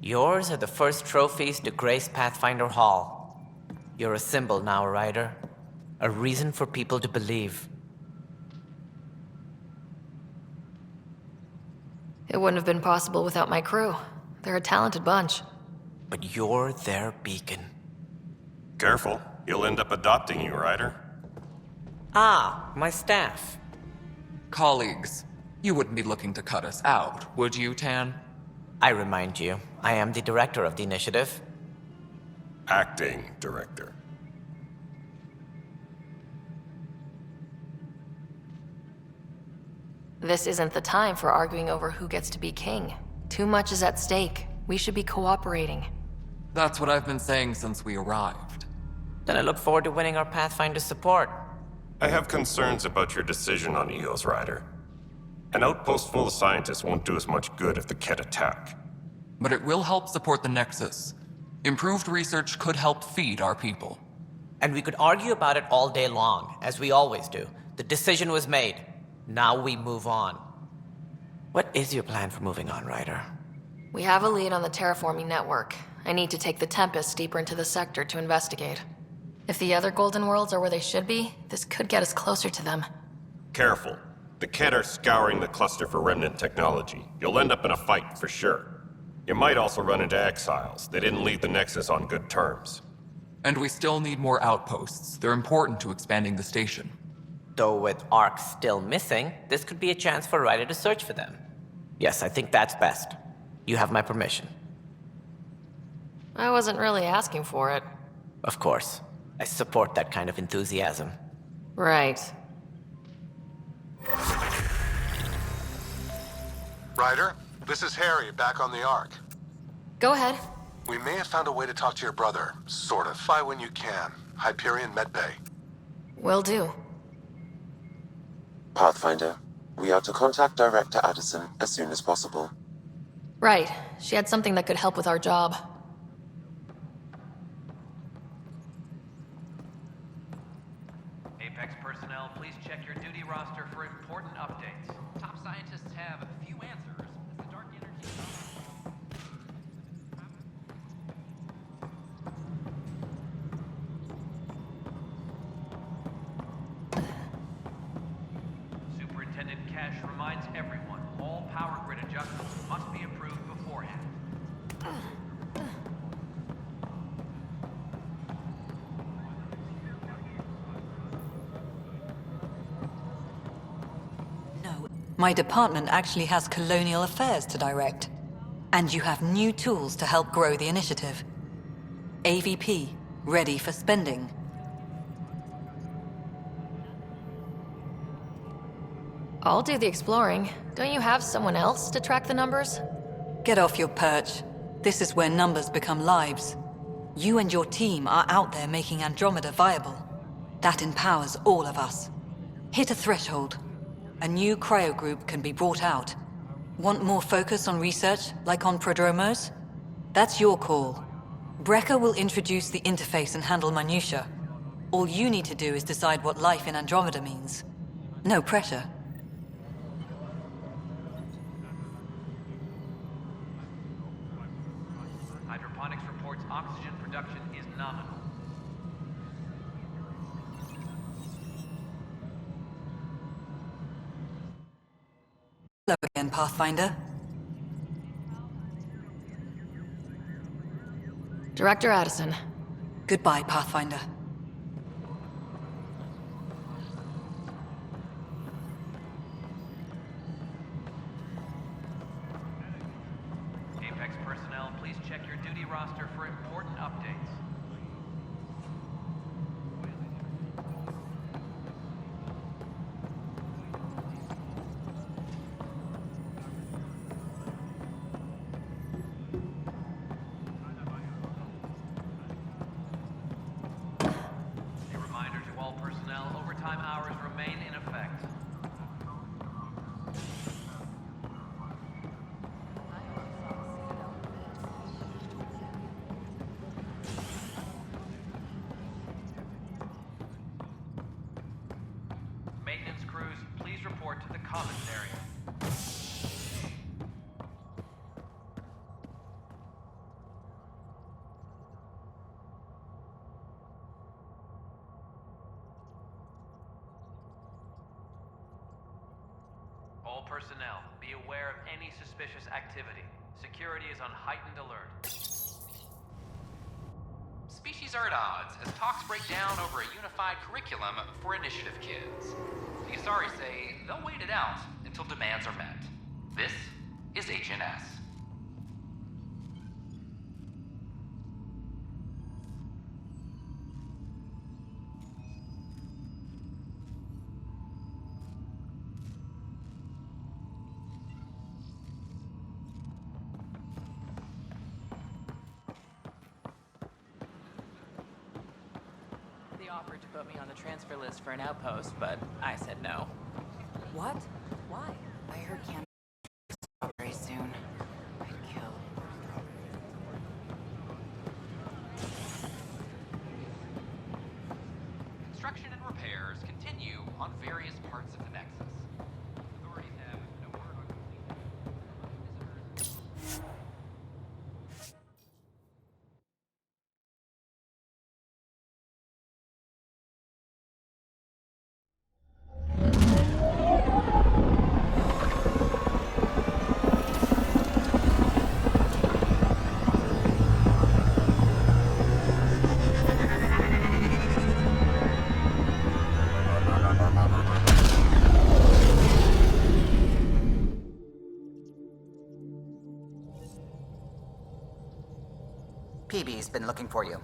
Yours are the first trophies to grace Pathfinder Hall. You're a symbol now, Ryder. A reason for people to believe. It wouldn't have been possible without my crew. They're a talented bunch. But you're their beacon. Careful. He'll end up adopting you, Ryder. Ah, my staff. Colleagues, you wouldn't be looking to cut us out, would you, Tan? I remind you, I am the director of the initiative. Acting director. This isn't the time for arguing over who gets to be king. Too much is at stake. We should be cooperating. That's what I've been saying since we arrived. Then I look forward to winning our Pathfinder's support. I have concerns about your decision on Eos, Ryder. An outpost full of scientists won't do us much good if the Kett attack. But it will help support the Nexus. Improved research could help feed our people. And we could argue about it all day long, as we always do. The decision was made. Now we move on. What is your plan for moving on, Ryder? We have a lead on the terraforming network. I need to take the Tempest deeper into the sector to investigate. If the other Golden Worlds are where they should be, this could get us closer to them. Careful. The Kett are scouring the cluster for remnant technology. You'll end up in a fight, for sure. You might also run into exiles. They didn't leave the Nexus on good terms. And we still need more outposts. They're important to expanding the station. Though with Ark still missing, this could be a chance for Ryder to search for them. Yes, I think that's best. You have my permission. I wasn't really asking for it. Of course. I support that kind of enthusiasm. Right. Ryder, this is Harry, back on the Ark. Go ahead. We may have found a way to talk to your brother. Sort of. Fly when you can. Hyperion Medbay. Will do. Pathfinder, we are to contact Director Addison as soon as possible. Right. She had something that could help with our job. Apex personnel, please check your duty roster for important updates. Top scientists have a few answers as the dark energy... Superintendent Cash reminds everyone all power grid adjustments must be approved beforehand. My department actually has colonial affairs to direct. And you have new tools to help grow the initiative. AVP, ready for spending. I'll do the exploring. Don't you have someone else to track the numbers? Get off your perch. This is where numbers become lives. You and your team are out there making Andromeda viable. That empowers all of us. Hit a threshold. A new cryo group can be brought out. Want more focus on research, like on prodromos? That's your call. Brecker will introduce the interface and handle minutiae. All you need to do is decide what life in Andromeda means. No pressure. Hydroponics reports oxygen production is nominal. Hello again, Pathfinder. Director Addison. Goodbye, Pathfinder. Apex personnel, please check your duty roster for important updates. A reminder to all personnel, overtime hours remain in effect. Maintenance crews, please report to the commons area. All personnel, be aware of any suspicious activity. Security is on heightened alert. Species are at odds as talks break down over a unified curriculum for initiative kids. The Asari say they'll wait it out until demands are met. This is HNS. They offered to put me on the transfer list for an outpost, but I said no. What? Why? I heard Cam very soon. I'd kill. Construction and repairs continue on various parts of the Nexus. Authorities have no word on visitors. PB's been looking for you.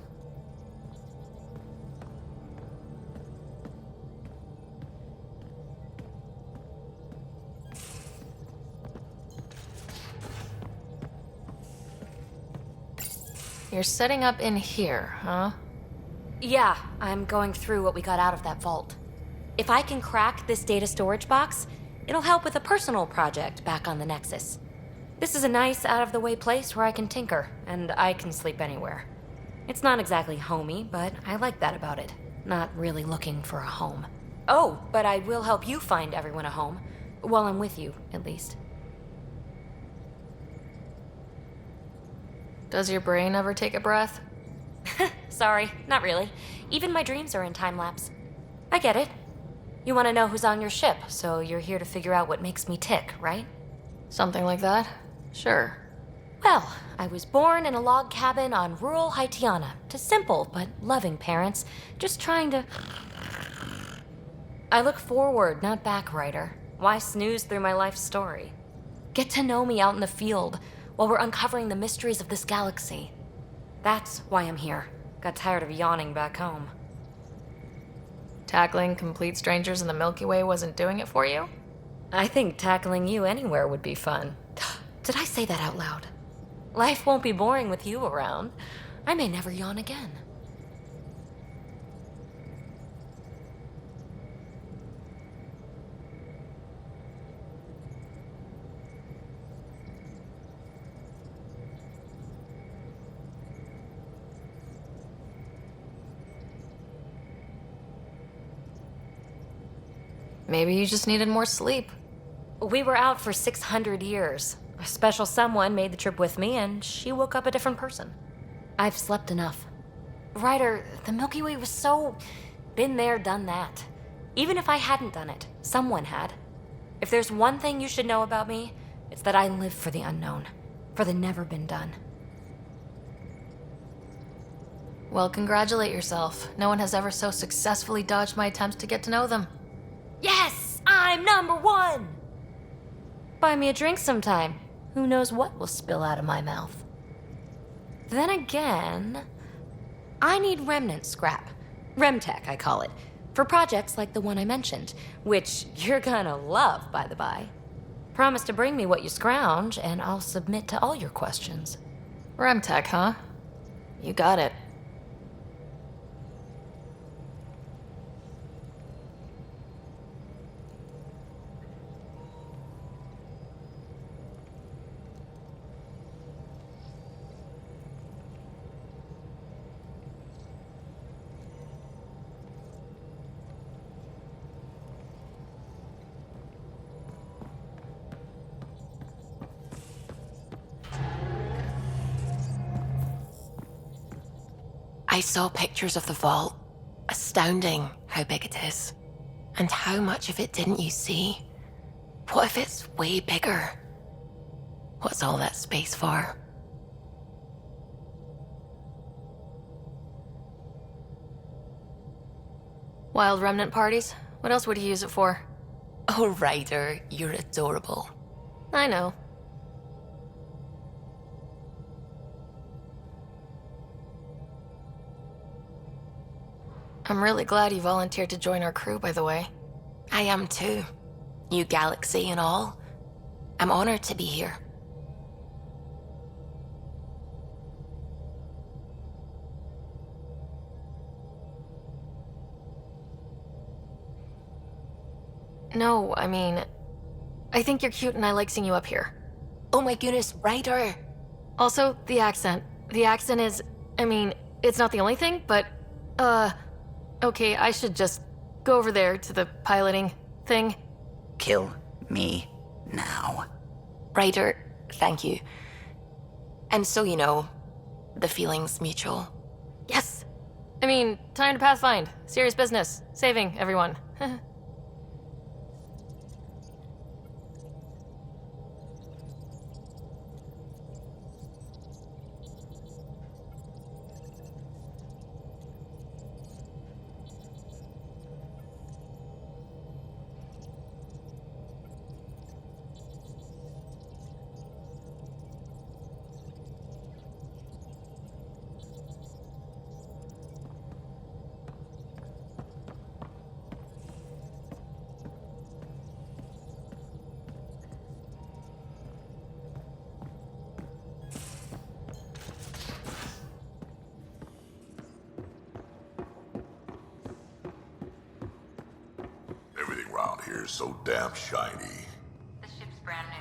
You're setting up in here, huh? Yeah, I'm going through what we got out of that vault. If I can crack this data storage box, it'll help with a personal project back on the Nexus. This is a nice, out-of-the-way place where I can tinker, and I can sleep anywhere. It's not exactly homey, but I like that about it. Not really looking for a home. Oh, but I will help you find everyone a home. While I'm with you, at least. Does your brain ever take a breath? Sorry, not really. Even my dreams are in time-lapse. I get it. You want to know who's on your ship, so you're here to figure out what makes me tick, right? Something like that? Sure. Well, I was born in a log cabin on rural Haitiana to simple but loving parents, just trying to... I look forward, not back, Ryder. Why snooze through my life story? Get to know me out in the field while we're uncovering the mysteries of this galaxy. That's why I'm here. Got tired of yawning back home. Tackling complete strangers in the Milky Way wasn't doing it for you? I think tackling you anywhere would be fun. Did I say that out loud? Life won't be boring with you around. I may never yawn again. Maybe you just needed more sleep. We were out for 600 years. A special someone made the trip with me, and she woke up a different person. I've slept enough. Ryder, the Milky Way was so... been there, done that. Even if I hadn't done it, someone had. If there's one thing you should know about me, it's that I live for the unknown. For the never been done. Well, congratulate yourself. No one has ever so successfully dodged my attempts to get to know them. Yes! I'm #1! Buy me a drink sometime. Who knows what will spill out of my mouth. Then again, I need remnant scrap. Remtech, I call it. For projects like the one I mentioned, which you're gonna love, by the by. Promise to bring me what you scrounge, and I'll submit to all your questions. Remtech, huh? You got it. I saw pictures of the vault. Astounding how big it is. And how much of it didn't you see? What if it's way bigger? What's all that space for? Wild remnant parties? What else would you use it for? Oh, Ryder, you're adorable. I know. I'm really glad you volunteered to join our crew, by the way. I am too. New galaxy and all. I'm honored to be here. No, I mean, I think you're cute and I like seeing you up here. Oh my goodness, Ryder! Also, the accent. The accent is, I mean, it's not the only thing, but, okay, I should just go over there to the piloting thing. Kill me now. Ryder, thank you. And so you know, the feeling's mutual. Yes! I mean, time to pathfind. Serious business. Saving everyone. Everything around here is so damn shiny. The ship's brand new.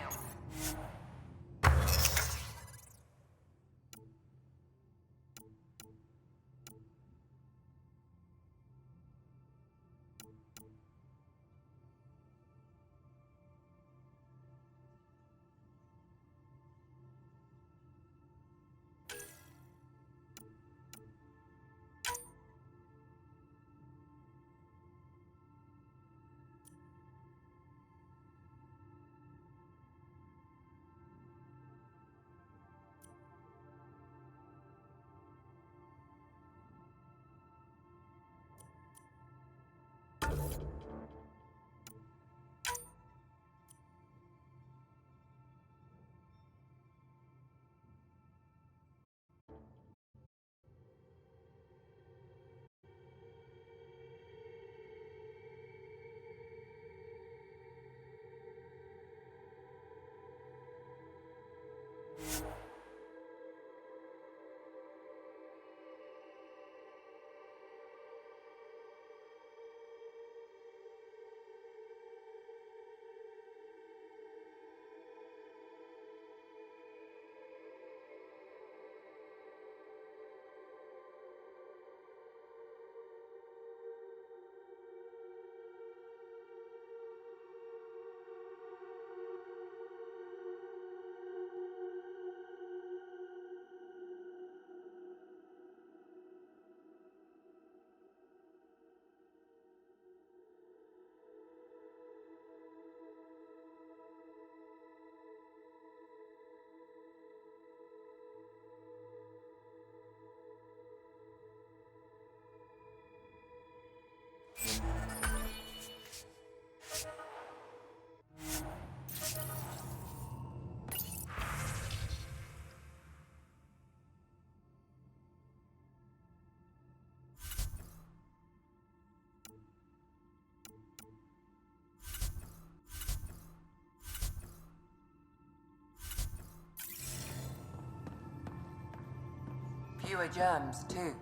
fewer germs, too.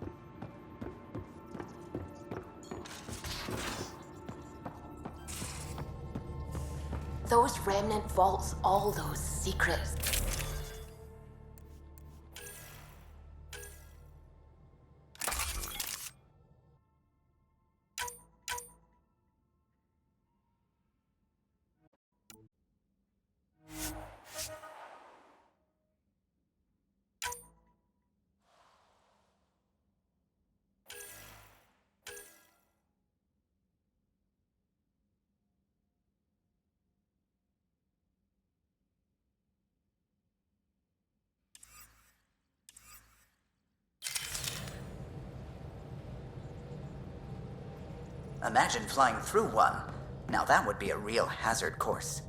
Those remnant vaults, all those secrets. Imagine flying through one. Now that would be a real hazard course.